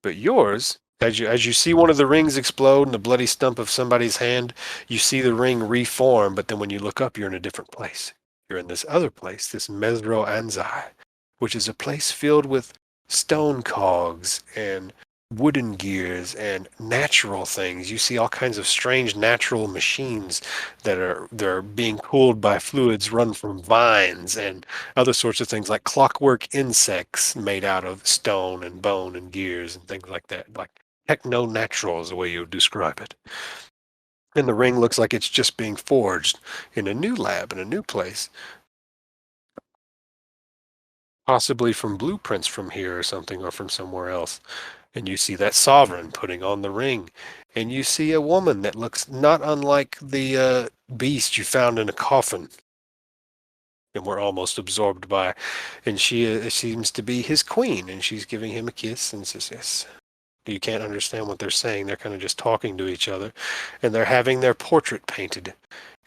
But yours, as you see one of the rings explode in the bloody stump of somebody's hand, you see the ring reform, but then when you look up, you're in a different place. You're in this other place, this Mesro Anzai, which is a place filled with stone cogs and wooden gears and natural things. You see all kinds of strange natural machines they're being cooled by fluids run from vines and other sorts of things like clockwork insects made out of stone and bone and gears and things like that. Like techno-natural is the way you would describe it. And the ring looks like it's just being forged in a new lab, in a new place. possibly from blueprints from here or something, or from somewhere else. And you see that sovereign putting on the ring. And you see a woman that looks not unlike the beast you found in a coffin. And we're almost absorbed by. And she seems to be his queen. And she's giving him a kiss and says, yes. You can't understand what they're saying. They're kind of just talking to each other. And they're having their portrait painted.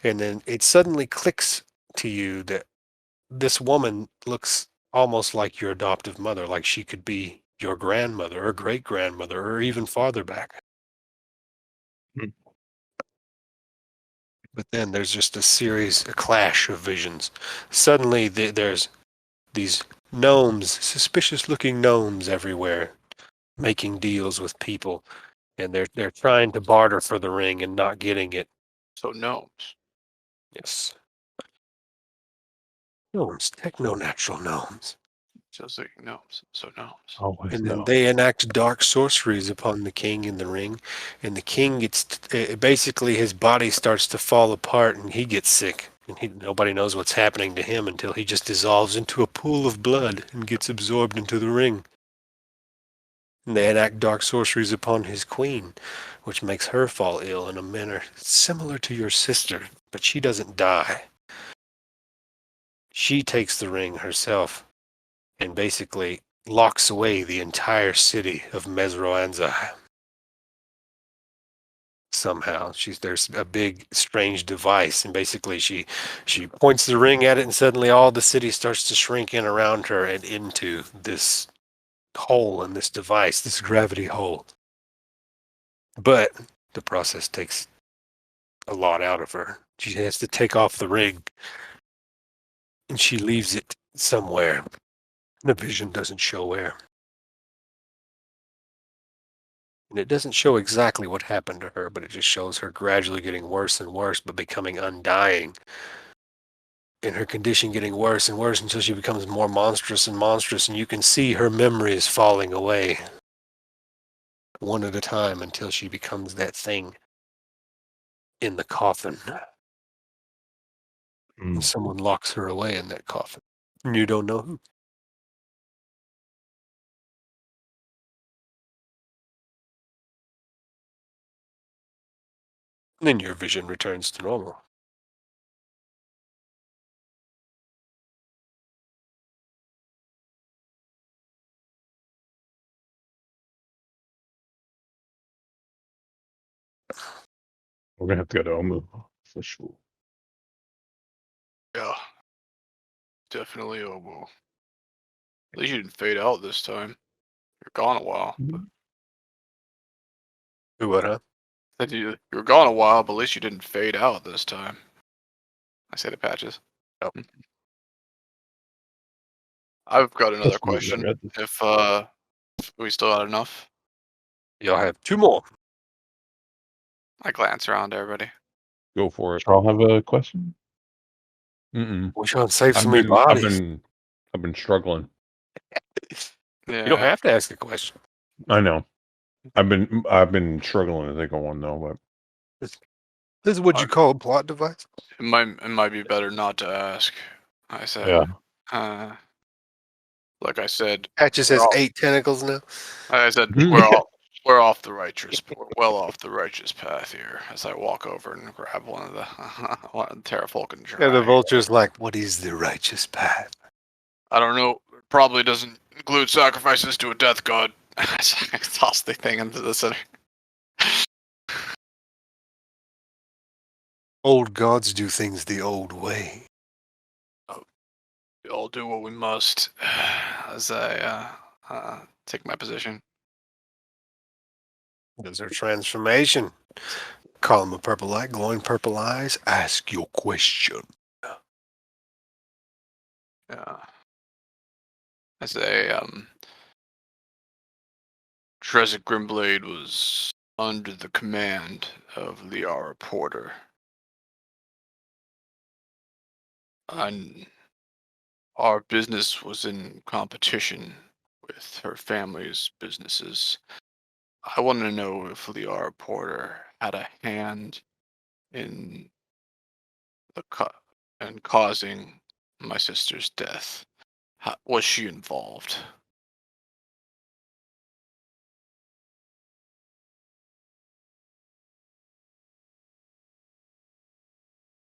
And then it suddenly clicks to you that this woman looks almost like your adoptive mother, like she could be your grandmother or great grandmother or even farther back. Hmm. But then there's just a clash of visions. Suddenly there's these gnomes, suspicious looking gnomes everywhere, making deals with people. And they're trying to barter for the ring and not getting it. So gnomes. Yes. Gnomes, techno-natural gnomes. Just like gnomes. So gnomes. Always And then no. they enact dark sorceries upon the king in the ring. And the king gets, basically his body starts to fall apart and he gets sick. And nobody knows what's happening to him until he just dissolves into a pool of blood and gets absorbed into the ring. And they enact dark sorceries upon his queen, which makes her fall ill in a manner similar to your sister, but she doesn't die. She takes the ring herself and basically locks away the entire city of Mesroanzai. Somehow there's a big strange device, and basically she points the ring at it, and suddenly all the city starts to shrink in around her and into this hole in this device, this gravity hole. But the process takes a lot out of her. She has to take off the ring, and she leaves it somewhere. The vision doesn't show where. And it doesn't show exactly what happened to her, but it just shows her gradually getting worse and worse, but becoming undying. And her condition getting worse and worse until she becomes more monstrous and monstrous, and you can see her memories falling away one at a time until she becomes that thing in the coffin. And someone locks her away in that coffin. And you don't know who. And then your vision returns to normal. We're gonna have to go to Omu for sure. Yeah. Definitely Obo. At least you didn't fade out this time. You're gone a while. But Who what, huh? said you were gone a while, but at least you didn't fade out this time. I said it, Patches. Oh. I've got another Just moving question. around. If we still got enough. Y'all have two more. I glance around everybody. Go for it. Charles have a question? Mm-mm. We trying to save I've some of been, your I've bodies. been, I've been struggling. Yeah. You don't have to ask a question. I know. I've been struggling to think of one though, but This is what you call a plot device? It might be better not to ask. I said. Yeah. Like I said. Patches has 8 tentacles now. Like I said, we're off the righteous. We're well off the righteous path here. As I walk over and grab one of the Terrafolk and Yeah, the drag. vulture's like, what is the righteous path? I don't know. Probably doesn't include sacrifices to a death god. I toss the thing into the center. Old gods do things the old way. We all do what we must. As I take my position. There's our transformation. Column of purple light, glowing purple eyes. Ask your question. Yeah. I say, Trezor Grimblade was under the command of Liara Porter. And our business was in competition with her family's businesses. I want to know if Liara Porter had a hand in causing my sister's death. Was she involved?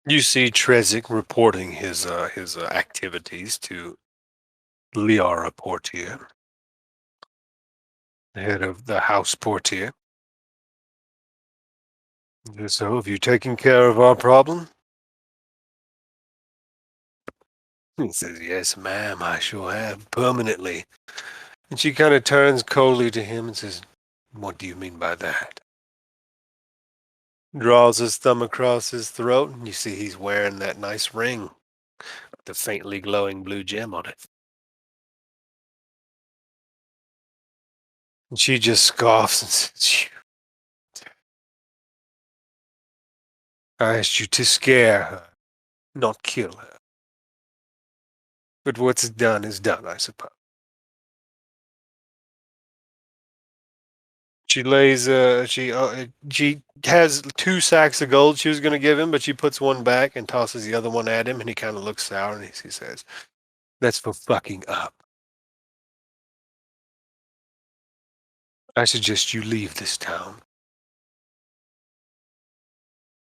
You see Trezic reporting his activities to Liara Portier, the head of the House Portier. So, have you taken care of our problem? He says, yes, ma'am, I sure have, permanently. And she kind of turns coldly to him and says, what do you mean by that? Draws his thumb across his throat, and you see he's wearing that nice ring with the faintly glowing blue gem on it. And she just scoffs and says, I asked you to scare her, not kill her. But what's done is done, I suppose. She lays, she has 2 sacks of gold she was going to give him, but she puts one back and tosses the other one at him, and he kind of looks sour, and he says, that's for fucking up. I suggest you leave this town.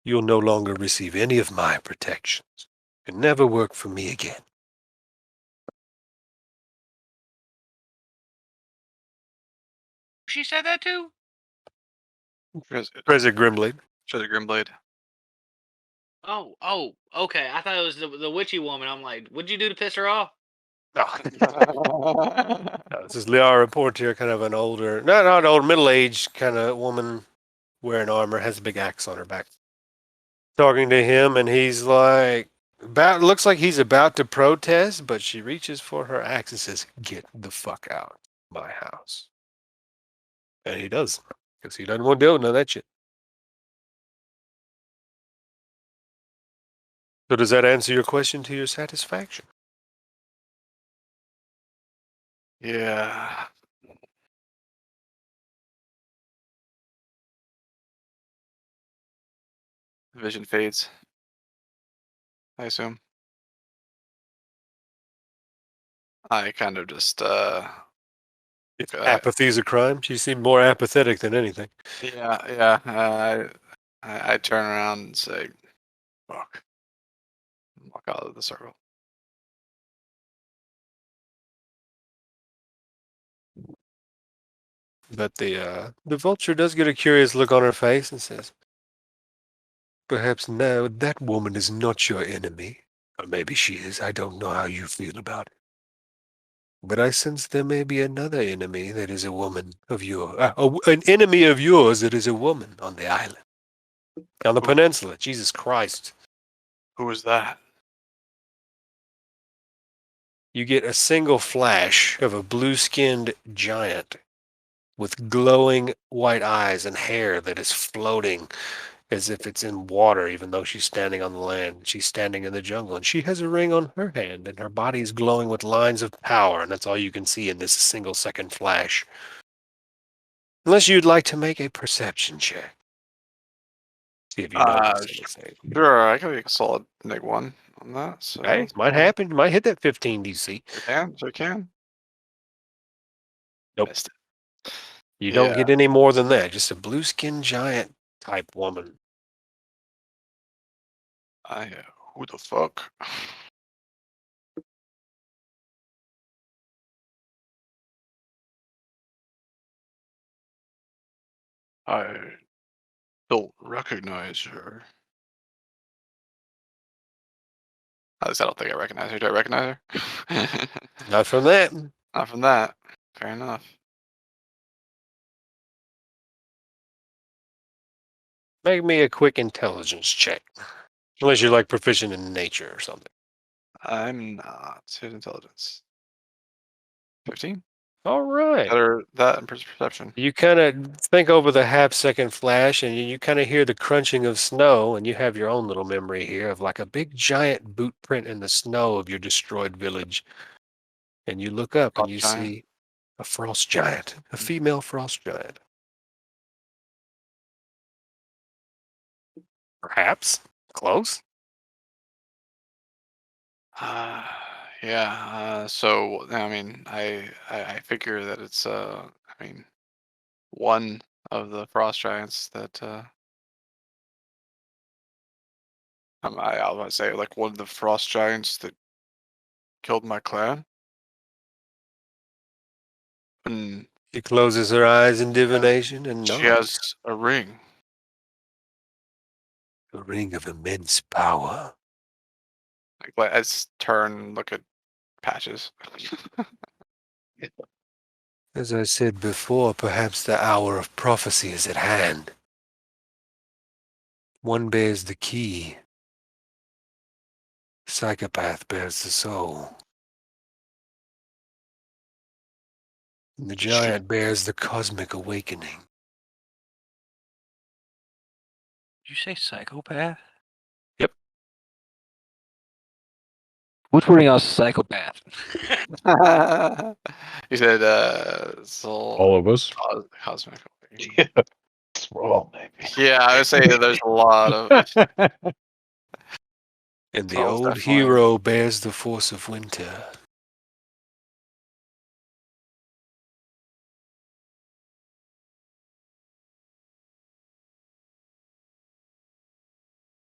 You'll no longer receive any of my protections, and never work for me again. She said that too? President Grimblade. Treasure Grimblade. Oh, okay. I thought it was the witchy woman. I'm like, what'd you do to piss her off? Oh. No, this is Liara Portier, kind of an older, not old, middle-aged kind of woman wearing armor, has a big axe on her back. Talking to him, and he's like, looks like he's about to protest, but she reaches for her axe and says, get the fuck out of my house. And he does, because he doesn't want to deal with none of that shit. So does that answer your question to your satisfaction? Yeah. Vision fades. I assume. I kind of just If apathy is a crime, she seemed more apathetic than anything. yeah. I turn around and say, fuck. Walk out of the circle. But the vulture does get a curious look on her face and says, perhaps now that woman is not your enemy. Or maybe she is. I don't know how you feel about it. But I sense there may be another enemy that is a woman of yours. An enemy of yours that is a woman on the island. On the peninsula. Jesus Christ. Who was that? You get a single flash of a blue-skinned giant with glowing white eyes and hair that is floating as if it's in water, even though she's standing on the land. She's standing in the jungle, and she has a ring on her hand, and her body is glowing with lines of power, and that's all you can see in this single second flash. Unless you'd like to make a perception check. See if you notice anything. Sure, I can make a solid -1 on that. So Okay, might happen. You might hit that 15 DC. I can. Nope. Missed it. You don't get any more than that. Just a blue-skinned giant type woman. Who the fuck? I don't recognize her. At least I don't think I recognize her. Do I recognize her? Not from that. Not from that. Fair enough. Make me a quick intelligence check. Unless you're like proficient in nature or something. I'm not. Here's intelligence. 15? All right. Better that and perception. You kind of think over the half-second flash, and you kind of hear the crunching of snow, and you have your own little memory here of like a big giant boot print in the snow of your destroyed village. And you look up and you see a frost giant, a female frost giant. Perhaps. Close. Yeah. So I mean, I figure that it's I mean, one of the frost giants that I was gonna say like one of the frost giants that killed my clan. And She closes her eyes in divination and she nods. has a ring. A ring of immense power. Like let's turn and look at Patches. As I said before, perhaps the hour of prophecy is at hand. One bears the key. Psychopath bears the soul. And the giant bears the cosmic awakening. Did you say psychopath? Yep. Which one of y'all is psychopath? You said soul All of us. cosmic. Yeah. Roll, maybe. Yeah, I would say that there's a lot of And the Soul's old definitely- hero bears the force of winter.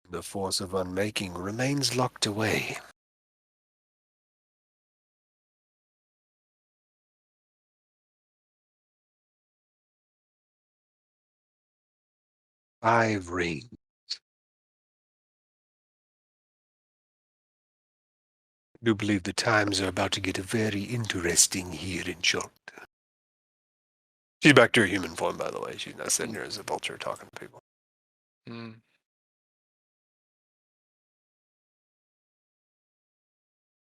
The force of unmaking remains locked away. Five rings. I do believe the times are about to get very interesting here in Chult. She's back to her human form, by the way. She's not sitting here as a vulture talking to people. Mm.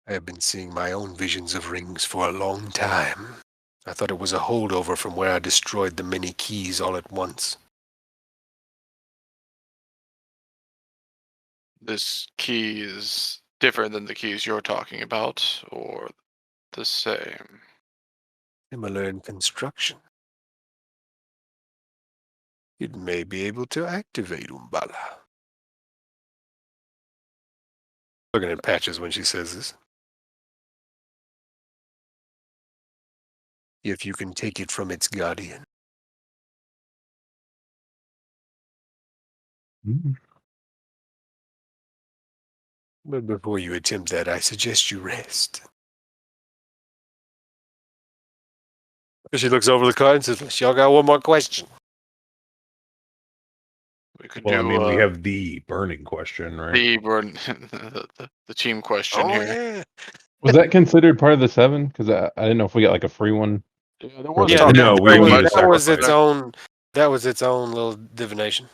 I have been seeing my own visions of rings for a long time. I thought it was a holdover from where I destroyed the many keys all at once. This key is different than the keys you're talking about, or the same. Similar in construction. It may be able to activate Umbala. Looking at Patches when she says this. If you can take it from its guardian. Mm. But before you attempt that, I suggest you rest. She looks over the card and says, y'all got one more question. We could Well, I do mean, we have the burning question, right? the team question here. Yeah. Was that considered part of the 7? Because I didn't know if we got like a free one. Yeah, there Or was the- talk no, of we free need one. to that was its sacrifice. own. That was its own little divination.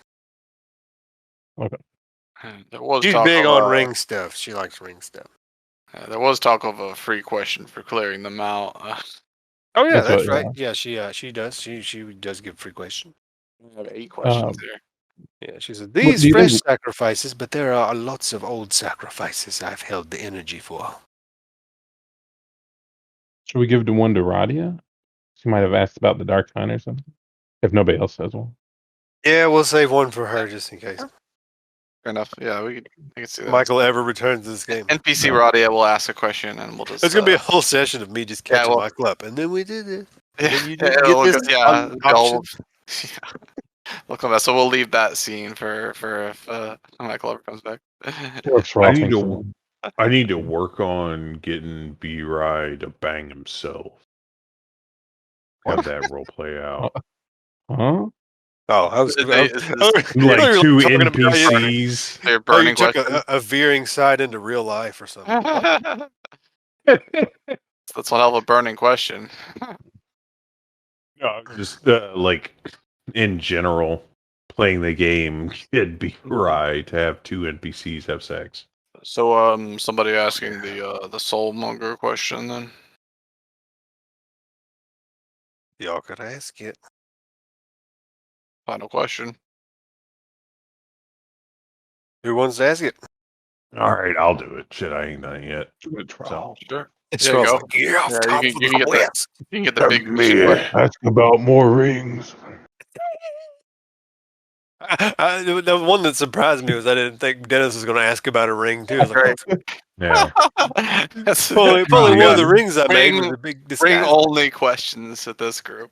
There was She's talk big of, on ring stuff. She likes ring stuff. there was talk of a free question for clearing them out. Oh yeah, That's that's what- right. Yeah, she does. She does give free questions. I have 8 questions here. Yeah, she said do these you fresh think- sacrifices, but there are lots of old sacrifices I've held the energy for. Should we give one to Radia? She might have asked about the Dark Sign or something. If nobody else says one. Yeah, we'll save one for her just in case Fair enough. Yeah, I can see that. Michael ever returns to this game. NPC No. Radia will ask a question, and we'll just. There's gonna be a whole session of me just Yeah, catching well- Michael up, and then we did it. Yeah, then you yeah, didn't we'll get go- this yeah, option. We'll come back. So we'll leave that scene for if Michael ever comes back. Or if Ross thinks of one. I need to work on getting B-Rye to bang himself. Have that role play out. Huh? Oh, I was Is I it- was- is I was- this- I thought you Like were 2 talking about- NPCs. Your Oh, burning you took question. a veering side into real life or something. That's one hell of a burning question. No, just like in general, playing the game, it'd be right to have 2 NPCs have sex. So somebody asking the Soulmonger question then. Y'all could ask it. Final question. Who wants to ask it? All right, I'll do it. Shit, I ain't done it yet. Sure. It's There you go. like, yeah, Yeah, top you for can the get that. West. You can get the big Ask about more rings. The one that surprised me was I didn't think Dennis was going to ask about a ring too. I was like, Right. oh, Yeah. That's If Oh, only one yeah. of the rings I made Ring- was a big Ring disguise. only questions at this group.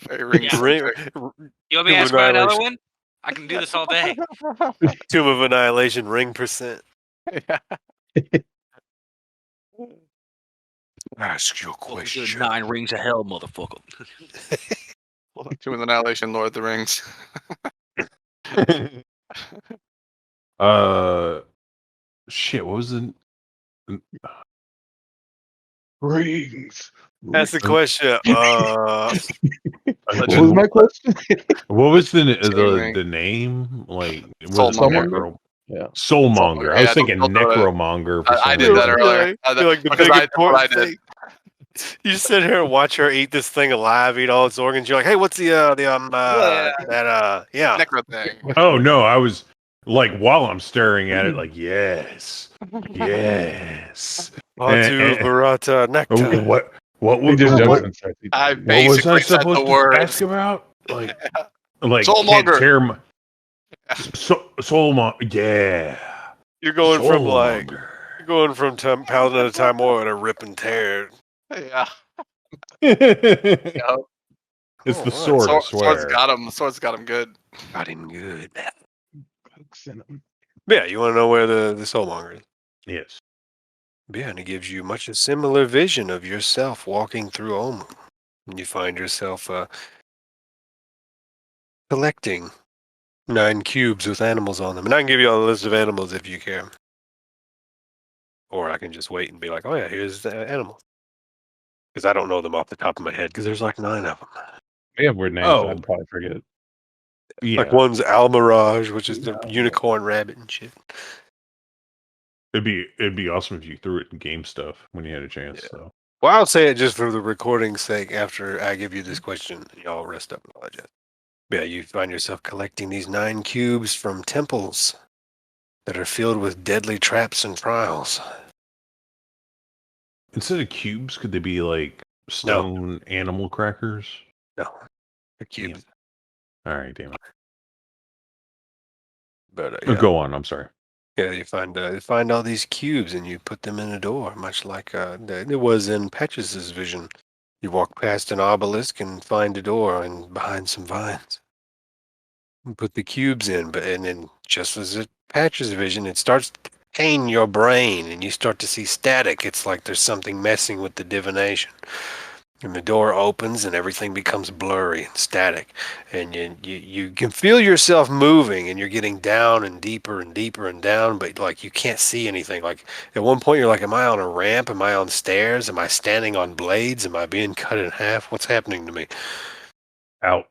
Very ring Yeah. Ring, centric. You want me to Tomb ask about another Annihilation. one? I can do this all day. Tomb of Annihilation ring percent. Yeah. Ask your Welcome to the 9 rings of hell, motherfucker. Tomb of Annihilation, Lord of the Rings. Shit. What was the rings? That's the question. What was my question? What was the Ring. name? Like, was it Soulmonger? Yeah. Soulmonger. I was Yeah, thinking don't do it. necromonger for some I did that reason. earlier. You're like the Because big that's what I important did. thing. You sit here and watch her eat this thing alive, eat all its organs. You're like, hey, what's yeah. Necro thing. Oh no, I was like while I'm staring at it, like yes. Batu Barata Nectar. What He was just jumps what, and starts eating. I what was I basically said supposed the to words. ask about? Like Soulmonger. can't tear my Soulmonger. Yeah. You're going from like Soulmonger. you're going from Paladin of Time War to rip and tear. Yeah. It's Yeah. the sword, I Sword's swear. got him. Sword's got him good. Got him good. Hooks in him. Yeah, you want to know where the Soulmonger is? Yes. Yeah, and it gives you much a similar vision of yourself walking through Omu. And you find yourself collecting 9 cubes with animals on them. And I can give you all the list of animals if you care. Or I can just wait and be like, oh yeah, here's the animal. Because I don't know them off the top of my head, because there's like 9 of them. They have weird names. Oh. I'd probably forget. Yeah. Like one's Almirage, which is the Yeah. unicorn rabbit and shit. It'd be awesome if you threw it in game stuff when you had a chance. Yeah. So Well, I'll say it just for the recording's sake after I give you this question. Y'all rest up and all that jazz. Yeah, you find yourself collecting these 9 cubes from temples that are filled with deadly traps and trials. instead of cubes, could they be like stone animal crackers? No, they're cubes. All right, damn it. But Oh, go on. I'm sorry. yeah, you find all these cubes and you put them in a door, much like it was in Patches' vision. You walk past an obelisk and find a door and behind some vines. You put the cubes in, and then just as in Patches' vision, it starts to pain your brain and you start to see static. It's like there's something messing with the divination. And the door opens and everything becomes blurry and static. And you can feel yourself moving and you're getting down and deeper and down, but like you can't see anything. Like at one point you're like, am I on a ramp? Am I on stairs? Am I standing on blades? Am I being cut in half? What's happening to me? Out.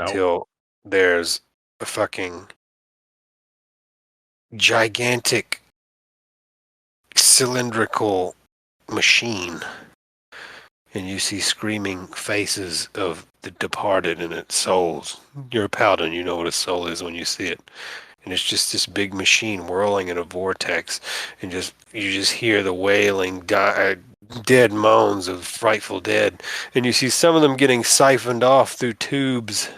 Till there's a fucking gigantic cylindrical machine. And you see screaming faces of the departed and its souls. You're a paladin, you know what a soul is when you see it. And it's just this big machine whirling in a vortex, and you just hear the wailing, dead moans of frightful dead. And you see some of them getting siphoned off through tubes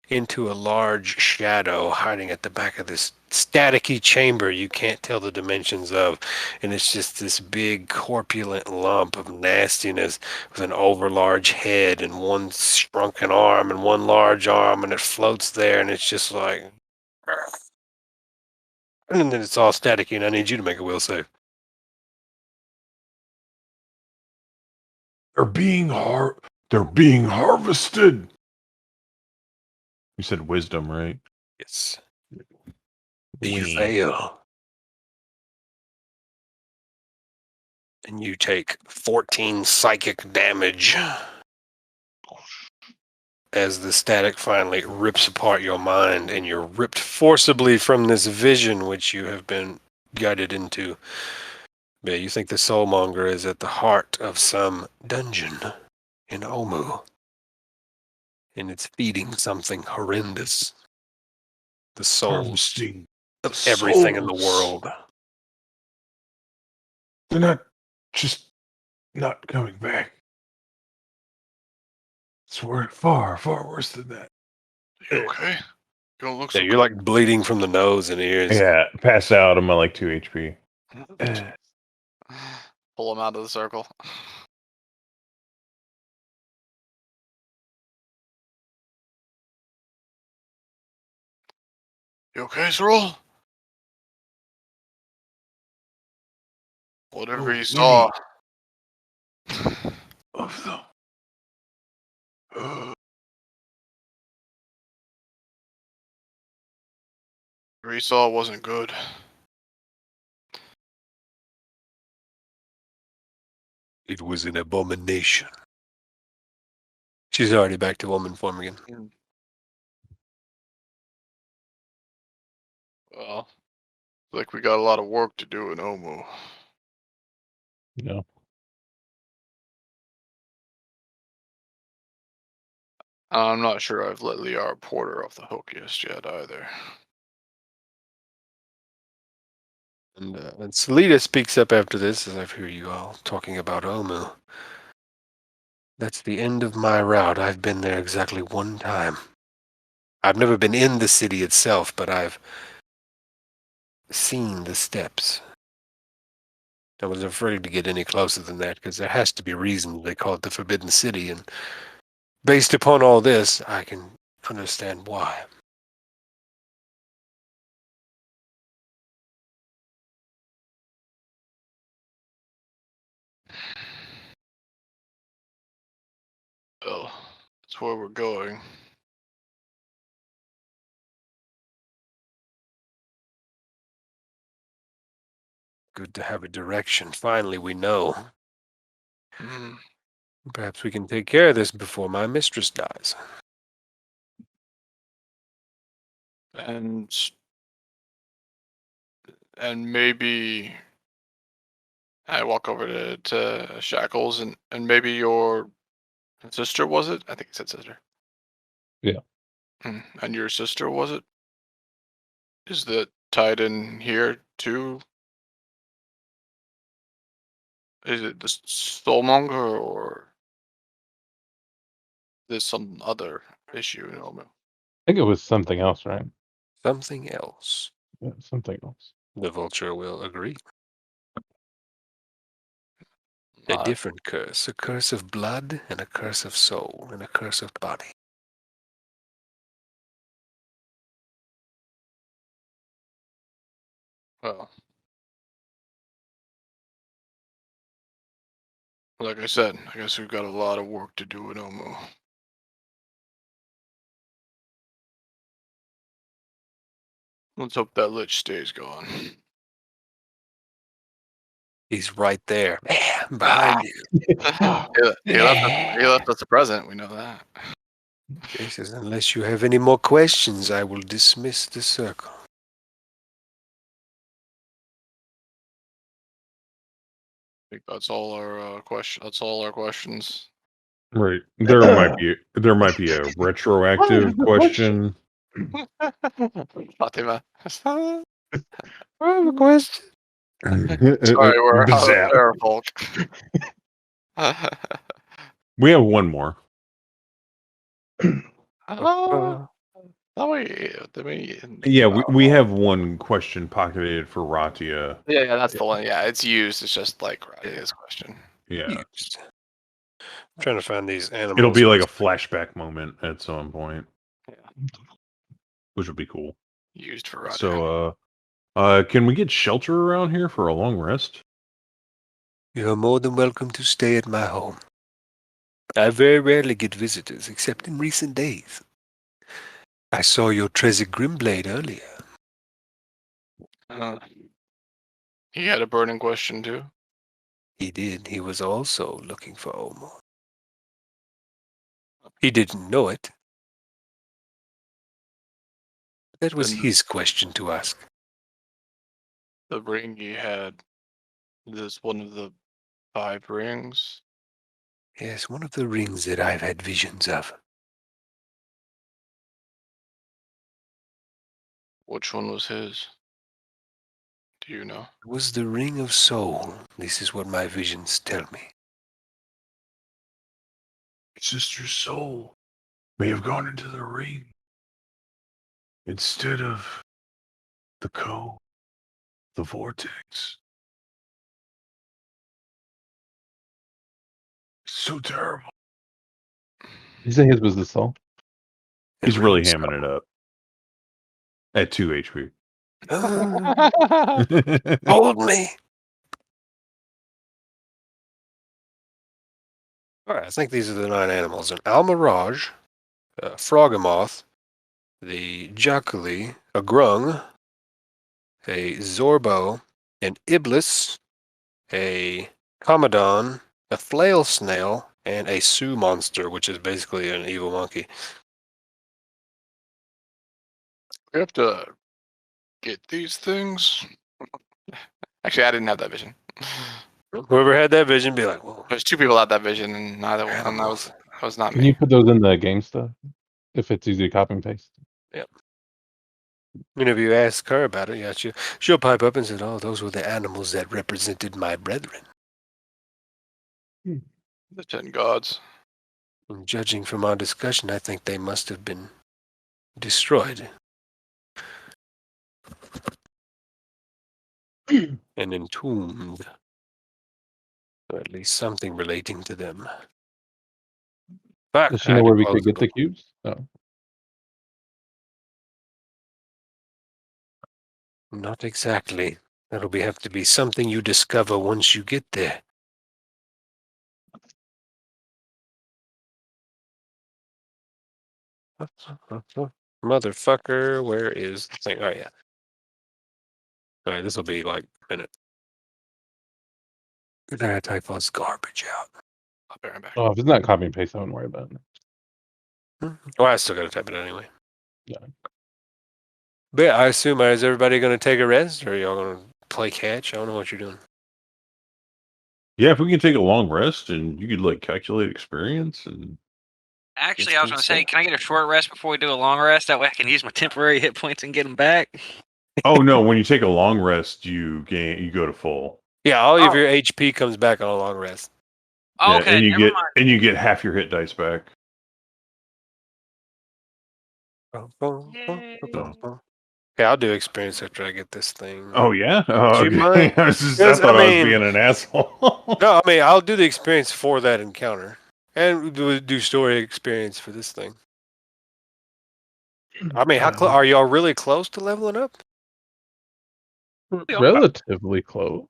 into a large shadow hiding at the back of this staticky chamber you can't tell the dimensions of, and it's just this big corpulent lump of nastiness with an overlarge head and one shrunken arm and one large arm, and it floats there, and it's just like, and then it's all staticky, and I need you to make a will save. They're being harvested. You said wisdom, right? Yes. You fail. And you take 14 psychic damage as the static finally rips apart your mind and you're ripped forcibly from this vision which you have been guided into. Yeah, you think the Soulmonger is at the heart of some dungeon in Omu. And it's feeding something horrendous. The souls Harvesting of everything in the souls. world. They're not just not coming back. It's far, far worse than that. You okay? You don't look so Yeah, you're like bleeding from the nose and ears. Yeah, pass out. I'm at like 2 HP. Pull him out of the circle. You okay, Sorrel? Whatever you saw. Of them. Whatever you saw wasn't good. It was an abomination. She's already back to woman form again. Well, like we got a lot of work to do in Omu. No. I'm not sure I've let Liara Porter off the hook just yet either. And Salida speaks up after this, as I hear you all talking about Omu. That's the end of my route. I've been there exactly one time. I've never been in the city itself, but I've seen the steps. I was afraid to get any closer than that, because there has to be a reason they call it the Forbidden City, and based upon all this, I can understand why. Well, that's where we're going. Good to have a direction. Finally, we know. Mm. Perhaps we can take care of this before my mistress dies. And maybe I walk over to Shackles and maybe your sister, was it? I think it said sister. Yeah. And your sister, was it? Is that tied in here too? Is it the Soulmonger or there's some other issue in Omu? I think it was something else, right? Something else. Yeah, something else. The vulture will agree. A different curse. A curse of blood, and a curse of soul, and a curse of body. Well, like I said, I guess we've got a lot of work to do in Omu. Let's hope that Lich stays gone. He's right there. Man, behind you. He left us a present, we know that. He says, unless you have any more questions, I will dismiss the circle. I think that's all our That's all our questions. Right. There might be a retroactive question. Fatima. I have a question. Sorry, we're Zap. folk. We have one more. Yeah, we have one question pocketed for Ratia. Yeah, that's the one. Yeah, it's used. It's just like Ratia's question. Yeah. I'm trying to find these animals. It'll be like a flashback moment at some point. Yeah. Which would be cool. Used for Ratia. So, can we get shelter around here for a long rest? You're more than welcome to stay at my home. I very rarely get visitors, except in recent days. I saw your Trezor Grimblade earlier. He had a burning question too. He did. He was also looking for Omu. He didn't know it. That was his question to ask. The ring he had, this one of the 5 rings. Yes, one of the rings that I've had visions of. Which one was his? Do you know? It was the ring of soul. This is what my visions tell me. Sister's soul may have gone into the ring instead of the vortex. So terrible. You say his was the soul? He's really Rings. hamming it up. At 2 HP. Hold me. All right, I think these are the 9 animals: an almirage, a frogamoth, the jaculi, a grung, a zorbo, an iblis, a commodon, a flail snail, and a sioux monster, which is basically an evil monkey. We have to get these things. Actually, I didn't have that vision. Whoever had that vision, be like, "Whoa, There's 2 people had that vision, and neither one. And animals." that was not Can me. you put those in the game stuff? If it's easy to copy and paste. Whenever you ask her about it, yeah, she'll pipe up and say, "Oh, those were the animals that represented my brethren." The 10 gods. And judging from our discussion, I think they must have been destroyed and entombed, or at least something relating to them. Fuck, Does she I know had to where we close could get the book. cubes? Oh. Not exactly. That'll have to be something you discover once you get there. Motherfucker, where is the thing? Oh, yeah. All right, this will be like a minute. Good I type all this garbage out. I'll be right back. Oh, if it's not copy and paste, I wouldn't worry about it. Well, I still got to type it anyway. Yeah. But yeah, I assume, is everybody going to take a rest, or are y'all going to play catch? I don't know what you're doing. Yeah, if we can take a long rest and you could like calculate experience and Actually, I was going to say, can I get a short rest before we do a long rest? That way I can use my temporary hit points and get them back. oh no, when you take a long rest, you go to full. Yeah, all of Oh. your HP comes back on a long rest. Oh, Yeah, okay, and never mind. you get half your hit dice back. Yay. Okay, I'll do experience after I get this thing. Oh yeah, oh, Do you okay. mind? I Because, thought I I was mean- being an asshole. No, I mean, I'll do the experience for that encounter. And do story experience for this thing. I mean, how are y'all really close to leveling up? Relatively close.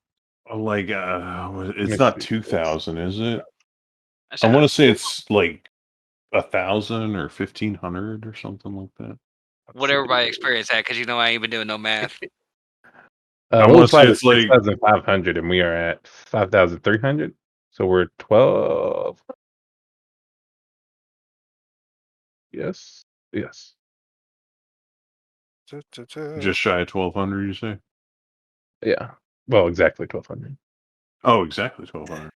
Like, Let me it's not see. 2,000, is it? That's I want to not- say it's like 1,000 or 1,500 or something like that. whatever by experience at, because you know I ain't been doing no math. I Level wanna say 5 it's is like- 6,500, and we are at 5,300. So we're 12. Yes. Yes. Just shy of 1,200, you say? Yeah. Well, exactly 1,200. Oh, exactly 1,200.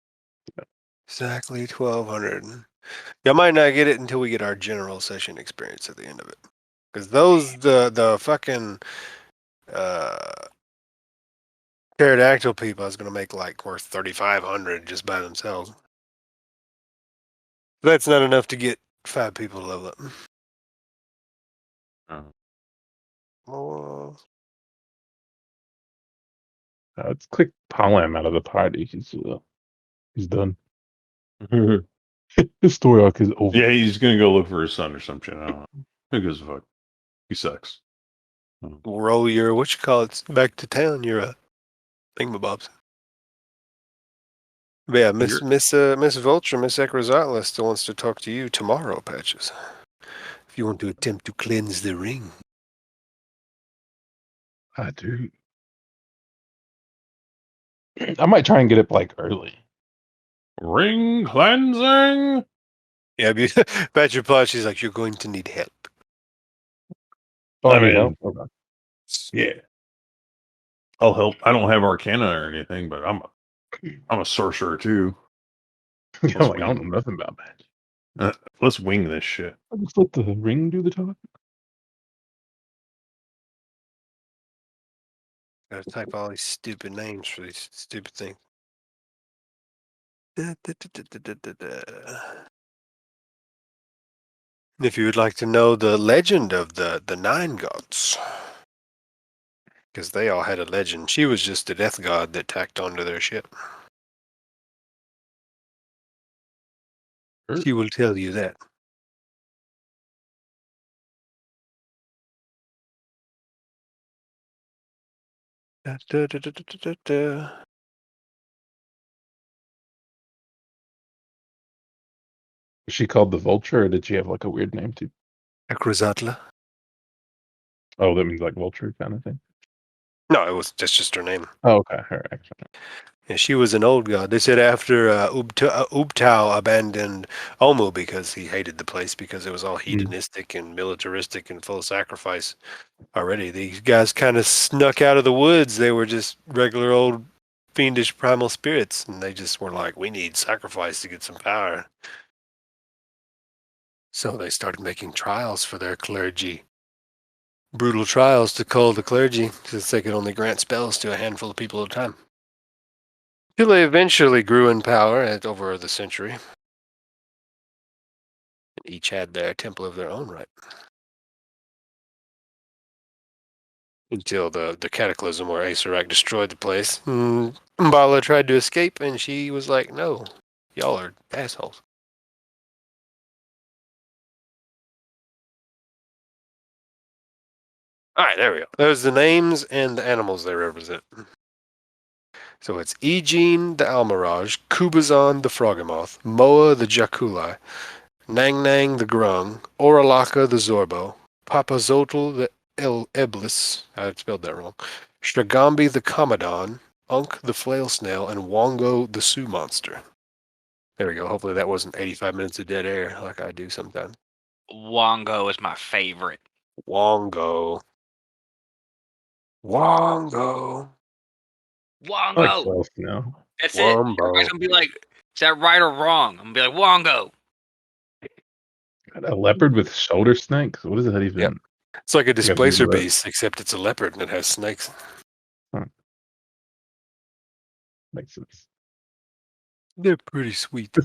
Exactly 1,200. Y'all might not get it until we get our general session experience at the end of it. Because the fucking pterodactyl people is going to make like worth 3,500 just by themselves. That's not enough to get 5 people to level up. Oh. Let's click Polam out of the party. He's done. His story arc is over. Yeah, he's gonna go look for his son or some shit. I don't know. Who gives a fuck? He sucks. Roll your, what you call it, back to town. You're a thingamabobs. But yeah, Miss Vulture, Miss Ekrazatla still wants to talk to you tomorrow, Patches. If you want to attempt to cleanse the ring. I do. I might try and get it like early. Ring cleansing. Yeah, Patch replies, she's like, you're going to need help. Oh, I I mean, mean- okay. Yeah, I'll help. I don't have Arcana or anything, but I'm a sorcerer too. I'm like, I don't know nothing about magic. Let's wing this shit. I'll just let the ring do the talk. Gotta type all these stupid names for these stupid things. If you would like to know the legend of the 9 gods, because they all had a legend. She was just a death god that tacked onto their ship. She will tell you that. Da, da, da, da, da, da, da. Was she called the Vulture, or did she have like a weird name too? Akruzatla. Oh, that means like vulture kind of thing. No, that's just her name. Oh, okay. All right. Yeah, she was an old god. They said after Ubtao abandoned Omu because he hated the place because it was all hedonistic and militaristic and full of sacrifice already. These guys kind of snuck out of the woods. They were just regular old fiendish primal spirits, and they just were like, we need sacrifice to get some power. So they started making trials for their clergy. Brutal trials to cull the clergy, since they could only grant spells to a handful of people at a time. Till they eventually grew in power over the century. And each had their temple of their own right. Until the cataclysm where Asarak destroyed the place. Mbala tried to escape, and she was like, no, y'all are assholes. All right, there we go. There's the names and the animals they represent. So it's Egene the Almirage, Kubazan the Frogamoth, Moa the Jaculai, Nang Nang the Grung, Oralaka the Zorbo, Papazotl the Eblis, I spelled that wrong, Stragambi the Commodon, Unk the Flail Snail, and Wongo the Sioux Monster. There we go. Hopefully that wasn't 85 minutes of dead air like I do sometimes. Wongo is my favorite. Wongo. Wongo. I like Wongo. Flail Snail. That's it. Wombo. Everybody's gonna be like, is that right or wrong? I'm gonna be like, Wongo. God, a leopard with shoulder snakes? What is that even? Yep. It's like a gotta displacer Google that. beast, except it's a leopard and it has snakes. Makes sense. They're pretty sweet.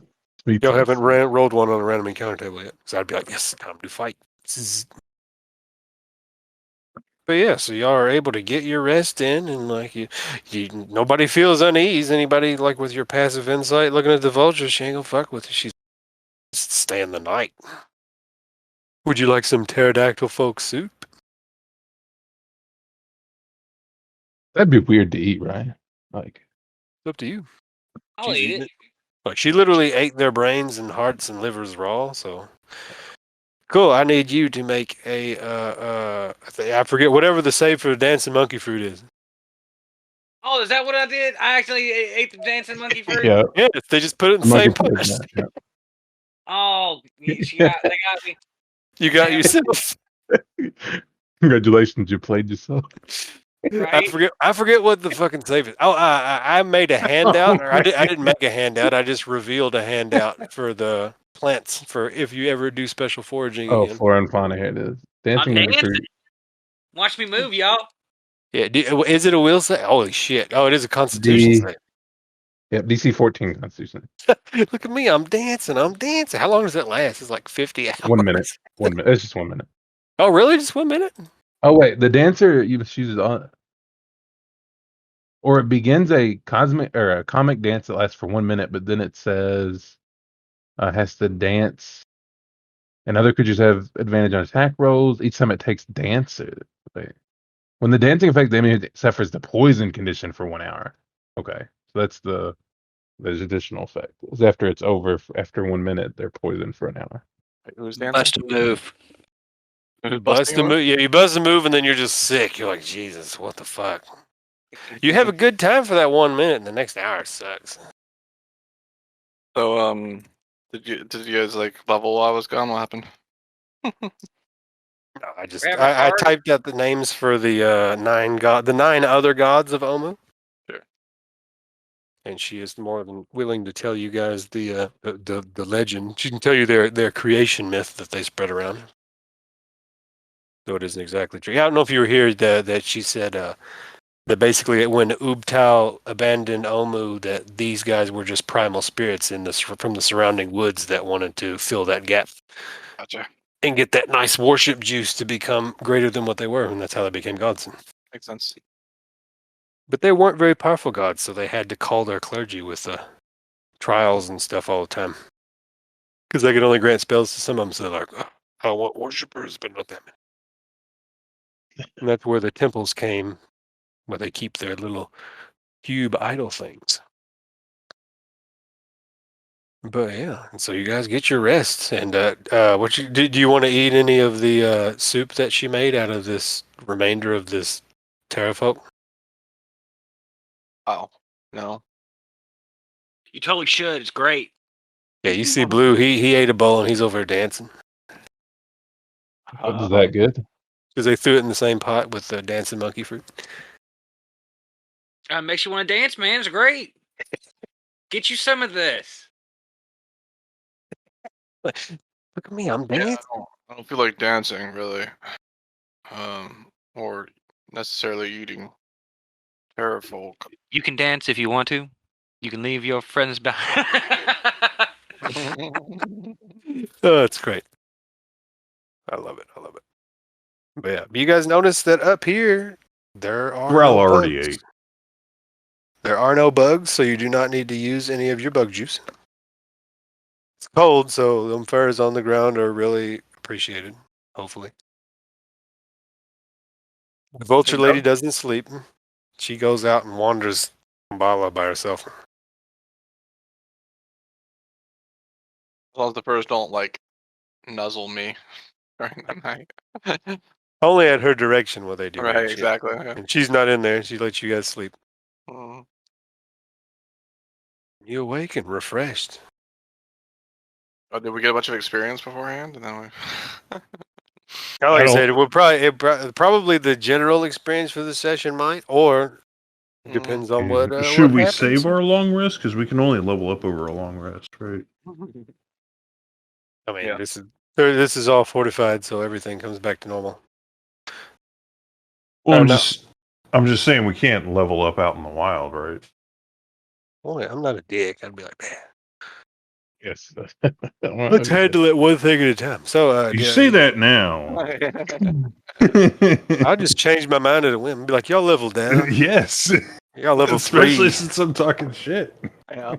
Sweet Y'all sauce. haven't rolled one on a random encounter table yet. So I'd be like, yes, time to fight. But yeah, so y'all are able to get your rest in, and like you nobody feels unease. Anybody like with your passive insight looking at the vulture, she ain't gonna fuck with it. She's staying the night. Would you like some pterodactyl folk soup? That'd be weird to eat, right? Like, It's up to you. I'll She's eat eating it. Like she literally ate their brains and hearts and livers raw. So cool. I need you to make a I forget whatever the save for the dancing monkey fruit is. Oh, is that what I did? I actually ate the dancing monkey fruit. yeah. Yeah, they just put it in the I'm not same gonna place. play that, Oh, they got me. You got yourself. yeah. Congratulations, you played yourself. Right? I forget what the fucking save is. Oh, I made a handout, or I didn't make a handout. I just revealed a handout for the plants for if you ever do special foraging Oh, again. flora and fauna, here it is. Dancing I'm in the dancing. fruit. Watch me move, y'all. Yeah, is it a will save? Holy shit! Oh, it is a Constitution save. Yep, DC 14 Constitution. Look at me, I'm dancing. How long does that last? It's like 50 hours. 1 minute. 1 minute. It's just 1 minute. Oh, really? Just 1 minute? Oh wait, the dancer uses on, or it begins a cosmic or a comic dance that lasts for 1 minute, but then it says has to dance, and other creatures have advantage on attack rolls each time it takes dance. Wait. When the dancing effect, the enemy suffers the poison condition for 1 hour. Okay, so that's there's additional effect. It's after it's over, after 1 minute, they're poisoned for an hour. Who's dancing? Bust a move. Who's Bust busting a move. Yeah, you buzz a move and then you're just sick. You're like, Jesus, what the fuck? You have a good time for that 1 minute, and the next hour sucks. So did you guys like level while I was gone? What happened? No, Grab a I card. typed out the names for the 9 other gods of Omu. Sure. And she is more than willing to tell you guys the legend. She can tell you their creation myth that they spread around. Though it isn't exactly true. I don't know if you were here that she said that basically when Ubtao abandoned Omu, that these guys were just primal spirits from the surrounding woods that wanted to fill that gap. Gotcha. And get that nice worship juice to become greater than what they were, and that's how they became gods. Makes sense. But they weren't very powerful gods, so they had to call their clergy with trials and stuff all the time. Because I can only grant spells to some of them, so they're like, oh, I want worshippers, but not that many. And that's where the temples came, where they keep their little cube idol things. But yeah, and so you guys get your rest. And what do you want to eat any of the soup that she made out of this remainder of this terrafolk? Oh, no. You totally should. It's great. Yeah, you see Blue, he ate a bowl and he's over there dancing. What is that good? Because they threw it in the same pot with the dancing monkey fruit. Makes you want to dance, man. It's great. Get you some of this. Look at me, I'm Yeah, dancing. I don't feel like dancing really, or necessarily eating terrafolk. You can dance if you want to. You can leave your friends behind. Oh, it's great. I love it. I love it. But yeah, you guys notice that up here, there are Grell no already bugs. ate. There are no bugs, so you do not need to use any of your bug juice. It's cold, so them furs on the ground are really appreciated, hopefully. The vulture lady doesn't sleep. She goes out and wanders Bala by herself. As long as the furs don't like nuzzle me during the night. Only at her direction will they do Right, weird shit. exactly. Yeah. And she's not in there. She lets you guys sleep. Mm. You awaken refreshed. Oh, did we get a bunch of experience beforehand? And then we. Like I don't- said, probably the general experience for the session might, or it depends on what. Should what we happens. save our long rest? Because we can only level up over a long rest, right? I mean, Yeah. this is all fortified, so everything comes back to normal. Well, no. I'm just saying we can't level up out in the wild, right? Boy, I'm not a dick. I'd be like, man, Yes. let's handle it one thing at a time. So You say that now. I'll just change my mind at a whim. Be like, y'all level down. Yes. Y'all level Especially 3. since I'm talking shit. Yeah.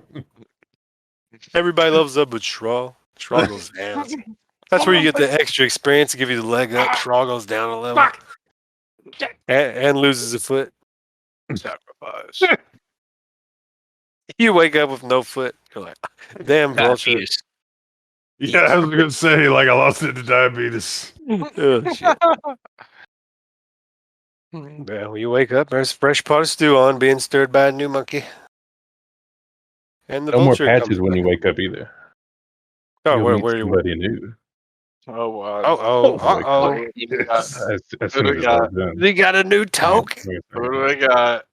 Everybody levels up, but Shraw goes down. That's where you get the extra experience to give you the leg up. Shraw goes down a level. And loses a foot. Sacrifice. You wake up with no foot. You're like, damn, vulture. Diabetes. Yeah, I was gonna say like I lost it to diabetes. Oh, shit. Well, you wake up, there's a fresh pot of stew on, being stirred by a new monkey. And the No more vulture patches comes when you back. wake up either. Oh, You'll where meet you? somebody new. Oh, wow. Oh. As soon as it's all done. They got a new toque. What do I got?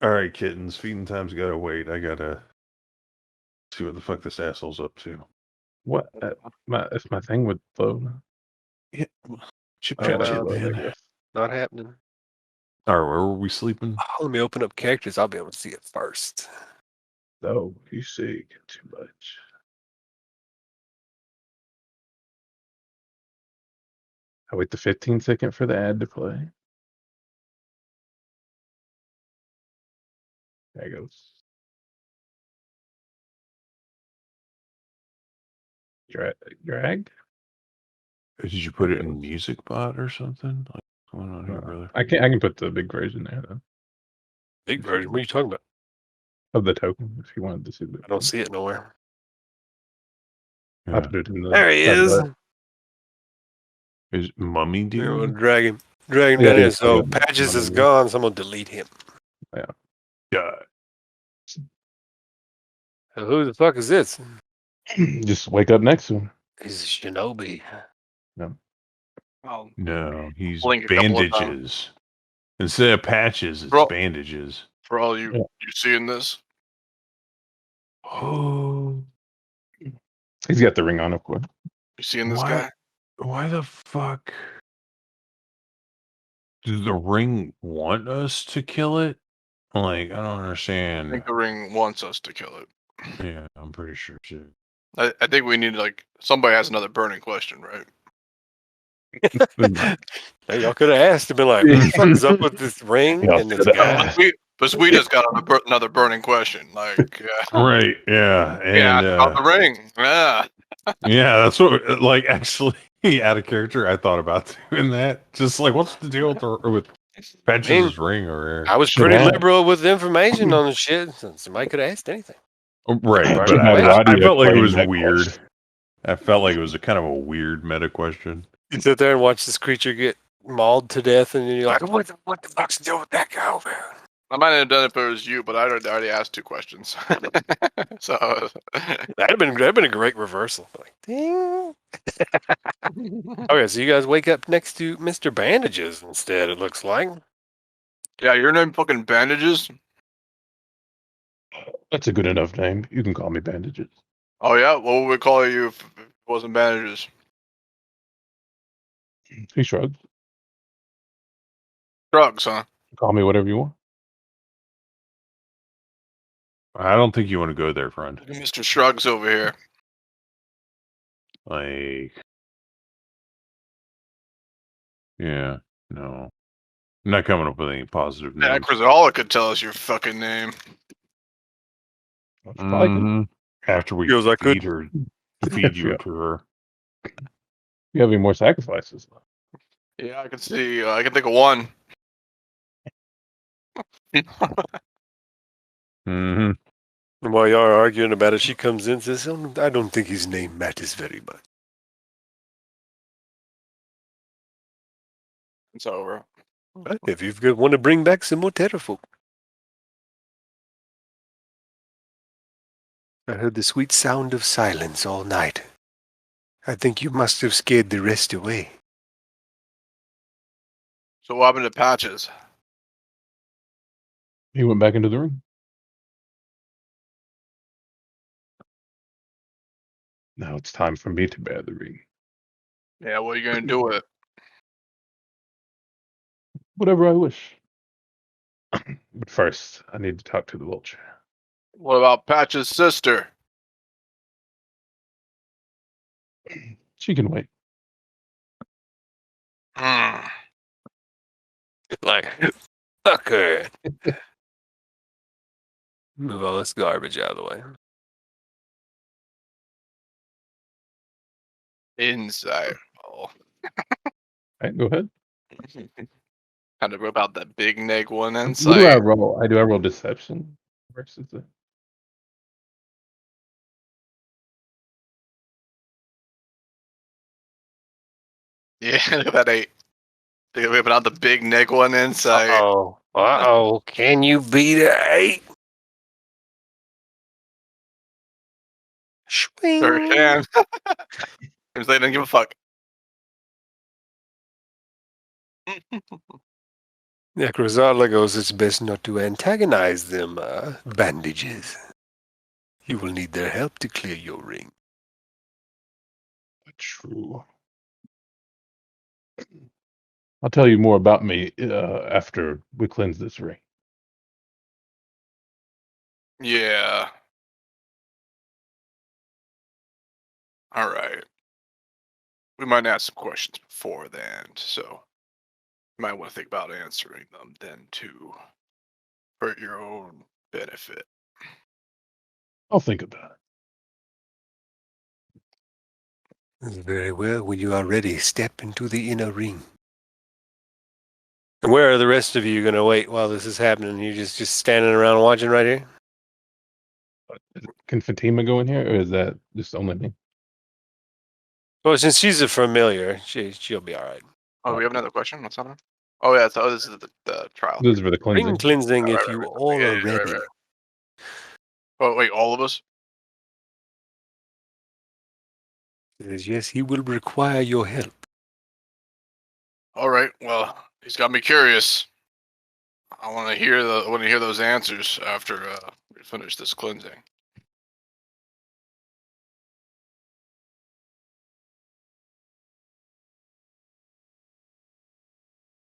All right, kittens. Feeding time's gotta wait. I gotta see what the fuck this asshole's up to. What? That's my thing with flow. Yeah. Chip Oh, chat, that's chip, low, I man. guess. Not happening. All right, where were we sleeping? Oh, let me open up characters. I'll be able to see it first. Oh, you see too much. I wait the 15-second for the ad to play. There it goes. Drag? Did you put it in music bot or something? Like, what's going on here, brother? I can put the big version there though. Big version. What are you talking about? Of the token, if you wanted to see it. I don't see it nowhere. I put it in the There he is. Is Mummy Here, we'll doing? drag him Yeah, down here. yeah, So yeah. Patches is gone, so I'm going to delete him. Yeah. So who the fuck is this? Just wake up next to him. He's a shinobi. Oh, No, he's Blink a couple of times. bandages. Instead of patches, it's Bro- bandages. for all you Yeah. you seeing this? Oh, He's got the ring on, of course. You seeing this Why? guy? Why the fuck does the ring want us to kill it? Like, I don't I understand. think the ring wants us to kill it. Yeah, I'm pretty sure too. I think we need somebody has another burning question, right? Hey, y'all could have asked and been like, what the fuck is up with this ring Y'all and this shut up. guy? But we just got another burning question. Like, Right. Yeah. yeah, And about the ring. Yeah. yeah, that's what. Like, actually, out of character, I thought about doing that. Just like, what's the deal with Patches' ring over here? I was Should pretty ask. liberal with information on the shit. So somebody could have asked anything. Right, Right. but Right. I felt like it frame was that weird. question. I felt like it was a kind of a weird meta question. You sit there and watch this creature get mauled to death, and you're like, what the fuck's the deal with that guy over there? I might have done it if it was you, but I already asked 2 questions. So That'd have been a great reversal. Like, ding. Okay, so you guys wake up next to Mr. Bandages instead, it looks like. yeah, your name fucking Bandages. That's a good enough name. You can call me Bandages. Oh yeah, what would we call you if it wasn't Bandages? He shrugs. Drugs, huh? Call me whatever you want. I don't think you want to go there, friend. Look at Mr. Shrugs over here. Like, yeah, no. I'm not coming up with any positive Yeah, names. Chrysalis could tell us your fucking name. Probably could. Mhm. After we Feels like feed good. her, feed you Yeah. to her. You have any more sacrifices? Yeah, I can see. I can think of one. Hmm. And while y'all are arguing about it, she comes in and says, I don't think his name matters very much. It's over. But if you want to bring back some more terrafolk. I heard the sweet sound of silence all night. I think you must have scared the rest away. So what happened to Patches? He went back into the room. Now it's time for me to bear the ring. Yeah, what are you gonna do with it? Whatever I wish. But first, I need to talk to the vulture. What about Patches' sister? She can wait. Hmm. Like, fuck her. Move all this garbage out of the way. Inside. Oh. All right, go ahead. Kind of rip out that big neg one What do I inside. roll? I roll deception versus the. Yeah, look at that 8. They ripping out the big neg one inside. Uh-oh. Can you beat an 8? Swing. Sure can. Seems they didn't give a fuck. Necrozala goes, it's best not to antagonize them, bandages. You will need their help to clear your ring. True. I'll tell you more about me after we cleanse this ring. Yeah. All right. We might ask some questions before then, so you might want to think about answering them then too, for your own benefit. I'll think about it. Very well. When you are ready, step into the inner ring. And where are the rest of you going to wait while this is happening? You just standing around watching right here? Can Fatima go in here, or is that just only me? Well, since she's a familiar, she'll be all right. Oh, we have another question? What's happening? Oh, yeah. So this is the trial. This is for the Ring cleansing. cleansing Right, if right, you right. all Yeah, are yeah, ready. right. Oh, wait, all of us? Says, yes, he will require your help. All right. Well, he's got me curious. I want to hear those answers after we finish this cleansing.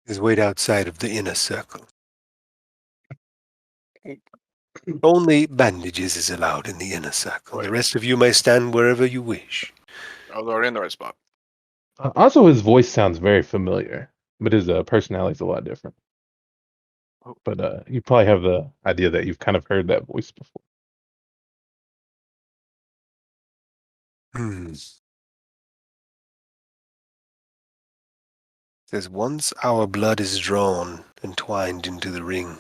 Is wait outside of the inner circle. Only bandages is allowed in the inner circle. The Right. rest of you may stand wherever you wish. I was already in the right spot. Also, his voice sounds very familiar, but his personality is a lot different. But you probably have the idea that you've kind of heard that voice before. Says, once our blood is drawn and twined into the ring,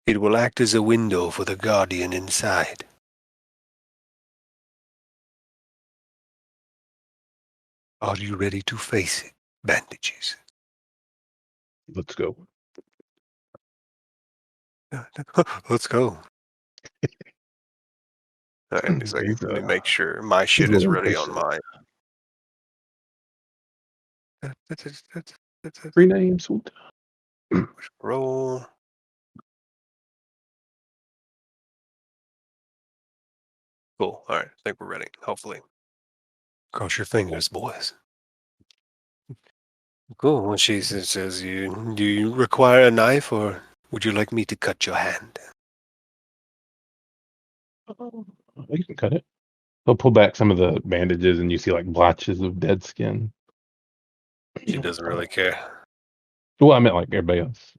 it will act as a window for the guardian inside. Are you ready to face it, bandages? Let's go. Let's go. And he's like, He's, let me make sure my he's shit a is little ready on impatient. mine. Rename sweet. Roll. Cool. All right. I think we're ready. Hopefully. Cross your fingers, boys. Cool. When she says, do you require a knife or would you like me to cut your hand? You can cut it. They'll pull back some of the bandages, and you see like blotches of dead skin. She doesn't really care. Well, I meant like everybody else.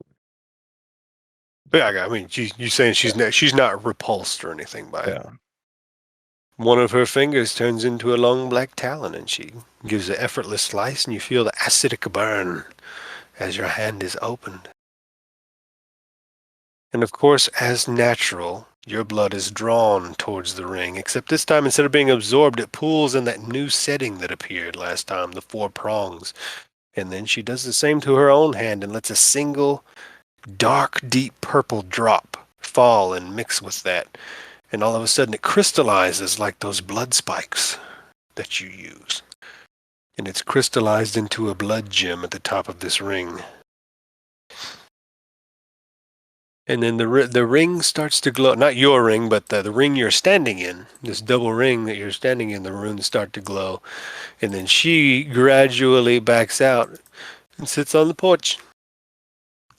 But yeah, I mean, you're saying she's not repulsed or anything by it. Yeah. One of her fingers turns into a long black talon, and she gives an effortless slice, and you feel the acidic burn as your hand is opened. And of course, as natural, your blood is drawn towards the ring, except this time, instead of being absorbed, it pools in that new setting that appeared last time, the 4 prongs. And then she does the same to her own hand and lets a single dark, deep purple drop fall and mix with that. And all of a sudden it crystallizes like those blood spikes that you use. And it's crystallized into a blood gem at the top of this ring. And then the ring starts to glow. Not your ring, but the ring you're standing in. This double ring that you're standing in, the runes start to glow. And then she gradually backs out and sits on the porch.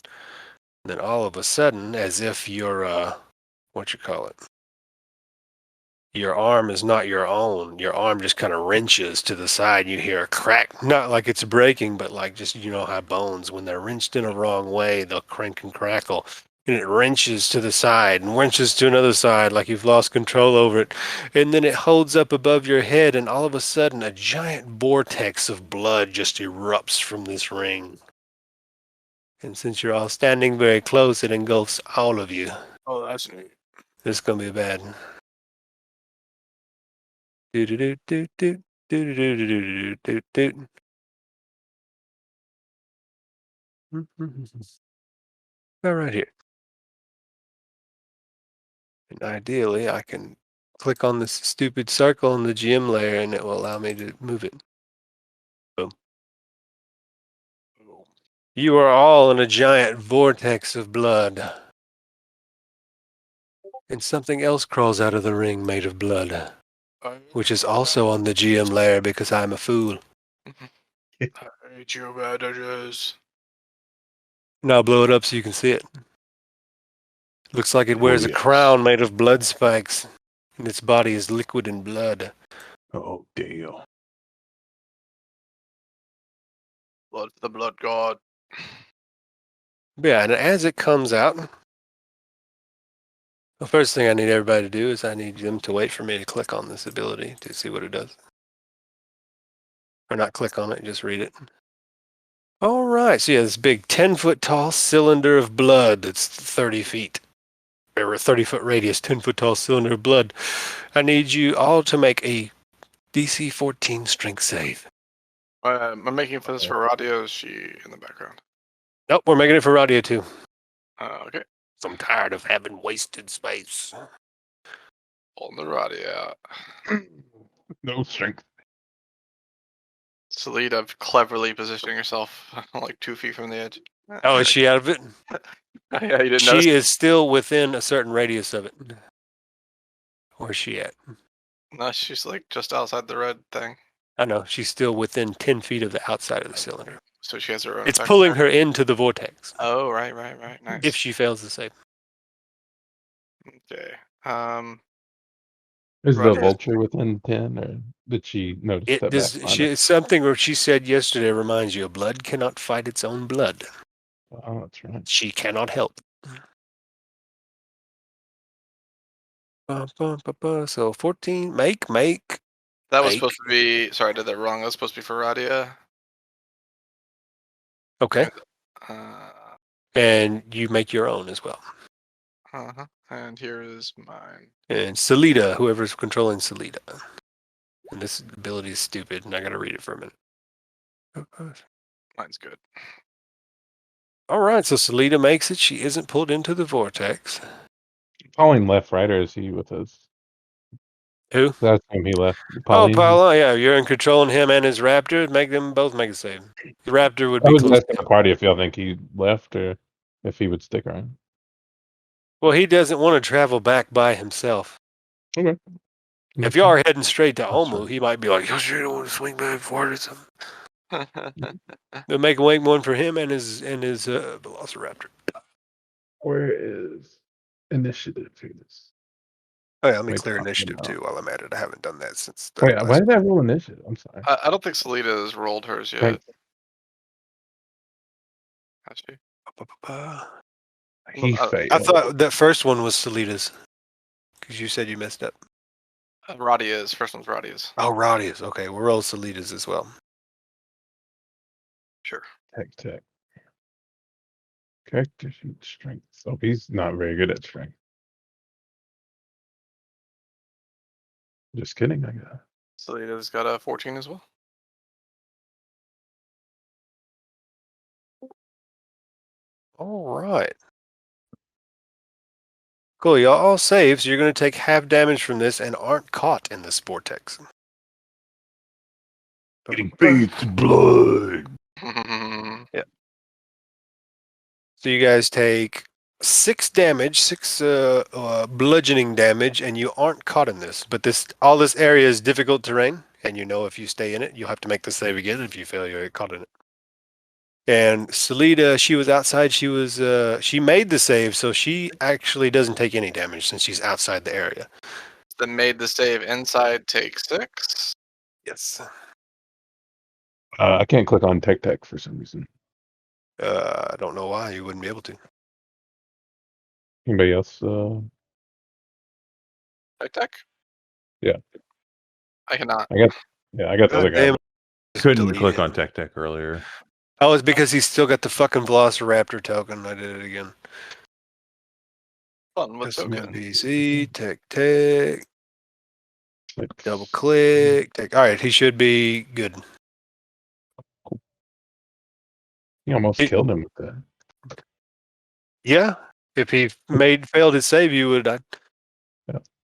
And then all of a sudden, as if your, your arm is not your own. Your arm just kind of wrenches to the side. You hear a crack. Not like it's breaking, but like just, you know how bones, when they're wrenched in a wrong way, they'll crank and crackle. And it wrenches to the side and wrenches to another side like you've lost control over it. And then it holds up above your head, and all of a sudden a giant vortex of blood just erupts from this ring. And since you're all standing very close, it engulfs all of you. Oh, that's neat. This is going to be bad. Do-do-do-do-do, do-do-do-do-do-do-do. All right here. And ideally, I can click on this stupid circle in the GM layer, and it will allow me to move it. Boom. You are all in a giant vortex of blood. And something else crawls out of the ring made of blood, which is also on the GM layer because I'm a fool. I hate you, bandages. Now I'll blow it up so you can see it. Looks like it wears a yes. crown made of blood spikes, and its body is liquid in blood. Oh, damn. Blood for the blood god. Yeah, and as it comes out, the first thing I need everybody to do is I need them to wait for me to click on this ability to see what it does. Or not click on it, just read it. All right, so yeah, this big 10-foot tall cylinder of blood that's 30 feet. Or a 30-foot radius, 10-foot tall cylinder of blood. I need you all to make a DC 14 strength save. I'm making for this for radio. Is she in the background? Nope, we're making it for radio too. Okay. I'm tired of having wasted space. On the radio. No strength. Salida cleverly positioning herself like 2 feet from the edge. Oh, is she out of it? Yeah, you didn't notice. She is still within a certain radius of it. Where's she at? No, she's like just outside the red thing. I know, she's still within 10 feet of the outside of the cylinder. So she has her own. It's effect pulling there. her into the vortex Oh, right. Nice. if she fails the save. Okay. Is the Roger. vulture within 10, or did she notice It that? does. Something where she said yesterday reminds you: blood cannot fight its own blood. Oh, that's right. She cannot help. So 14, make. That was Make. supposed to be. Sorry, I did that wrong. That was supposed to be for Radia. Okay. Uh, And you make your own as well. uh-huh. And here is mine. And Salida, whoever's controlling Salida. And this ability is stupid, and I gotta read it for a minute. Mine's good. Alright, so Salida makes it. She isn't pulled into the vortex. Pauline left, right, or is he with us? Who? That's him. He left. Oh, Pauline. Paolo, yeah, you're in controlling him and his raptor. Make them both make a save. The raptor would I be was close. asking the party if y'all think he left or if he would stick around. Well, he doesn't want to travel back by himself. Okay. If y'all are heading straight to That's Omu, right. he might be like, "You sure don't want to swing back forward or something." They'll make a wake one for him and his velociraptor. Where is initiative for this? Oh yeah, let me Wait, clear fuck, initiative no. too while I'm at it. I haven't done that since. Wait, why did I roll initiative? I'm sorry. I don't think Salida has rolled hers yet. Thanks. Has she? He Well, failed. I thought that first one was Salida's because you said you messed up. Radia's. First one's Radia's. Oh, Radia's. Okay, we'll roll Salida's as well. Sure. Tech. Character sheet strength. So he's not very good at strength. Just kidding, I guess. Salida's got a 14 as well. All right. Cool. Y'all all save, so you're going to take half damage from this and aren't caught in this vortex. Getting bathed in blood. Yeah. So you guys take 6 damage, 6 bludgeoning damage, and you aren't caught in this. But all this area is difficult terrain, and you know if you stay in it, you'll have to make the save again. If you fail, you'll get caught in it. And Salida, she was outside. She made the save, so she actually doesn't take any damage since she's outside the area. The made the save inside take 6. Yes. I can't click on tech for some reason. I don't know why you wouldn't be able to. Anybody else? Tech? Yeah. I cannot. I got the other guy. Damn. Couldn't Delete click it. on tech earlier. Oh, it's because he's still got the fucking Velociraptor token. I did it again. Fun with Custom token. NPC, tech, Like, double click, tech. All right, he should be good. you almost killed him with that. Yeah, if he failed his save, you would. Yeah.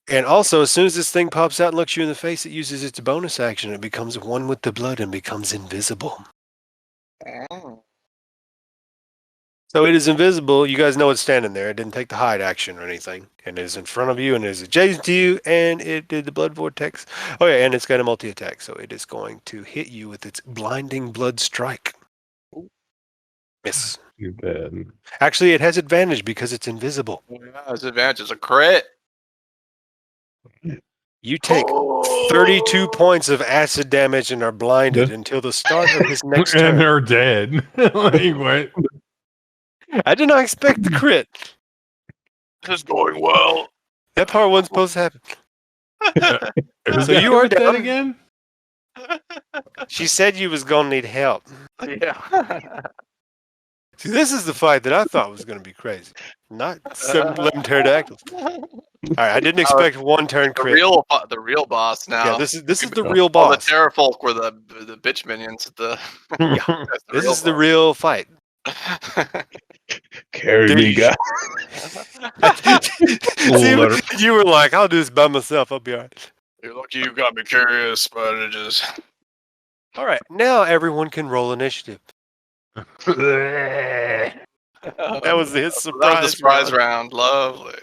And also, as soon as this thing pops out and looks you in the face, it uses its bonus action. It becomes one with the blood and becomes invisible. Oh. So it is invisible. You guys know it's standing there. It didn't take the hide action or anything. And it is in front of you and it is adjacent to you. And it did the blood vortex. Oh, yeah. And it's got a multi-attack. So it is going to hit you with its blinding blood strike. Miss. Too bad. Actually, it has advantage because it's invisible. Yeah, his advantage is a crit. You take 32 points of acid damage and are blinded Yeah. until the start of his next And turn. they're dead. Like, what? I did not expect the crit. This is going well. That part wasn't supposed to happen. Is So that you are dead down. again? She said you was going to need help. Yeah. See, this is the fight that I thought was going to be crazy. Not 7-11 pterodactyls. All right, I didn't expect one turn The crit. real boss now. Yeah, this is the Yeah. real All the boss. terrafolk were the bitch minions. That's This is the boss. real fight. Carry There me, you- guy. See, you were like, I'll do this by myself. I'll be all right. You're lucky you got me curious, but it just. All right, now everyone can roll initiative. That was his That was the surprise round. round. Lovely.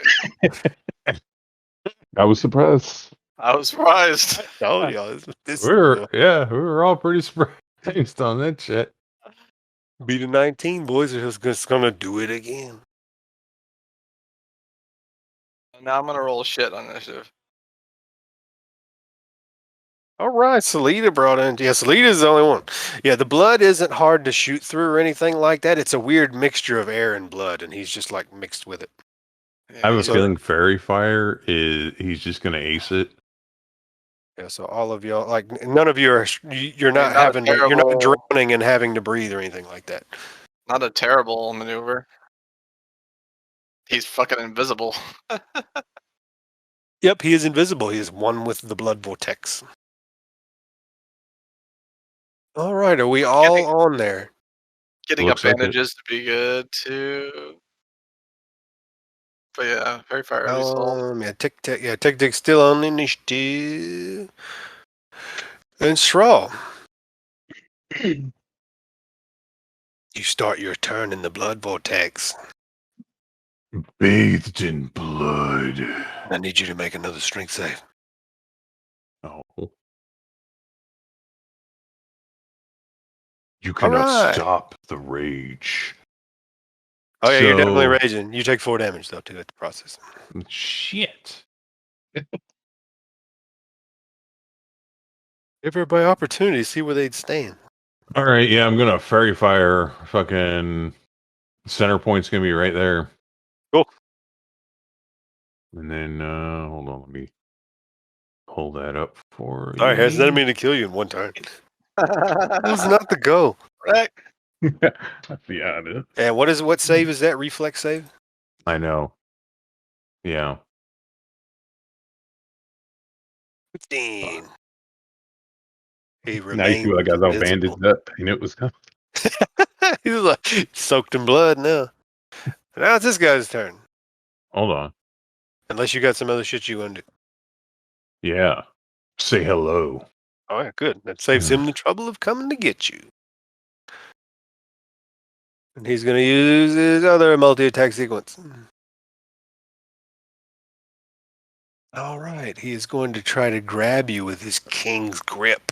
I was surprised. I was surprised. Told y'all, this we were all pretty surprised on that shit. beat a 19, boys. Are just gonna do it again. Now I'm gonna roll shit on initiative. All right, Salida brought in. Yeah, Salida's the only one. Yeah, the blood isn't hard to shoot through or anything like that. It's a weird mixture of air and blood, and he's just like mixed with it. I have a he's- feeling Fairy Fire he's just gonna ace it. Yeah, so all of y'all, like, none of you are. You're not not a having to. You're not terrible- drowning and having to breathe or anything like that. Not a terrible maneuver. He's fucking invisible. Yep, he is invisible. He is one with the blood vortex. All right, are we all on there? Getting up Looks like it. bandages to be good too. But yeah, very fire result. Yeah, Tic still on initiative. And Straw. You start your turn in the blood vortex. Bathed in blood. I need you to make another strength save. Oh. You cannot right. stop the rage. Oh yeah, you're definitely So- raging. You take 4 damage though too at the process. Shit. Give everybody opportunity to see where they'd stand. All right, yeah, I'm gonna Fairy Fire. Fucking center point's gonna be right there. Cool. And then hold on, let me pull that up for All right, Harris, I you. didn't mean to kill you in one turn. That was not the goal. Wreck. Yeah, it is. And what save is that? Reflex save? I know. Yeah. 15. He Now you remains feel like I was all invisible. bandaged up. You know it was coming. He's like soaked in blood now. Now it's this guy's turn. Hold on. Unless you got some other shit you want to do. Yeah. Say hello. Oh yeah, good. That saves him the trouble of coming to get you. And he's going to use his other multi-attack sequence. All right, he is going to try to grab you with his king's grip.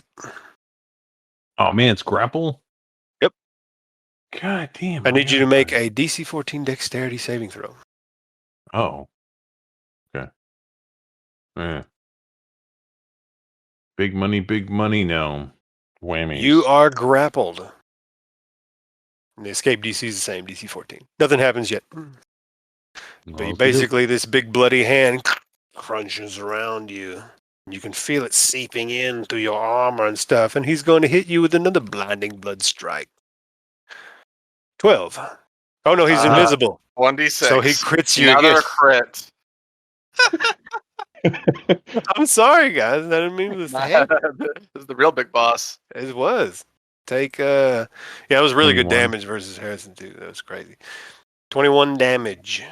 Oh man, it's grapple? Yep. God damn. I need you to make a DC 14 dexterity saving throw. Oh. Okay. Yeah. Big money, no. Whammies. You are grappled. And the escape DC is the same, DC 14. Nothing happens yet. But you basically, this big bloody hand crunches around you. You can feel it seeping in through your armor and stuff, and he's going to hit you with another blinding blood strike. 12. Oh no, he's invisible. 1d6. So he crits you Another again. crit. I'm sorry, guys. I didn't mean to say This is the real big boss. it was. Take yeah, it was really good 21. damage versus Harrison too. That was crazy. 21 damage.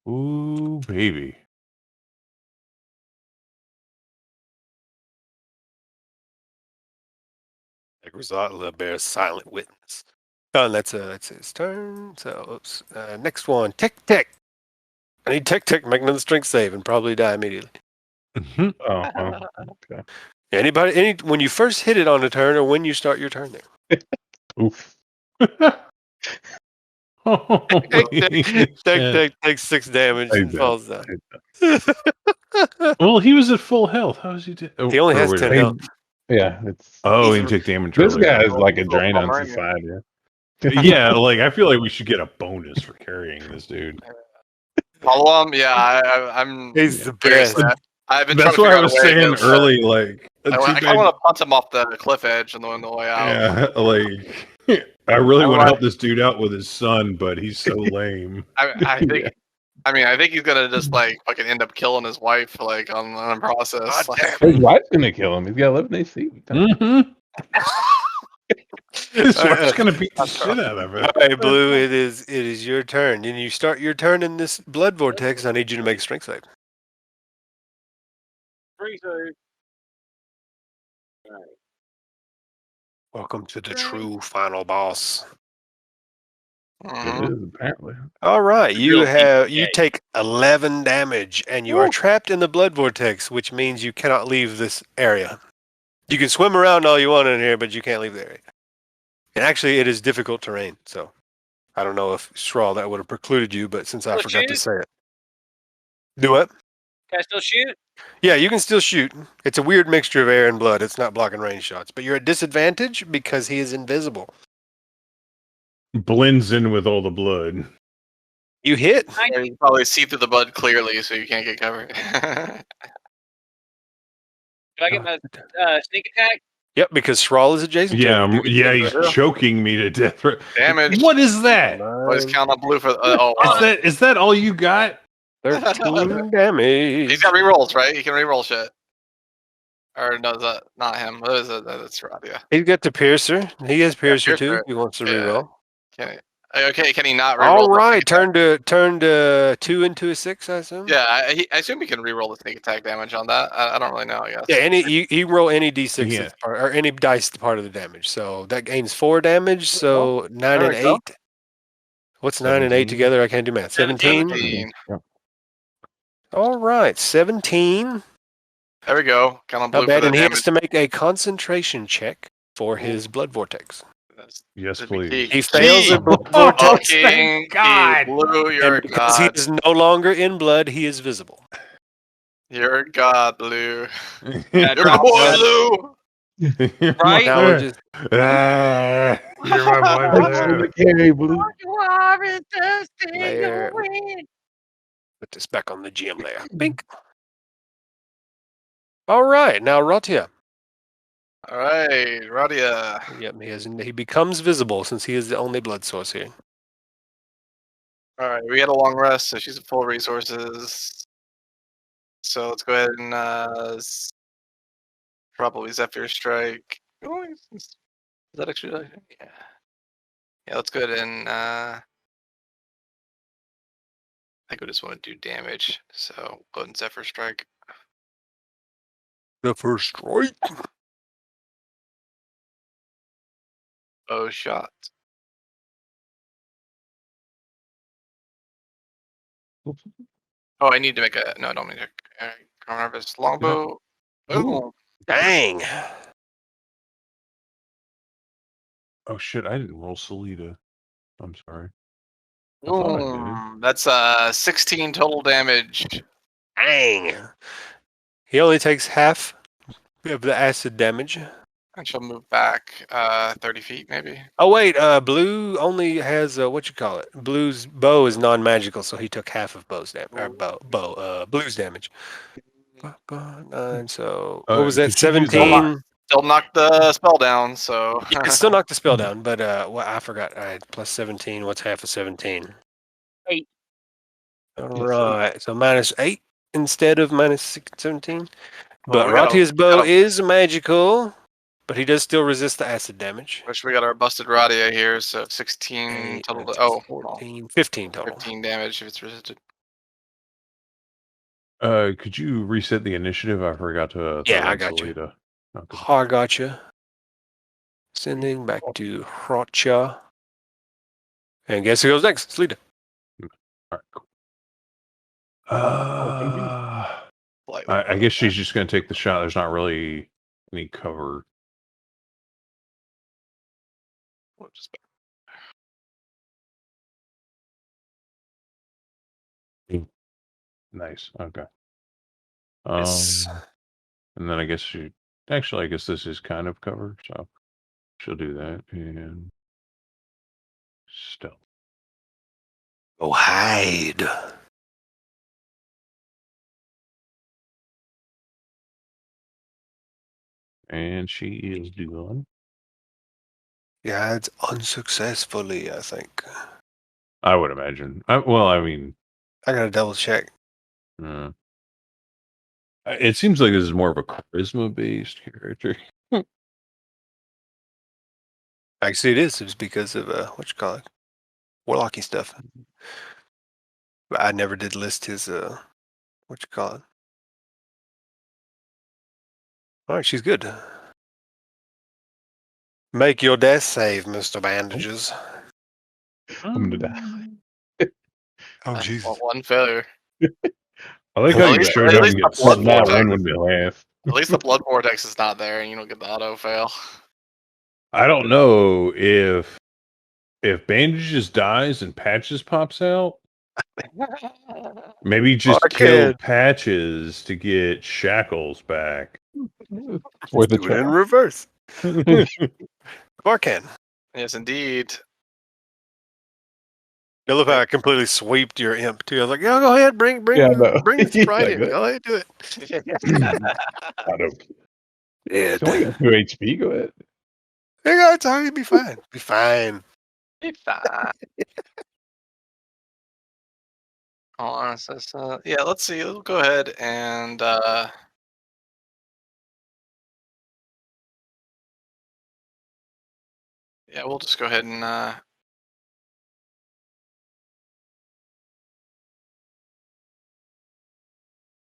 Ooh, baby. Rosala bears silent witness. Oh, and that's his turn. So, oops. Next one, Tech. I need Tech to make another strength save and probably die immediately. Mhm. Oh, okay. Anybody, when you first hit it on the turn, or when you start your turn there. Oof. Tech takes 6 damage I and did. falls down. Well, he was at full health. How is he? He only has 10 health. Yeah, it's Oh, he He's- took damage. this earlier. guy is like a drain on Bummer, society. Yeah, like I feel like we should get a bonus for carrying this dude. Follow him? Yeah, I'm. He's the curious. best. I've been That's trying to what I figure was out a way saying to, early. Like, I kind of want to punt him off the cliff edge on the way out. yeah, like I really I want to like- help this dude out with his son, but he's so lame. I think. I think he's gonna just like fucking end up killing his wife like on the process. God Like, damn His wife's gonna kill him. He's got 11 AC. Mm-hmm. His All right, wife's gonna beat the shit out of it. All right, Blue, it is your turn. And you start your turn in this blood vortex. I need you to make a strength save. Welcome to the true final boss. mhm. It is, apparently. All right, you Real you TPK. take 11 damage, and you are trapped in the blood vortex, which means you cannot leave this area. You can swim around all you want in here, but you can't leave the area. And actually, it is difficult terrain, so I don't know if Straw that would have precluded you, but since I Still forgot to shoot? say it, do what? Can I still shoot? Yeah, you can still shoot. It's a weird mixture of air and blood. It's not blocking range shots, but you're at disadvantage because he is invisible. Blends in with all the blood. You hit. Yeah, you can probably see through the blood clearly, so you can't get covered. Do I get my sneak attack? Yep, because Thrall is adjacent Yeah, to him. You do get he's Yeah. choking me to death. Damage. What is that? Always Nine, count on blue for. Is that all you got? 13 damage. He's got rerolls, right? He can reroll shit. Or no, is that not him? What is it? That's Rod, yeah. He's got the piercer. He has piercer too. Piercer. He wants to Yeah. reroll. Can he? Okay, can he not reroll? All the right, sneak attack? turn to 2 into a 6, I assume. Yeah, I assume he can reroll the sneak attack damage on that. I don't really know. I guess. Yeah, you roll any d6 Yeah. that's part, or any dice that's part of the damage. So that gains 4 damage. So 9 there and we go. 8. What's 9 and 8 17. together? I can't do math. 17. 17. All right, 17. There we go. Count on blue Not for bad. the And he damage. has to make a concentration check for his blood vortex. That's- Yes, that'd be please. key. He fails a Key. blood Oh, vortex, Fucking God. key. Blue, you're a and because he god. is no longer in blood, he is visible. You're a god, Blue. Yeah, You're my drop boy, blood. Blue. Right? Now we'll just Ah, you're my boy, Thanks for Blue. the carry, Blue. layer. Put this back on the GM layer. Bink. All right, now Ratia. All right, Radia. Yep, he becomes visible since he is the only blood source here. All right, we had a long rest, so she's at full resources. So let's go ahead and probably Zephyr Strike. Oh, is that actually? Yeah. Yeah, let's go ahead and I think we just want to do damage. So go ahead and Zephyr Strike. The first strike. Bow shot. Oh, I need to make a. No, I don't need to. Harvest longbow. Ooh. Dang. Oh shit! I didn't roll Salida. I'm sorry. I thought I did. That's 16 total damage. Dang. He only takes half of the acid damage. And she'll move back 30 feet, maybe. Oh wait, Blue only has Blue's bow is non-magical, so he took half of Blue's damage. 9, so what was that? could you do 17. Still knocked the spell down, so. Yeah, it still knocked the spell down, but I forgot. I had plus 17. What's half of 17? 8. All right, so minus 8 instead of minus 17. But we got a- Ratia's bow got a- is magical, but he does still resist the acid damage. Wish we got our busted Radia here, so 16 Eight, total. that's Oh, 14, 15 total. 15 damage if it's resisted. Could you reset the initiative? I forgot to. Yeah, throw I in got you. Salida. Okay. I gotcha. Sending back to Ratia. And guess who goes next? Slida. All right, cool. Slightly I guess she's just going to take the shot. There's not really any cover. We'll just- Nice. Okay. Yes. And then I guess I guess this is kind of cover, so she'll do that and stealth. Oh, hide. And she is doing. Yeah, it's unsuccessfully, I think. I would imagine. I mean, I gotta double check. it seems like this is more of a charisma-based character. Actually, it is. It's because of Warlocky stuff. But I never did list his All right, she's good. Make your death save, Mr. Bandages. I'm gonna die. Oh, Well, Jesus. one failure. I like At how you least- showed at up least and the get blood Well, that vortex. one would be laugh. At least the blood vortex is not there, and you don't get the auto fail. I don't know if Bandages dies and Patches pops out. Maybe just I kill can. Patches to get Shackles back. It's worth a Do it in try. reverse. Barkan. Yes, indeed. I love how I completely sweeped your imp too. I was like, "Yeah, go ahead, bring Yeah, I know. the sprite Like in. that. Go ahead, do it." I don't. Yeah, It's only got 2 HP. Go ahead. it's all right. Be fine. Be fine. Be fine. Yeah, let's see. We'll go ahead and yeah, we'll just go ahead and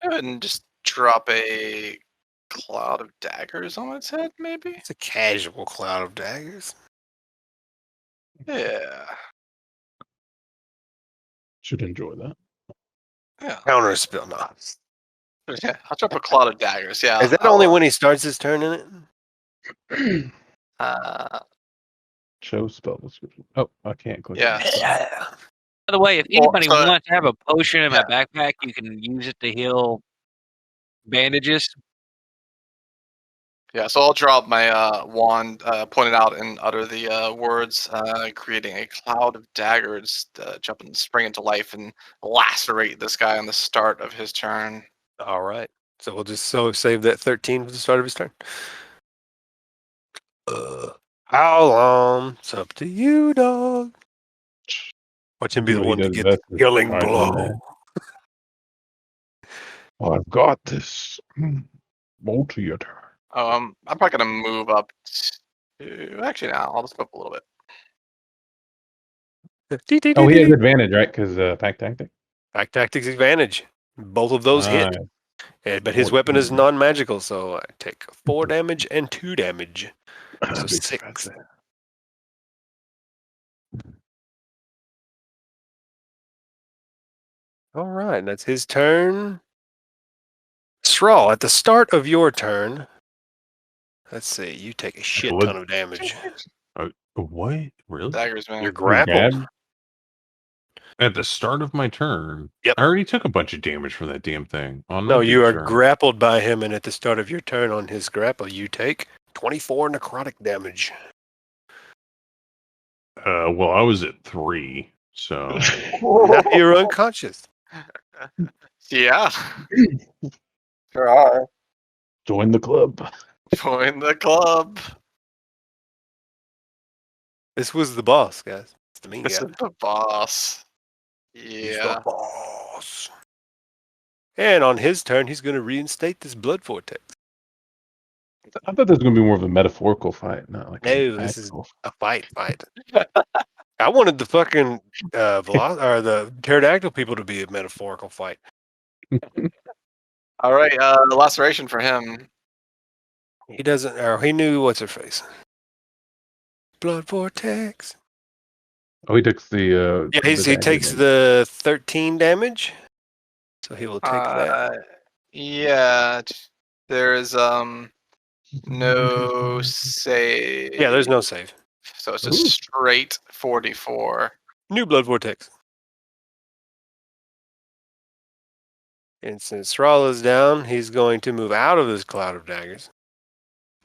go ahead and just drop a cloud of daggers on its head, maybe. It's a casual cloud of daggers. Yeah, Should enjoy that. yeah, Counter spell. No. yeah. I'll drop a cloud of daggers. Yeah. Is that only when he starts his turn in it? Show spell description. Oh, I can't click. Yeah. it. Yeah. By the way, if Well, anybody so- wants to have a potion in Yeah. my backpack, you can use it to heal bandages. Yeah, so I'll drop my wand, point it out, and utter the words, creating a cloud of daggers, jump and spring into life and lacerate this guy on the start of his turn. All right. So we'll just save that 13 for the start of his turn. How long? It's up to you, dog. Watch him be Do the what he one to does get best the is killing fight in blow. there. Oh, I've got this. Roll to your turn. I'm probably gonna move up to. Actually, now I'll just go up a little bit. Oh, he has advantage, right? Because pack tactic. Back tactics advantage. Both of those hit. But his weapon is 14. non-magical, so I take 4 damage and 2 damage. So Big 6. fat man. All right, that's his turn. Straw, at the start of your turn, let's see, you take a shit What? ton of damage. What? Really? Daggers, man. You're grappled. Grab? At the start of my turn, Yep. I already took a bunch of damage from that damn thing. On No, that you dude's are turn. grappled by him, and at the start of your turn on his grapple, you take 24 necrotic damage. Well, I was at 3, so Now you're unconscious. Yeah. Sure are. Join the club. Join the club. This was the boss, guys. It's the mean This guy. is the boss. He's Yeah. the boss. And on his turn, he's going to reinstate this blood vortex. I thought this was gonna be more of a metaphorical fight, not like No, an this is actual. a fight. I wanted the fucking or the pterodactyl people to be a metaphorical fight. All right. Laceration for him. He doesn't, or he knew what's her face. Blood vortex. Oh, he takes the. Yeah, the he dagger takes damage. the 13 damage, so he will take that. Yeah. There is no save. Yeah, there's no save. So it's just Ooh. straight 44. New blood vortex. And since Thrall is down, he's going to move out of this cloud of daggers.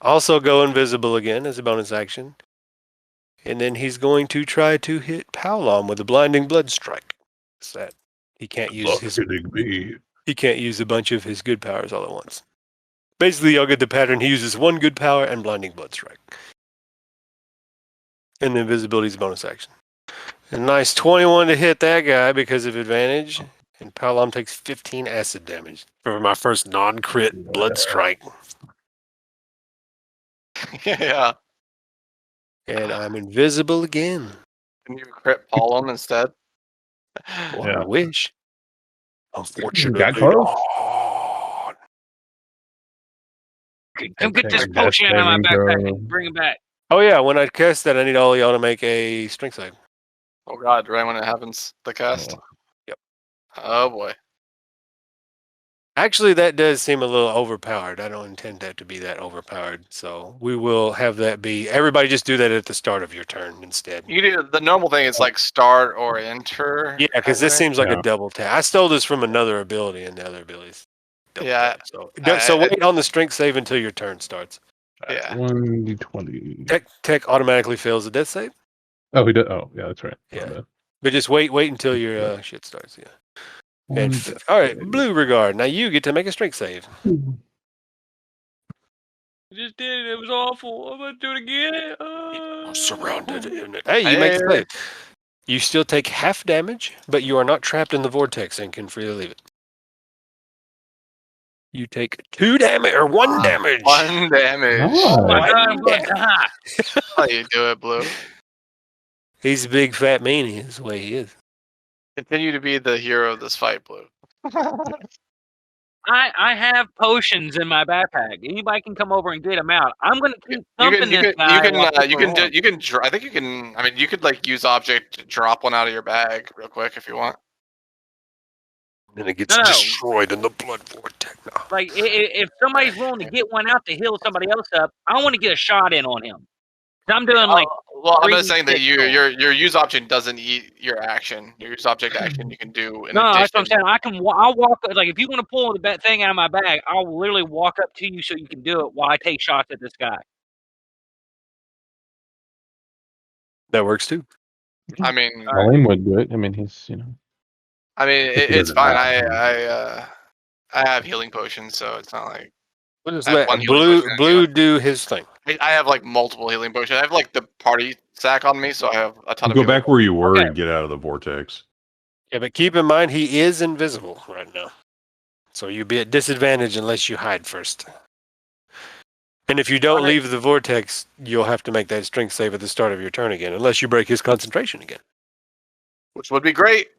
Also go invisible again as a bonus action. And then he's going to try to hit Powlom with a blinding blood strike. So that he can't use he can't use a bunch of his good powers all at once. Basically, y'all get the pattern. He uses one good power and blinding blood strike. And the invisibility is a bonus action. A nice 21 to hit that guy because of advantage. And Powlom takes 15 acid damage for my first non-crit blood strike. Yeah. And I'm invisible again. Can you crit Pollen instead? Well, Yeah. I wish. Unfortunately Got close. not. Come get this Take a death potion out of my saving backpack throw. and bring it back. Oh yeah, when I cast that, I need all y'all to make a strength save. Oh god, right when it happens, the cast. Oh. Yep. Oh boy. Actually, that does seem a little overpowered. I don't intend that to be that overpowered. So we will have that be. Everybody just do that at the start of your turn instead. You do the normal thing is like start or enter. Yeah, because I this think. seems like Yeah. a double tap. I stole this from another ability, and the other abilities. Double Yeah, tap. So, I- wait on the strength save until your turn starts. Yeah. 1d20. Tech automatically fails the death save. Oh, he does. Oh, yeah, that's right. My Yeah. bad. But just wait until your shit starts. Yeah. And One all right, death Blue Regard. Now you get to make a strength save. save. I just did it. It was awful. I'm gonna do it again. I'm surrounded in it. Hey, you make the Hey. save. You still take half damage, but you are not trapped in the vortex and can freely leave it. You take 2 damage or 1 damage. 1 damage. Oh my Nice. god, I'm gonna die. How you do it, Blue? He's a big fat meanie. That's the way he is. Continue to be the hero of this fight, Blue. I have potions in my backpack. Anybody can come over and get them out. I'm gonna keep You thumping can, you this can, guy. you can, while you people can, do, run. you can. I think you can. I mean, you could like use object to drop one out of your bag real quick if you want. And it gets No. destroyed in the blood vortex. No. Like if somebody's willing to get one out to heal somebody else up, I want to get a shot in on him. 'Cause I'm doing like Well, I'm 3D just saying that pixels. your use object doesn't eat your action. Your use object action you can do in no, addition. that's what I'm saying. I'll walk like if you want to pull the thing out of my bag, I'll literally walk up to you so you can do it while I take shots at this guy. That works too. I mean, Colleen would do it. I mean, he's, I mean, If he it's doesn't fine. have I have healing potions, so it's not like We'll just I have let one healing potion Blue do his thing. I have like multiple healing potions. I have like the party sack on me, so I have a ton of. Go healing back where you were Okay. and get out of the vortex. Yeah, but keep in mind he is invisible right now. So you'll be at disadvantage unless you hide first. And if you don't Alright. leave the vortex, you'll have to make that strength save at the start of your turn again, unless you break his concentration again. which would be great.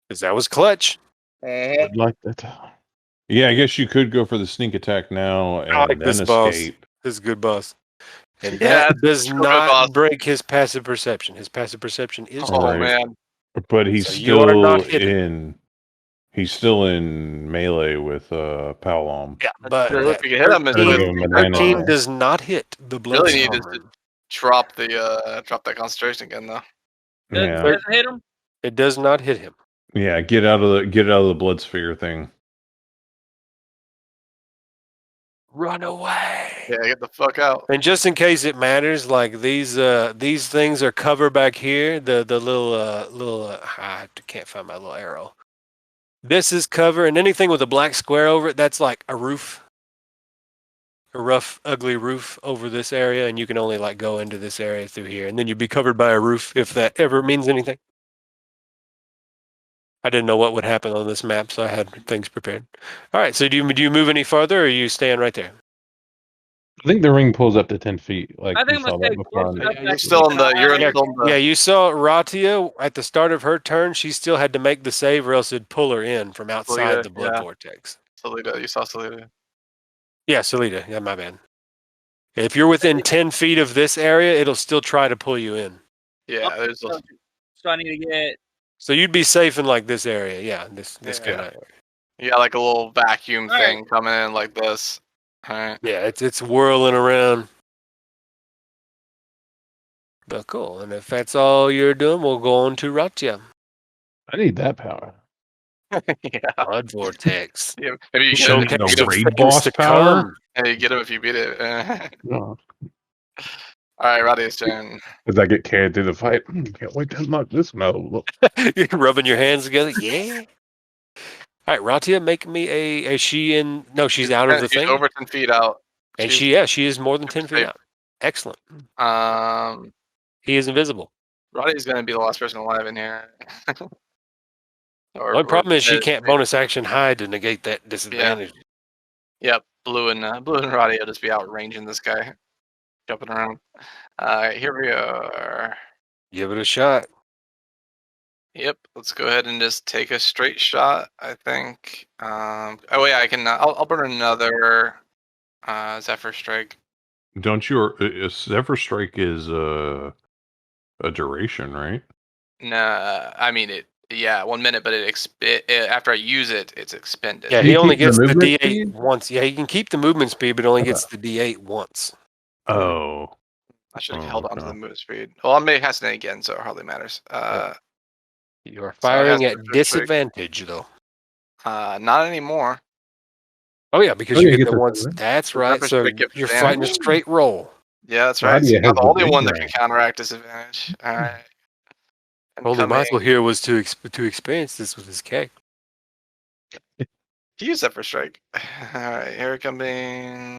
Because that was clutch. I'd like that. Yeah, I guess you could go for the sneak attack now and I like then this boss. escape. This is a good boss. And Yeah, that does good boss. not break his passive perception. His passive perception is Oh Alright. man, But he's So you are not still hidden. in. He's still in melee with Palom. Yeah, but if you can hit him, it's Doesn't really, give him advantage. 13 does not hit the blood. really need is to drop that concentration again though. Yeah, Does it hit him? It does not hit him. yeah. Get out of the blood sphere thing. Run away. Yeah, get the fuck out. And just in case it matters, like these things are cover back here. The little I can't find my little arrow. This is cover, and anything with a black square over it, that's like a roof, a rough, ugly roof over this area, and you can only like go into this area through here, and then you'd be covered by a roof if that ever means anything. I didn't know what would happen on this map, so I had things prepared. All right, so do you move any farther, or are you staying right there? I think the ring pulls up to 10 feet. Like I think we I'm saw gonna that stay before. close On enough the, that You're I still can in the. keep an You're eye in on still in the. Yeah, you saw Ratia at the start of her turn. She still had to make the save, or else it'd pull her in from outside yeah, the blood yeah. vortex. Salida. You saw Salida. Yeah, Salida. Yeah, my bad. If you're within 10 feet of this area, it'll still try to pull you in. Yeah, there's. A, So I need to get. So you'd be safe in like this area. Yeah, this Yeah. kind of area. you got like a little vacuum Alright. thing coming in like this. Alright. Yeah, it's whirling around. But cool. And if that's all you're doing, we'll go on to Ratia. I need that power. Yeah. Blood vortex. Yeah, maybe you Show get me him. the of raid freaking boss power? succumb. Hey, get him if you beat it. No. Alright, Radia's turn. As I get carried through the fight, can't wait to unlock this mode. You're rubbing your hands together. Yeah. All right, Ratia, make me a she in. No, she's out of the She's thing. over 10 feet out. And she's- she is more than 10 feet safe. out. Excellent. He He is invisible. Roddy's gonna be the last person alive in here. The only problem is she can't bonus action hide to negate that disadvantage. Yep, Blue and Roddy will just be out ranging this guy, jumping around. Here we are. Give it a shot. Yep, let's go ahead and just take a straight shot. I think. Oh yeah, I can. I'll burn another Zephyr Strike. Don't you? Zephyr Strike is a duration, right? Nah, I mean it. Yeah, 1 minute, but after I use it, it's expended. Yeah, Do he you only keep the gets the movement D8 speed? once. Yeah, he can keep the movement speed, but only gets the D8 once. Oh. I should have Oh, held on to okay. the move speed. Well, I may hasten it again, so it hardly matters. You are So it has firing to at be first disadvantage, though. not anymore. Oh yeah, because Oh, you yeah, get you the get the ones. advantage. That's The right. pepper So strike gives you're fighting a advantage. straight roll. Yeah, that's right. Radia So now has the the only big one that can rank. counteract disadvantage. All right. Only Incoming. Michael here was to experience this with his character. He used that for strike. All right, here coming.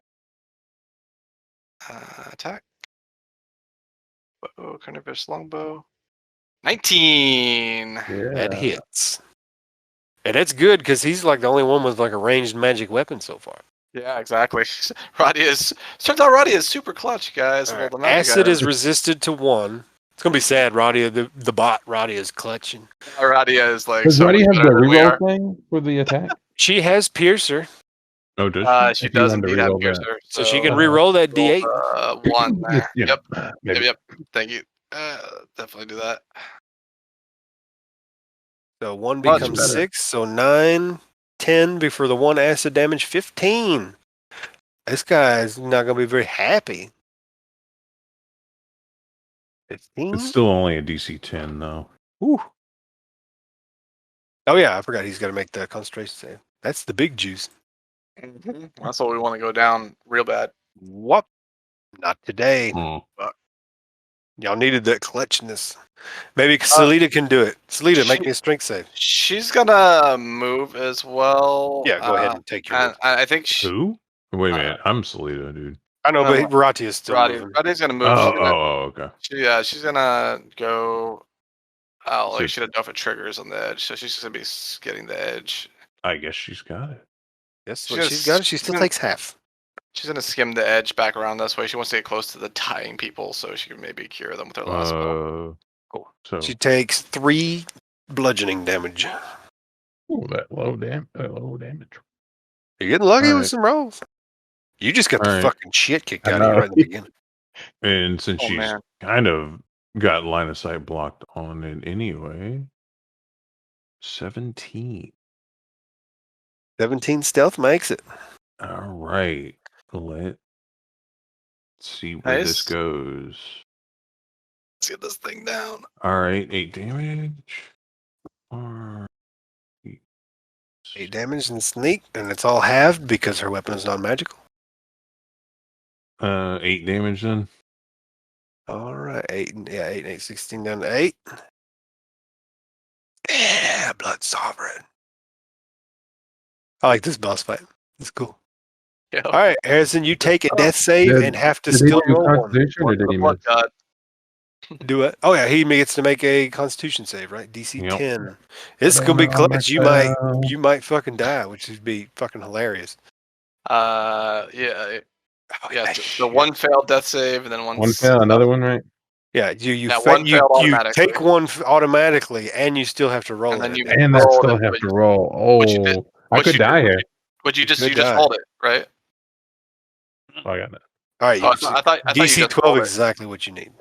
Attack. Oh, carnivorous longbow. 19. That Yeah. hits. And that's good because he's like the only one with like a ranged magic weapon so far. Yeah, exactly. Turns out Radia is super clutch, guys. All Well, right. the magic Acid item. is resisted to 1. It's gonna be sad, Radia. The bot Radia is clutching. Radia is like Does so much Radia have better the than we reroll are. thing for the attack? She has Piercer, Oh, does she? She If you does wanted to indeed have reroll that. piercer. so she can Uh, re-roll that roll D8. the 1 there. Just, you know, Yep. maybe. Yep. Thank you. Definitely do that. So 1 Much becomes better. 6. So 9, 10 before the 1 acid damage. 15. This guy's not gonna be very happy. 15. It's still only a DC 10, though. Ooh. Oh yeah, I forgot he's got to make the concentration save. That's the big juice. That's what we want to go down real bad. What? Not today. Hmm. Y'all needed that clutchness. Maybe Salita can do it. Salita, make she- me a strength save. She's gonna move as well. Yeah, go ahead and take your. And I think Who? Wait a minute. I'm Solita, dude. I know, but no, Rati is still moving. Radia's gonna move. Okay. She's gonna go. Oh, So- she doesn't know if it triggers on the edge, so she's just gonna be getting the edge. I guess she's got it. Yes, She's what she's got. She she's still gonna- takes half. She's gonna skim the edge back around this way. She wants to get close to the dying people, so she can maybe cure them with her last spell. Cool. So She takes 3 bludgeoning damage. Oh, that low damage. You're getting lucky with Alright. some rolls. You just got the Alright. fucking shit kicked I out of you know. right in the beginning. and since Oh, she's man. kind of got line of sight blocked on it anyway, 17. 17 stealth makes it. All right. Let's see where this Nice. goes. Let's get this thing down. All right, 8 damage. Or 8 damage and sneak, and it's all halved because her weapon is non-magical. 8 damage then. All right, 8 and 8, 16 down to 8. Yeah, Blood Sovereign. I like this boss fight. It's cool. Yeah. All right, Harrison, you take a death save Did- and have to Did he still do roll one. Constitution or did he Blood miss? God. Do it. Oh yeah, he gets to make a Constitution save, right? DC Yep. 10. This is I gonna be don't know clutch. myself. You might fucking die, which would be fucking hilarious. Yeah. Oh, Yeah. The shit. 1 failed death save, and then One fail, another one, right? Yeah, you Yeah, one you failed automatically. take one automatically, and you still have to roll And then it. you- And I Roll still it, have but to roll. what you did- Oh, I what could you die did- here. But you just could die. hold it, right? Oh, I got it. All right, Oh, I thought you DC just 12 rolled it. exactly what you need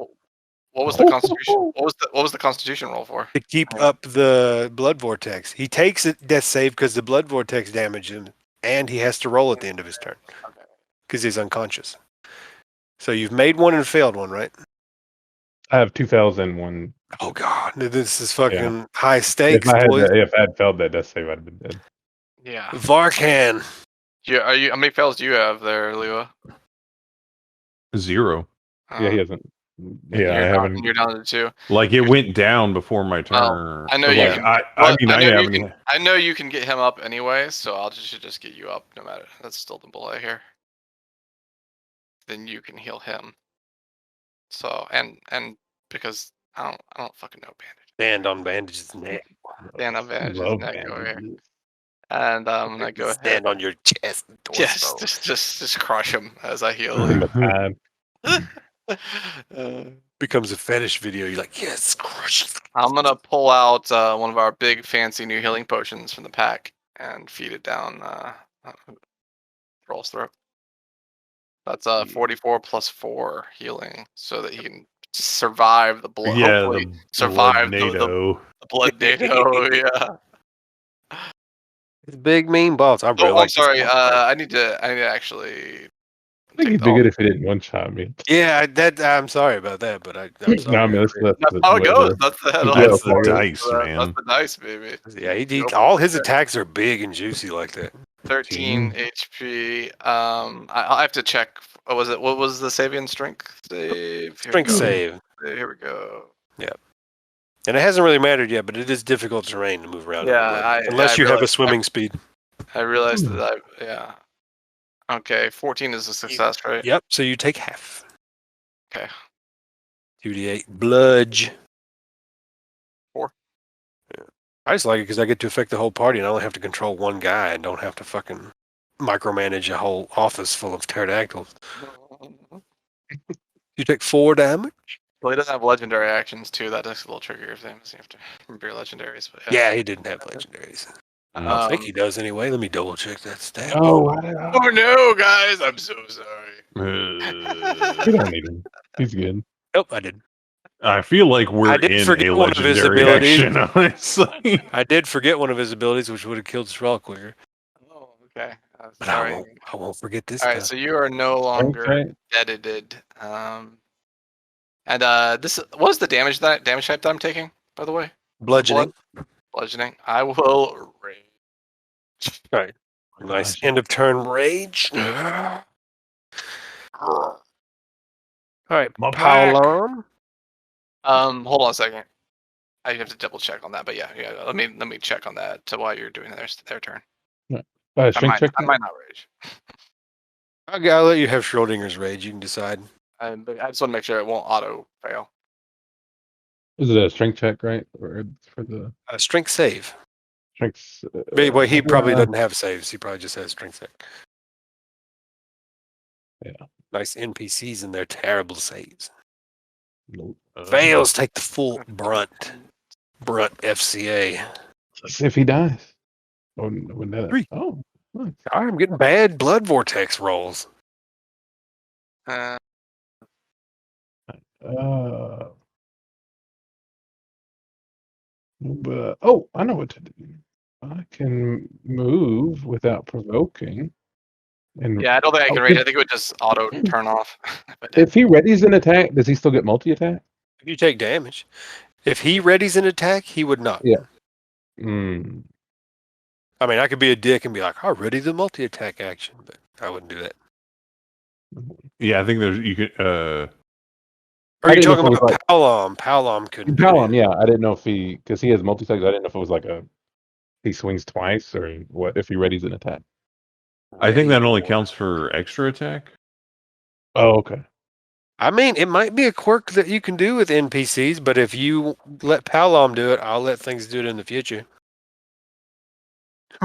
What was the Constitution? What was the Constitution roll for? to keep up the blood vortex. He takes a death save because the blood vortex damaged him, and he has to roll at the end of his turn Okay. because he's unconscious. So you've made one and failed one, right? I have 2 fails and 1. Oh god, this is fucking high stakes, If I boys. had failed that death save, I'd have been dead. Yeah. Varkan. Yeah. How many fails do you have there, Lua? 0. Yeah, he hasn't. Yeah, I You're haven't. You're down to 2. Like it went down before my turn. I know But, you like, can- I Well, mean, I know haven't. you can, I know you can get him up anyway, so should just get you up no matter. That's still the bullet here. Then you can heal him. So and because I don't fucking know bandage. Stand on bandage's neck. Stand on bandage his Love neck over here. bandages. And I'm gonna go ahead. Stand on your chest. and Yes, torso. just crush him as I heal I'm him. a bad- Becomes a fetish video. You're like, yes, crush. I'm gonna pull out one of our big fancy new healing potions from the pack and feed it down Roll's throat. That's 44 plus 4 healing, so that he can survive the blood. Yeah, hopefully the survive the NATO. blood NATO. Yeah. It's big mean balls. I really Oh, I'm like this sorry. boss fight. I need to actually. I think he'd be good if he didn't one shot me. Yeah, I'm sorry about that, but I'm sorry. No, I mean, That's how it goes. That's the head on. That's Yeah, the so- dice, man. That's the dice, baby. Yeah, Go for all it. his attacks are big and juicy like that. 13 HP. I have to check. What was it? What was the saving strength save? Here we Strength go. save. Here we go. And it hasn't really mattered yet, but it is difficult terrain to move around. in the Yeah, wood, unless you have a swimming speed. I realized that. Yeah. Okay, 14 is a success, right? Yep. So you take half. Okay. 2d8 bludge. 4. Yeah. I just like it because I get to affect the whole party, and I only have to control one guy, and don't have to fucking micromanage a whole office full of pterodactyls. You take 4 damage. Well, he doesn't have legendary actions too. That is a little trickier things. You have to remember your legendaries. But Yeah, he didn't have legendaries. I think he does anyway. Let me double check that stat. Oh, Oh no, guys! I'm so sorry. we don't need him. He's good. Nope, I didn't. I feel like we're I did in forget a one of his legendary abilities. action, honestly. I did forget one of his abilities, which would have killed Thrall quicker. Oh, okay. But Sorry. I won't forget this All right, time. so you are no longer Okay. edited. And this what was the damage type that I'm taking, by the way? Bludgeoning. Bludgeoning. I will rage. Right. Nice end of turn rage. All right, My Paulon. Hold on a second. I have to double check on that, but yeah. Let me check on that to while you're doing their turn. Strength check. I might not rage. I'll let you have Schrodinger's rage. You can decide. But I just want to make sure it won't auto fail. Is it a strength check, right? Or for the Strength save. strength? Well, he probably doesn't have saves. He probably just has strength save. Yeah. Nice NPCs and their terrible saves. Nope. Fails take the full brunt. Brunt FCA. Let's see if he dies. Oh, no. 3. Oh, nice. I'm getting bad blood vortex rolls. Uh, But I know what to do. I can move without provoking. And yeah, I don't think I can rage. I think it would just auto turn off. But if he readies an attack, does he still get multi-attack? If you take damage. If he readies an attack, he would not. Yeah. Mm. I mean, I could be a dick and be like, "I'll ready the multi-attack action," but I wouldn't do that. Yeah, I think there's you could. Are I you didn't know talking if it was about Palom? Palom couldn't. do Palom, it. yeah. I didn't know if because he has multi-attacks. I didn't know if it was like he swings twice or what if he readies an attack. I think that only Ready counts for extra attack. Oh, okay. I mean, it might be a quirk that you can do with NPCs, but if you let Palom do it, I'll let things do it in the future.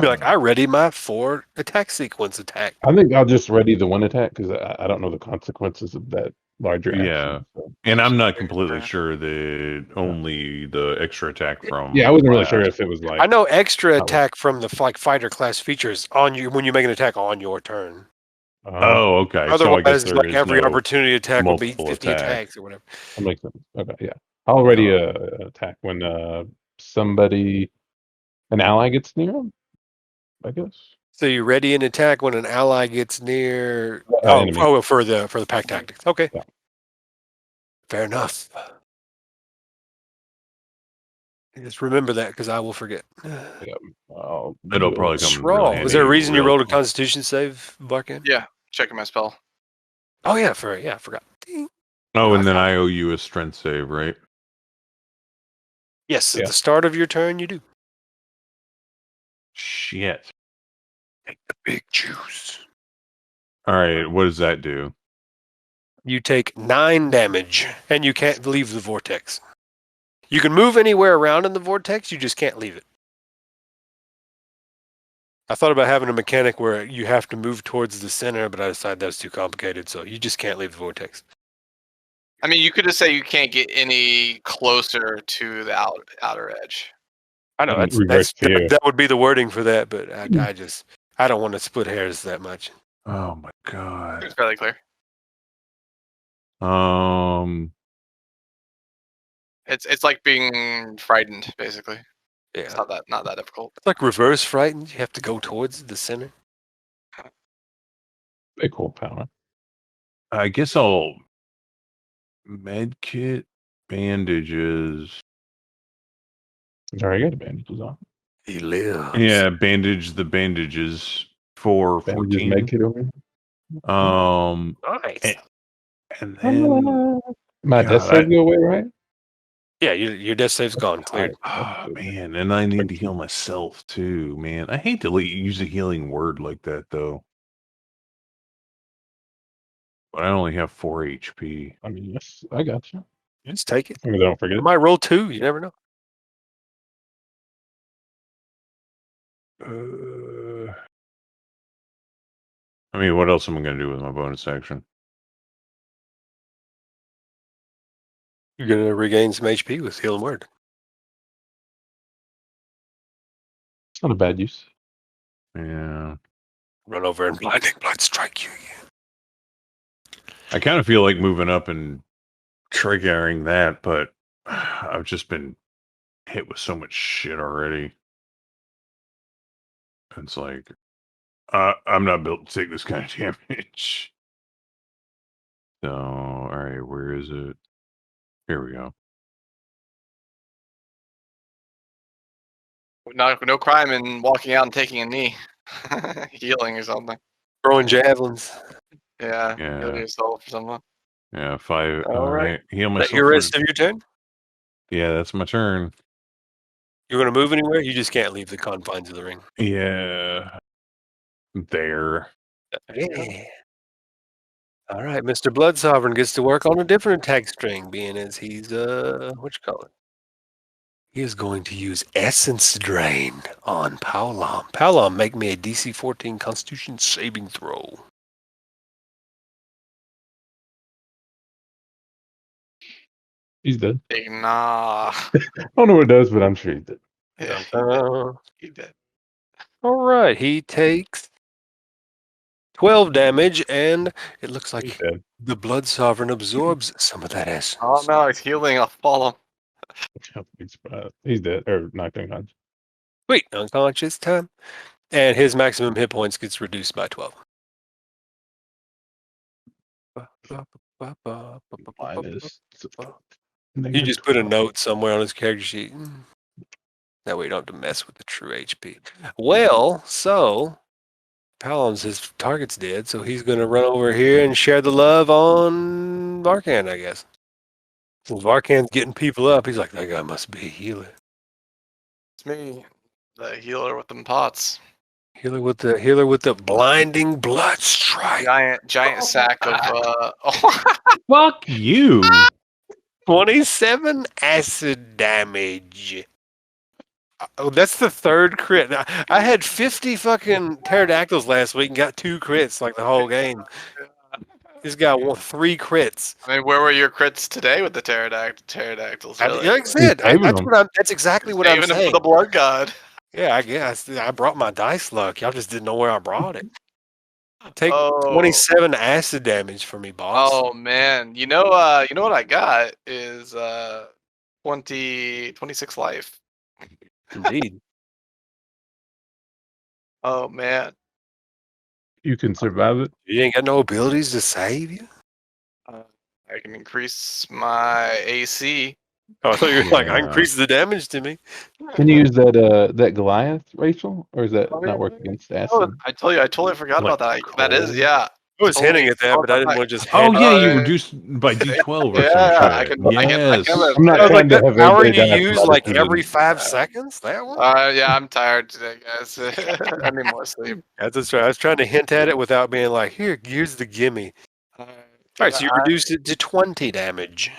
Be like, I ready my 4 attack sequence attack. I think I'll just ready the one attack because I don't know the consequences of that larger action. Yeah. So. And I'm not completely sure that only the extra attack from. Yeah, I wasn't really sure if it was like. I know extra was- attack from the fighter class features on you when you make an attack on your turn. Oh, okay. So I Otherwise, guess there like is every no opportunity attack will be multiple 50 attack. attacks or whatever. That makes sense. Okay, yeah. I'll ready a attack when an ally gets near him. I guess. So you ready an attack when an ally gets near. Enemy. For the pack tactics. Okay. Yeah. Fair enough. Just remember that because I will forget. It'll probably come. Raw. really Was there a handy reason you real rolled a quick. Constitution save, Barkin? yeah, checking my spell. Oh yeah, I forgot. Ding. Oh, and then I owe you a strength save, right? Yes, Yeah. at the start of your turn, you do. Shit. Take the big juice. All right. What does that do? You take 9 damage, and you can't leave the vortex. You can move anywhere around in the vortex, you just can't leave it. I thought about having a mechanic where you have to move towards the center, but I decided that's too complicated, so you just can't leave the vortex. I mean, you could just say you can't get any closer to the outer edge. I know that would be the wording for that, but I don't want to split hairs that much. Oh my god. It's fairly clear. It's like being frightened, basically. It's Yeah. not that difficult. It's like reverse frightened. You have to go towards the center. Big cool power. I guess I'll med kit, bandages. Sorry, I got the bandages on. He lives. Yeah, bandage the bandages for Bandages 14. med kit over here. Nice. And then My God, death save go away, right? Yeah, your death save's gone. Cleared. oh man, and I need to heal myself too, man. I hate to use a healing word like that though. But I only have 4 HP. I mean, yes, I got you. Just take it. I mean, don't forget I it. might roll 2. You never know. I mean, what else am I going to do with my bonus action? You're gonna regain some HP with healing word. It's not a bad use. Yeah. Run over and blinding blood strike you again. I kind of feel like moving up and triggering that, but I've just been hit with so much shit already. It's like, I'm not built to take this kind of damage. So, all right, where is it? Here we go. No crime in walking out and taking a knee, healing or something. Throwing javelins. Yeah, Yeah. heal yourself or something. Yeah, 5. All All right. right. Heal Is myself. that your rest of your turn? Yeah, that's my turn. You're gonna move anywhere? You just can't leave the confines of the ring. Yeah. There. Yeah. All right, Mr. Blood Sovereign gets to work on a different attack string, being as he's what you call it? He is going to use Essence Drain on Paulom. Paulom, make me a DC 14 Constitution saving throw. He's dead. Nah. I don't know what it does, but I'm sure he's dead. Yeah, he did. All right, he takes 12 damage, and it looks He's like dead. the Blood Sovereign absorbs some of that essence. Oh no, he's healing. I'll follow. He's dead or knocked unconscious. Wait, unconscious time. And his maximum hit points gets reduced by 12. Mine is. You just put a note somewhere on his character sheet. That way you don't have to mess with the true HP. Well, so Palom's his target's dead, so he's going to run over here and share the love on Varkan, I guess. Since Varkan's getting people up, he's like, that guy must be a healer. It's me, the healer with them pots. Healer with the blinding blood strike. Giant sack of Fuck you. 27 acid damage. Oh, that's the third crit. I had 50 fucking pterodactyls last week and got 2 crits like the whole game. This guy won 3 crits. I mean, where were your crits today with the pterodactyls? Really? Like I said, saving them. that's exactly what I'm Saving them saying. for the blood god. Yeah, I guess I brought my dice luck. Y'all just didn't know where I brought it. Take Oh. 27 acid damage for me, boss. Oh man, you know what I got is 26 life. Indeed. Oh man. You can survive it. You ain't got no abilities to save you? I can increase my AC. Oh, I thought you were like, I Yeah. increase the damage to me. Can you use that Goliath, Rachel, or is that not work against acid? Oh, I totally forgot Like about that. That is, cold? yeah. I was Totally hinting at that, but I didn't want to just Oh hand yeah, it. you Uh, reduced by D12 or Yeah, some I shit. can Yes. have a- I'm not I was trying like, to that have power everybody you die use from like acid. every 5 seconds? That one? yeah, I'm tired today, guys. I need more sleep. That's right. I was trying to hint at it without being like, here's the gimme. All right, so you reduced it to 20 damage.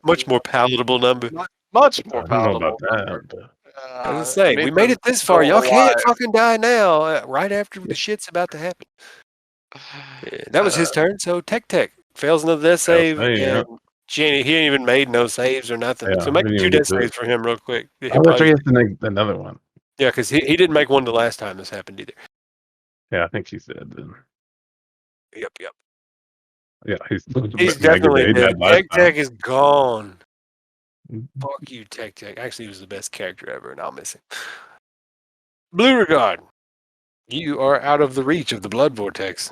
Much more palatable number. Much I more don't know palatable. about that. But I was gonna say, we made it this far. Y'all can't fucking die now, right after the shit's about to happen. Yeah, that was his turn. So Tech fails another death save, save, yeah. and he ain't even made no saves or nothing. Yeah, So make didn't 2 even get death to it. saves for him real quick. I thought he has to make another one. Yeah, because he didn't make one the last time this happened either. Yeah, I think she's dead then. Yep. Yeah, he's He's definitely dead. Tech is gone. Fuck you, Tech. Actually, he was the best character ever, and I'll miss him. Blue Regard, you are out of the reach of the blood vortex.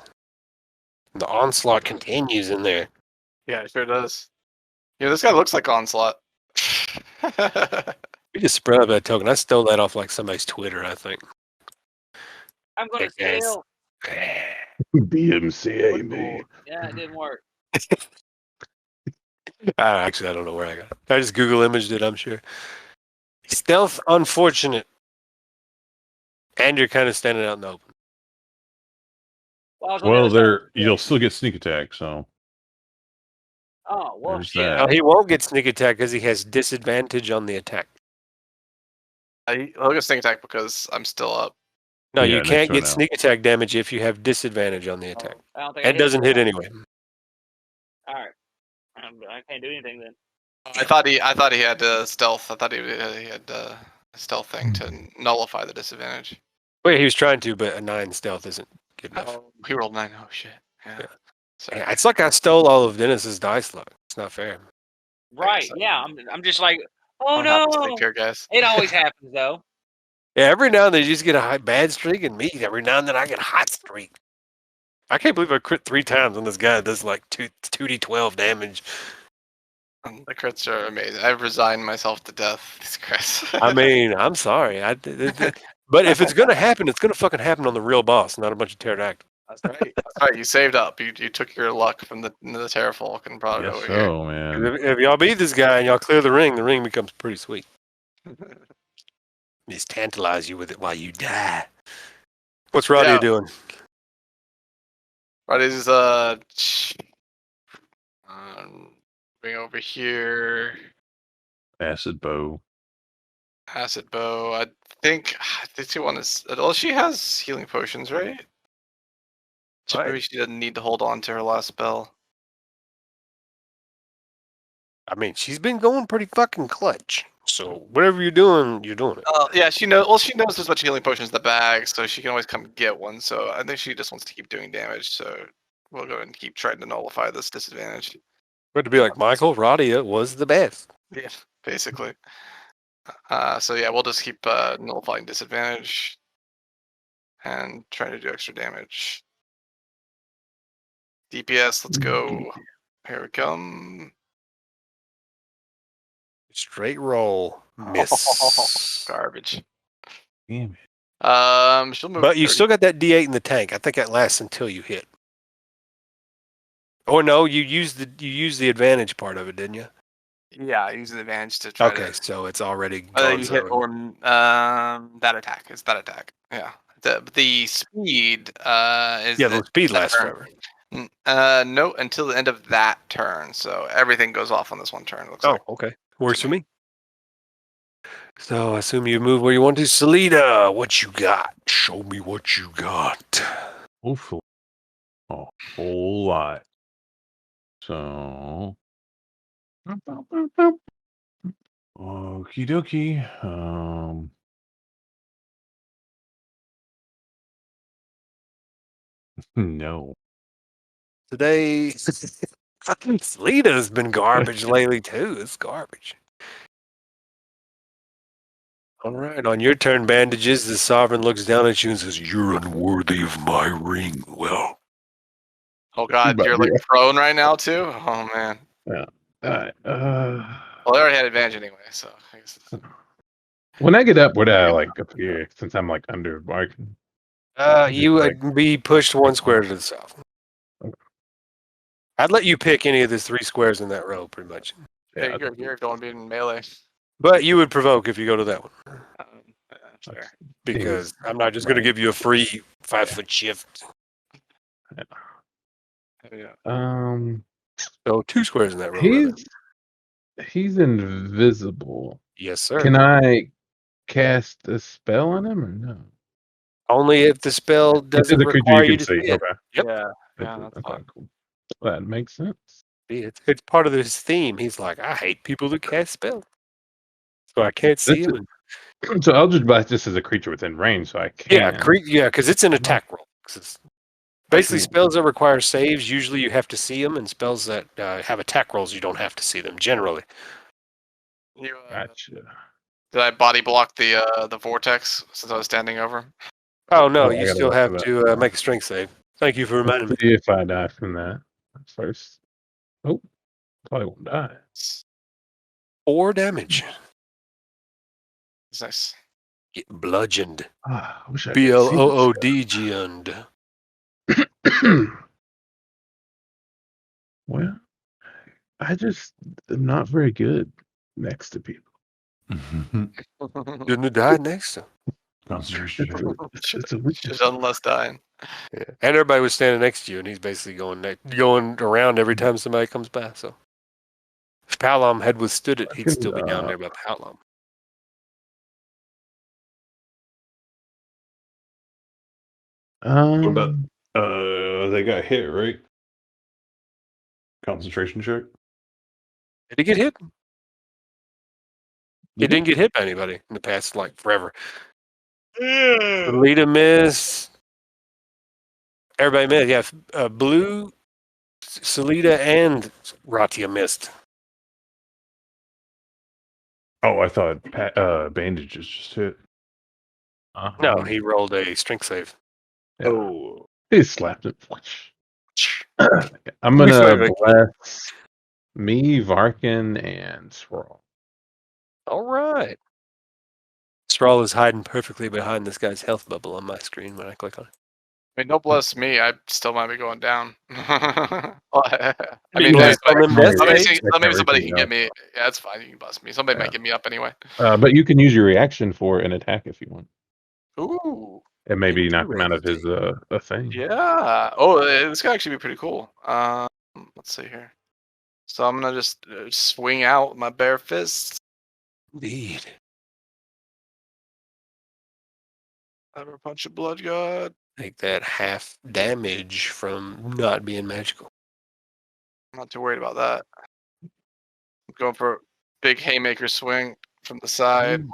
The onslaught continues in there. Yeah, it sure does. Yeah, this guy looks like Onslaught. We just spread up that token. I stole that off like somebody's Twitter, I think. I'm gonna Hey, guys. steal. BMCA me. Yeah, it didn't work. Actually, I don't know where I got it. I just Google imaged it, I'm sure. Stealth unfortunate. And you're kind of standing out in the open. Well, I was on the Well, other side. there you'll still get sneak attack. So Oh well, there's shit. that. Now, he won't get sneak attack because he has disadvantage on the attack. I'll get sneak attack because I'm still up. No, Yeah, you next can't one get now. sneak attack damage if you have disadvantage on the attack. I don't think And it doesn't hit that. anyway. All right. I can't do anything then. I thought he had stealth. I thought he had a stealth thing to nullify the disadvantage. Wait, he was trying to, but a 9 stealth isn't good enough. Oh, he rolled 9. Oh shit. Yeah. Yeah. Sorry. Yeah, it's like I stole all of Dennis's dice luck. It's not fair. Right? so. Yeah. I'm just like, oh I'm happy to no. take care, guys. It always happens though. Yeah, every now and then you just get a bad streak, and me, every now and then I get a hot streak. I can't believe I crit 3 times on this guy that does like 2d12 damage. The crits are amazing. I've resigned myself to death. These crits. I mean, I'm sorry. But if it's going to happen, it's going to fucking happen on the real boss, not a bunch of pterodactyls. That's right. That's right. You saved up. You took your luck from the Terrafolk and brought it Yes, over here. so man. If y'all beat this guy and y'all clear the ring becomes pretty sweet. Just tantalize you with it while you die. What's Roddy Yeah. doing? Roddy's bring over here. Acid bow. Acid bow. I think the two one is. Well, she has healing potions, right? So Right. maybe she doesn't need to hold on to her last spell. I mean, she's been going pretty fucking clutch. So whatever you're doing it. Yeah, she knows. Well, she knows there's a bunch of healing potions in the bag, so she can always come get one. So I think she just wants to keep doing damage. So we'll go ahead and keep trying to nullify this disadvantage. But to be like Michael, Roddy was the best. Yeah, basically. So yeah, we'll just keep nullifying disadvantage and trying to do extra damage. DPS, let's go. Here we come. Straight roll. Miss. Garbage. Damn it. She'll move. But you 30. still got that D8 in the tank. I think that lasts until you hit. Or no, you used the advantage part of it, didn't you? Yeah, use the advantage to try Okay, to. so it's already Whether gone. you hit or that attack. It's that attack. Yeah. The speed is. Yeah, the speed lasts forever. No, until the end of that turn. So everything goes off on this one turn. It looks like. Okay. Works for me. So I assume you move where you want to. Salida, what you got? Show me what you got. Hopefully. A whole lot. So. Okie dokie. No. Today, Salida's been garbage lately too. It's garbage. All right, on your turn, bandages. The sovereign looks down at you and says, "You're unworthy of my ring." Well, Oh god, But you're like yeah. prone right now too. Oh man. Alright, Well, they already had advantage anyway, so I guess when I get up, would I like appear since I'm like under bargain? you would be pushed 1 square to the south. Okay. I'd let you pick any of the 3 squares in that row, pretty much. hey, you're going to be in melee. But you would provoke if you go to that one, Fair. because I'm not just going to give you a free 5-foot shift. Yeah. So 2 squares in that row. rather. He's invisible. Yes, sir. Can I cast a spell on him or no? Only if the spell This is doesn't a creature require you you can to see. see it. Okay. Yep. Yeah. Yeah, that's Okay, fine. cool. Well, that makes sense. It's part of his theme. He's like, I hate people that cast spells. So I can't see That's him. So Eldritch Blast just as a creature within range, so I can. Yeah, because it's an attack roll. 'Cause it's basically Okay. spells that require saves. Usually you have to see them, and spells that have attack rolls, you don't have to see them generally. You, Gotcha. did I body block the vortex since I was standing over? Oh no, Oh, I you gotta still look have for that. to make a strength save. Thank you for reminding me. Let's see if I die from that first. Oh, probably won't die. 4 damage. It's nice. Get bludgeoned. Ah, I wish I could see this Bloodged. stuff. Well, I just am not very good next to people. Shouldn't have died next to him. Concentration check. It's a weakness. Should have done less dying. Yeah. And everybody was standing next to you, and he's basically going around every time somebody comes by. So if Palam had withstood it, he'd still be down there by Palam. What about they got hit, right? Concentration check. Did he get hit? He Did didn't get hit by anybody in the past, like, forever. Lita missed. Everybody missed. Yeah, Blue, Salida, and Ratia missed. Oh, I thought bandages just hit. No, he rolled a strength save. Yeah. Oh, He slapped it. I'm To be gonna fair, Vic. bless me, Varkin, and Swirl. All right. Strawl is hiding perfectly behind this guy's health bubble on my screen when I click on it. I mean, don't bless me. I still might be going down. I Be mean, blessed maybe, on them death maybe, saves. maybe somebody everything can get else. me. Yeah, that's fine. You can bless me. Somebody might get me up anyway. But you can use your reaction for an attack if you want, Ooh. and maybe knock him out of his thing. Yeah. Oh, this could actually be pretty cool. Let's see here. So I'm gonna just swing out with my bare fists. Indeed. Have a punch of blood god. Take that half damage from not being magical. I'm not too worried about that. I'm going for a big haymaker swing from the side.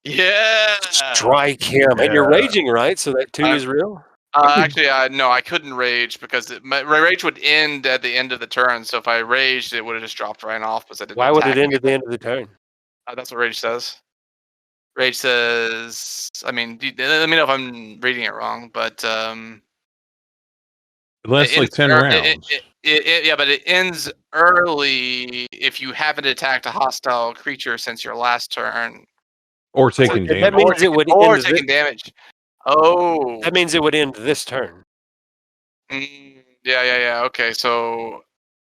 Yeah. Strike him. And you're Yeah. raging, right? So that 2 is real? Actually, no, I couldn't rage because my rage would end at the end of the turn. So if I raged, it would have just dropped right off because I didn't. Why would it attack end at the anything. end of the turn? That's what rage says. Rage says. I mean, let me know if I'm reading it wrong, but it lasts it like ends 10 rounds. yeah, but it ends early if you haven't attacked a hostile creature since your last turn. Or taking That damage. means it would Or end taking damage. Oh. That means it would end this turn. Yeah. Okay, so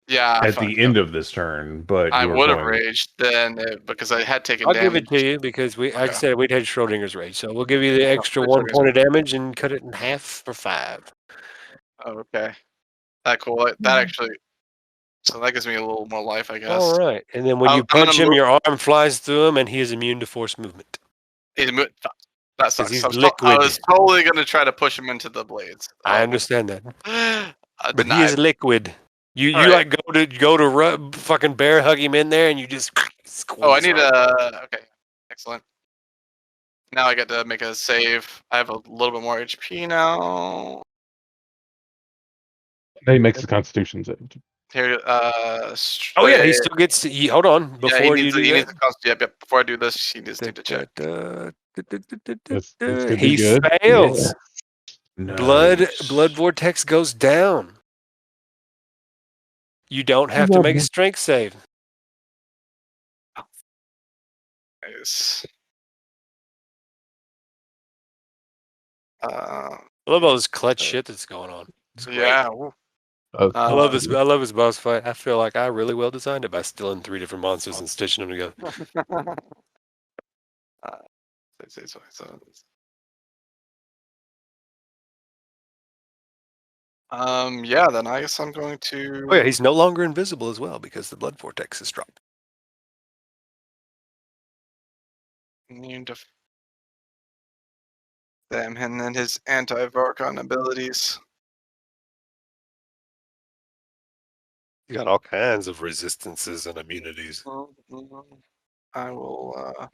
yeah. At the end of this turn, but I you were would have going. raged then because I had taken I'll damage. give it to you because like I Okay. said, we'd had Schrodinger's rage. So we'll give you the extra wait, 1 Schrodinger's point of damage and cut it in half for 5. Oh, okay. That cool. That actually. So that gives me a little more life, I guess. All right. And then when you I'm gonna punch him, move- your arm flies through him and he is immune to force movement. That sucks. he's I liquid. was totally gonna try to push him into the blades. I understand that. But he Denied. is liquid. You Alright. like go to fucking bear hug him in there and you just squeeze. Oh, I need hard. okay. Excellent. Now I get to make a save. I have a little bit more HP now. He makes the Constitution save. Here, Oh yeah, he still gets to hold on before he you needs do he that. needs to yep. Before I do this, he needs to check. This could He be good. fails. Nice. Blood vortex goes down. You don't have to make a strength save. Nice. I love all this clutch shit that's going on. It's great. Yeah. I love this. I love his boss fight. I feel like I really well designed it by stealing 3 different monsters and stitching them together. Yeah. Then I guess I'm going to. Oh yeah, he's no longer invisible as well because the blood vortex is dropped. Immune to them, and then his anti-Varkon abilities. You got all kinds of resistances and immunities. I will.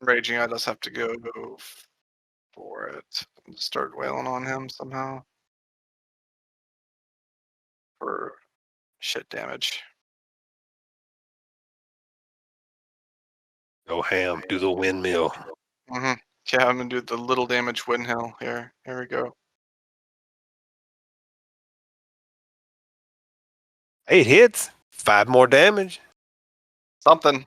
Raging, I just have to go for it and start wailing on him somehow. for shit damage. Go ham. Do the windmill. Mm-hmm. Yeah, I'm gonna do the little damage windmill here. Here we go. 8 hits. 5 more damage. Something.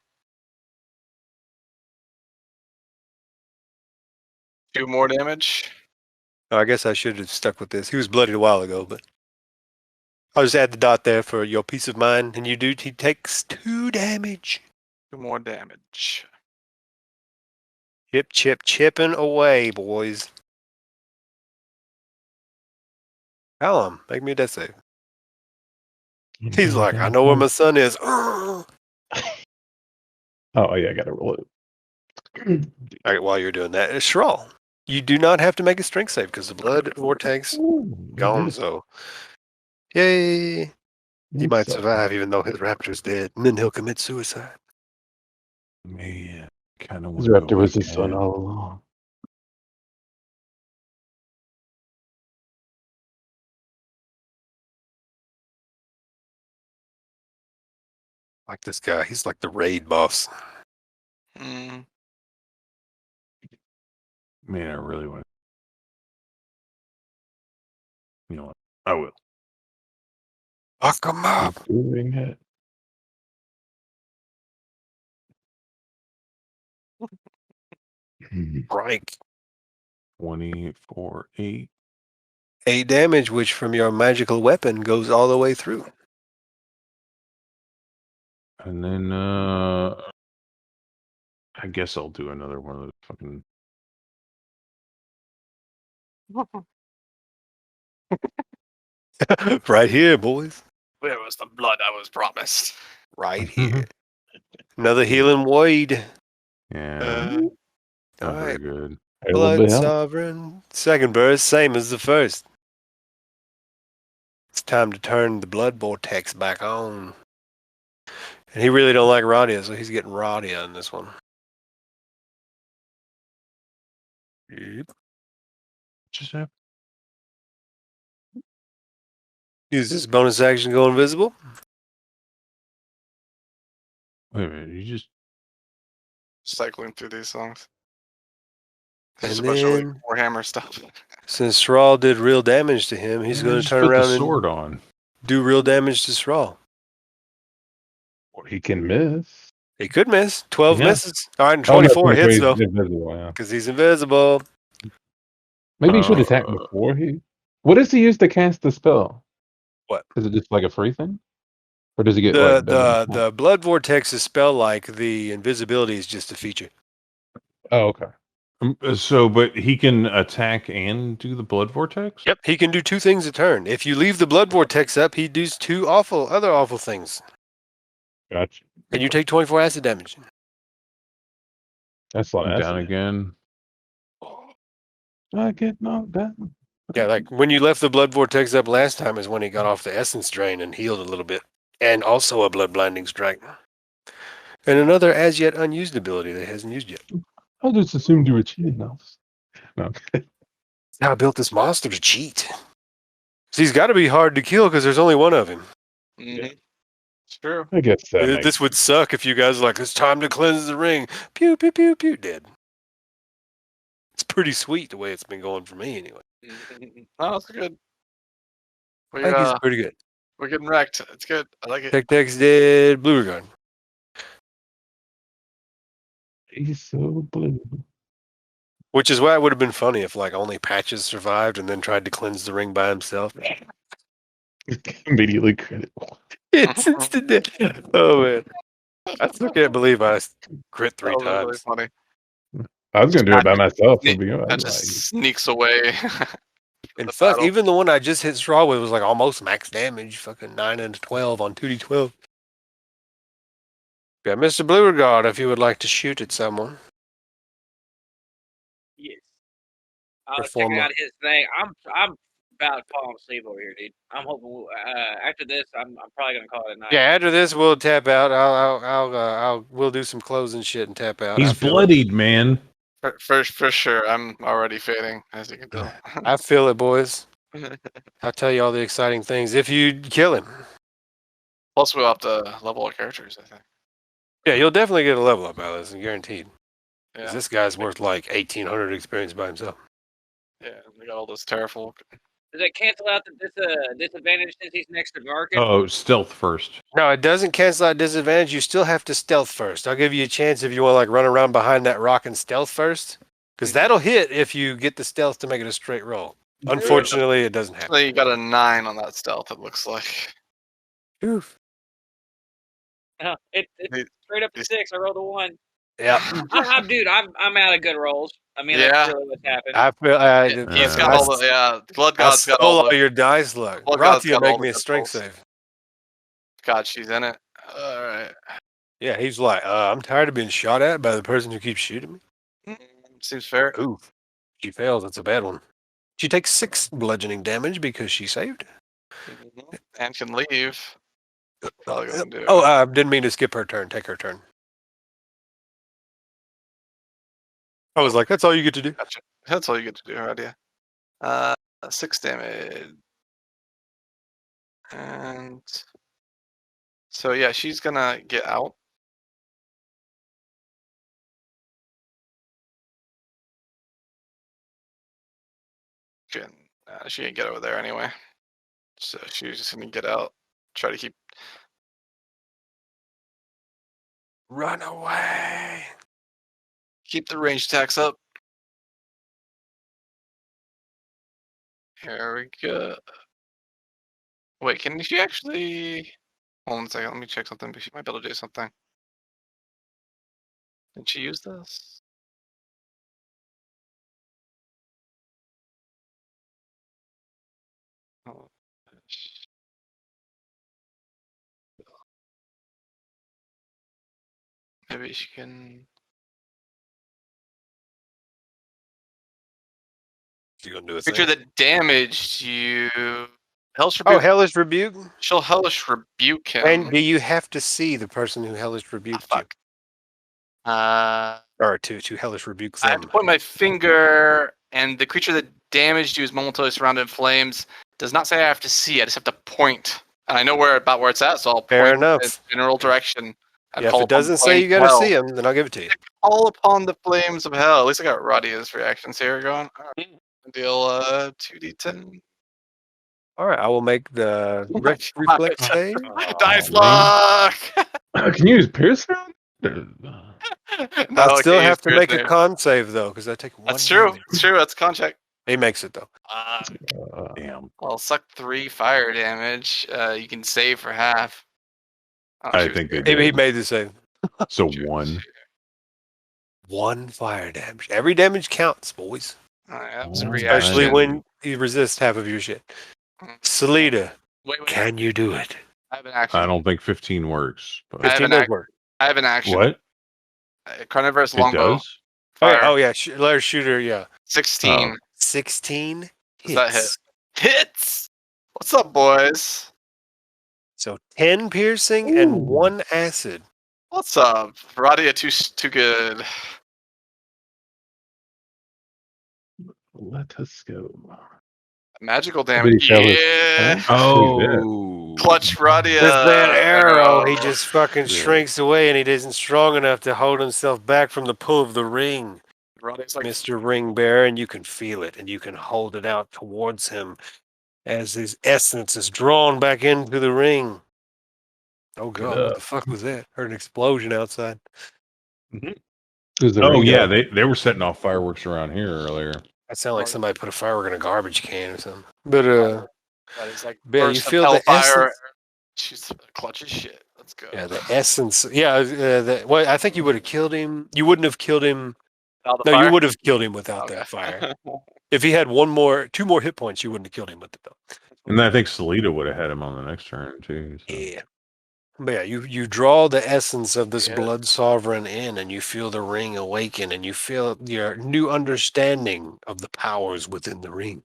2 more damage. Oh, I guess I should have stuck with this. He was bloodied a while ago, but I'll just add the dot there for your peace of mind. And he takes 2 damage. 2 more damage. Chipping away, boys. Callum, make me a death save. He's like, I know where my son is. All Oh yeah, I gotta roll it. right, while you're doing that, Shral, you do not have to make a strength save because the blood vortex gone. So, yay! He might survive even though his raptor's dead, and then he'll commit suicide. Man, kind of His raptor was his son all along. Like this guy, he's like the raid boss. Mm. Man, I really want. You know what? I will. Fuck him up. Doing it. Strike. 24, 8. 8 damage, which from your magical weapon goes all the way through. And then I guess I'll do another one of those fucking. Right here, boys. Where was the blood I was promised? Right here. Another healing void. Yeah, All not very right. good. Blood Sovereign. Second burst, same as the first. It's time to turn the blood vortex back on. And he really don't like Radia, so he's getting Radia in this one. Yep. Just have. Use this bonus action to go invisible. Wait a minute, you just. Cycling through these songs. There's And a bunch of like then, Warhammer stuff. since Thrall did real damage to him, he's going to just turn put around the and sword on. do real damage to Thrall. Or he can miss. He could miss. 12 Yeah. misses. All right, and Oh, no, 24 hits, he's though, invisible, yeah. because he's invisible. Maybe he should attack before he. What does he use to cast the spell? What? Is it just like a free thing, or does he get The blood vortex is spell-like. The invisibility is just a feature. Oh, okay. So, but he can attack and do the blood vortex? Yep, he can do 2 things a turn. If you leave the blood vortex up, he does 2 other awful things. Gotcha. And you take 24 acid damage. That's a lot of Down acid. again. I get knocked down. Yeah, like when you left the blood vortex up last time is when he got off the essence drain and healed a little bit. And also a blood blinding strike. And another as yet unused ability that he hasn't used yet. I just assumed you were cheating now. No. Now I built this monster to cheat. So he's got to be hard to kill because there's only one of him. Mm-hmm. It's true. I guess that This would suck if you guys are like, it's time to cleanse the ring. Pew, pew, pew, pew, dead. It's pretty sweet the way it's been going for me anyway. Oh, that's good. I think he's pretty good. We're getting wrecked. It's good. I like it. Tech did Blue Regard. He's so blue. Which is why it would have been funny if like only Patches survived and then tried to cleanse the ring by himself. Immediately critical. It's instant death. Oh man. I still can't believe I crit 3 That was really times. funny. I was gonna do it by myself. That just sneaks away. And the fuck, battle. even the one I just hit straw with was like almost max damage. Fucking 9 and 12 on 2d12. Yeah, Mr. Blue Regard, if you would like to shoot at someone. Yes. I was Perform checking a- out his thing. I'm about to fall asleep over here, dude. I'm hoping after this, I'm probably gonna call it a night. Yeah, after this we'll tap out. We'll do some closing shit and tap out. He's I feel bloodied, man. For sure. I'm already fading, as you can tell. I feel it, boys. I'll tell you all the exciting things if you kill him. Plus, we'll have to level our characters, I think. Yeah, you'll definitely get a level up, Alice, guaranteed. Yeah. 'Cause this guy's worth like 1,800 experience by himself. Yeah, we got all those terrafolk. Does it cancel out the disadvantage since he's next to Garkin? Oh, stealth first. No, it doesn't cancel out disadvantage. You still have to stealth first. I'll give you a chance if you want to like run around behind that rock and stealth first. Because that'll hit if you get the stealth to make it a straight roll. Unfortunately, it doesn't happen. So you got a 9 on that stealth, it looks like. Oof. It's straight up to 6. I rolled a 1. Yeah. Dude, I'm out of good rolls. I mean, Yeah. that's really what's happened. I feel He's got all the Blood I God's got stole all the your dice luck. Blood God's Rathia got all make the me a good strength rolls. save. God, she's in it. Alright. Yeah, he's like, I'm tired of being shot at by the person who keeps shooting me. Seems fair. Ooh. She fails. That's a bad one. She takes 6 bludgeoning damage because she saved. And can leave. Probably gonna do Oh, I didn't mean to skip her turn. Take her turn. I was like, that's all you get to do. Gotcha. That's all you get to do, right? Yeah. 6 damage. And so yeah, she's gonna get out. She can't get over there anyway. So she's just gonna get out. Try to Run away. keep the range attacks up. Here we go. Wait, can she actually... Hold on a second, let me check something, because she might be able to do something. Did she use this? Oh, maybe she can... You gonna do a Creature thing? that damaged you... Hellish Oh, Rebuke. hellish rebuke. She'll Hellish Rebuke him. And do you have to see the person who hellish rebuked you? Fuck. Or to hellish rebuke I have them? to point my finger, and the creature that damaged you is momentarily surrounded in flames. Does not say I have to see. I just have to point, and I know about where it's at, so I'll Fair point enough. in a general direction. And Yeah, if call it upon the doesn't say flames you of gotta hell. see him, then I'll give it to you. Call upon the flames of hell. At least I got Radia's reactions here going. All right. Deal 2d10. All right, I will make the reflex save. Dice man. luck. Can you use Pierce now? No, I'll still okay, have to he's make a good. con save though, because I take 1. That's true. damage. It's true. That's a con check. He makes it though. Damn. Well, suck 3 fire damage. You can save for half. Oh, I she was think they good. He did. made the save. So She was- 1. 1 fire damage. Every damage counts, boys. Oh, yeah, it's a Oh, Especially reaction. when you resist half of your shit. Salida, Wait, can you do it? I have an action. I don't think 15 works. But I have 15 an does act- work. I have an action. what? Carnivorous It longbow. does? Fire. Oh yeah, let her shooter. Yeah, 16. 16 Does that hits. Hits. What's up, boys? So 10 piercing Ooh. and 1 acid. What's up? Radia too good. Let us go. Magical Did damage. he tell us- Yeah. Oh. Clutch Radia. With that arrow, he arrow. just fucking shrinks away, and he isn't strong enough to hold himself back from the pull of the ring. Radia's like, Mr. Ring Bearer, and you can feel it, and you can hold it out towards him as his essence is drawn back into the ring. Oh god, what the fuck was that? Heard an explosion outside. Is the Oh, ring yeah. up? They were setting off fireworks around here earlier. That sounded like somebody put a firework in a garbage can or something. But Radia's like, yeah, you burst of feel the hellfire. essence. She's clutch as shit. Let's go. Yeah, the essence. Yeah, well, I think you would have killed him. You wouldn't have killed him. Without the No, fire? you would have killed him without Okay. that fire. If he had 2 more hit points, you wouldn't have killed him with it though. And I think Salida would have had him on the next turn, too. So. Yeah. But yeah, you draw the essence of this Yeah. blood sovereign in, and you feel the ring awaken, and you feel your new understanding of the powers within the ring.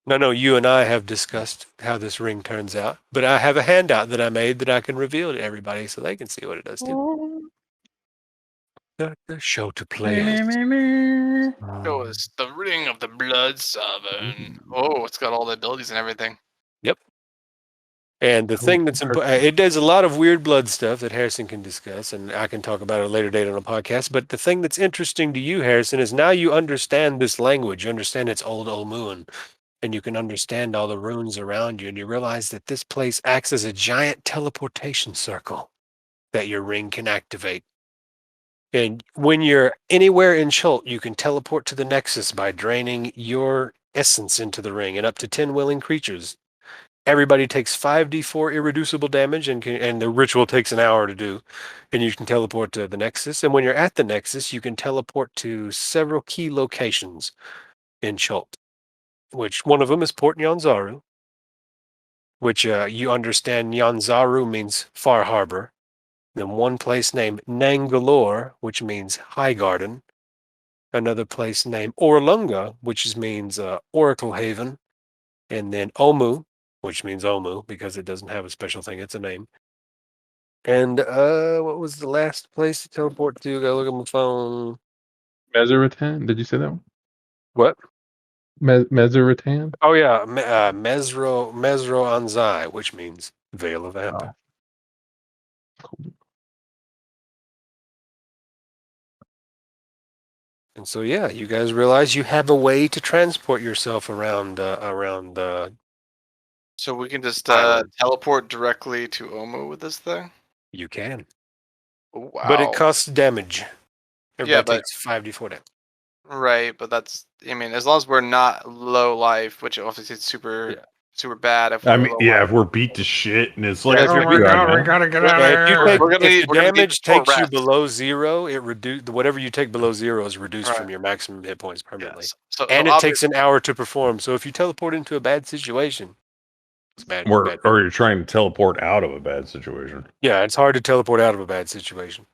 No, you and I have discussed how this ring turns out, but I have a handout that I made that I can reveal to everybody so they can see what it does too. Got the show to play. Show us the ring of the blood sovereign. Oh, it's got all the abilities and everything. Yep. And the thing that's important, it does a lot of weird blood stuff that Harrison can discuss, and I can talk about it a later date on a podcast. But the thing that's interesting to you, Harrison, is now you understand this language. You understand it's Old Olmuan, and you can understand all the runes around you, and you realize that this place acts as a giant teleportation circle that your ring can activate. And when you're anywhere in Chult, you can teleport to the Nexus by draining your essence into the ring, and up to 10 willing creatures. Everybody takes 5d4 irreducible damage, and the ritual takes an hour to do. And you can teleport to the Nexus. And when you're at the Nexus, you can teleport to several key locations in Chult, which one of them is Port Nyanzaru, which you understand Nyanzaru means Far Harbor. Then one place named Nangalore, which means High Garden. Another place named Orlunga, which means Oracle Haven. And then Omu, which means Omu, because it doesn't have a special thing. It's a name. And what was the last place to teleport to? Gotta look at my phone. Meseritan? Did you say that one? What? Meseritan? Oh, yeah. Mesro Anzai, which means Veil of Amber. Cool. And so, yeah, you guys realize you have a way to transport yourself around. So we can just Island. teleport directly to Omu with this thing? You can. Wow. But it costs damage. Everybody but- takes 5d4 damage. Right, but that's, I mean, as long as we're not low life, which obviously it's super bad if we're I mean, low yeah, life. if we're beat to shit and it's like, if oh you're my beat- god, we gotta get out of If you here. take, We're gonna if need- the we're gonna need damage full takes you rest. below 0, whatever you take below 0 is reduced Right. from your maximum hit points permanently. Yes. So And it takes an hour to perform. So if you teleport into a bad situation, it's bad. Or you're trying to teleport out of a bad situation. Yeah, it's hard to teleport out of a bad situation.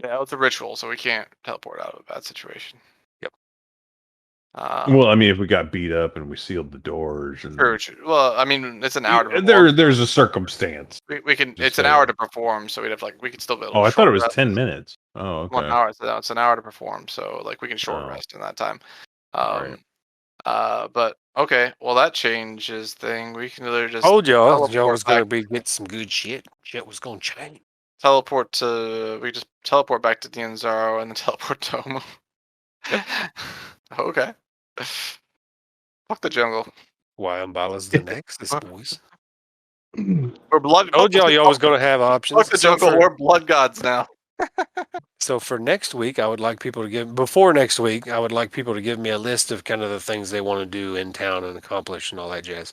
Yeah, it's a ritual, so we can't teleport out of a bad situation. Yep. Well, I mean, if we got beat up and we sealed the doors, and True. Well, I mean, it's an hour to perform. there's a circumstance. We can. Just It's an saying. hour to perform, so we'd have we could still be able. Oh, to I thought it short was rest. 10 minutes. Oh, okay. 1 hour. So it's an hour to perform, so we can short Oh. rest in that time. Right. But okay, well that changes thing. We can literally just Told y'all teleport was gonna back- get some good shit. Shit was gonna change. teleport to. We just teleport back to Dianzaro and then teleport to Omo. Okay. Fuck the jungle. Why Umbala's the Nexus, boys. We're blood. Told y'all was gonna have options. Fuck the jungle. We're blood gods now. So for next week, I would like people to before next week, I would like people to give me a list of kind of the things they want to do in town and accomplish and all that jazz.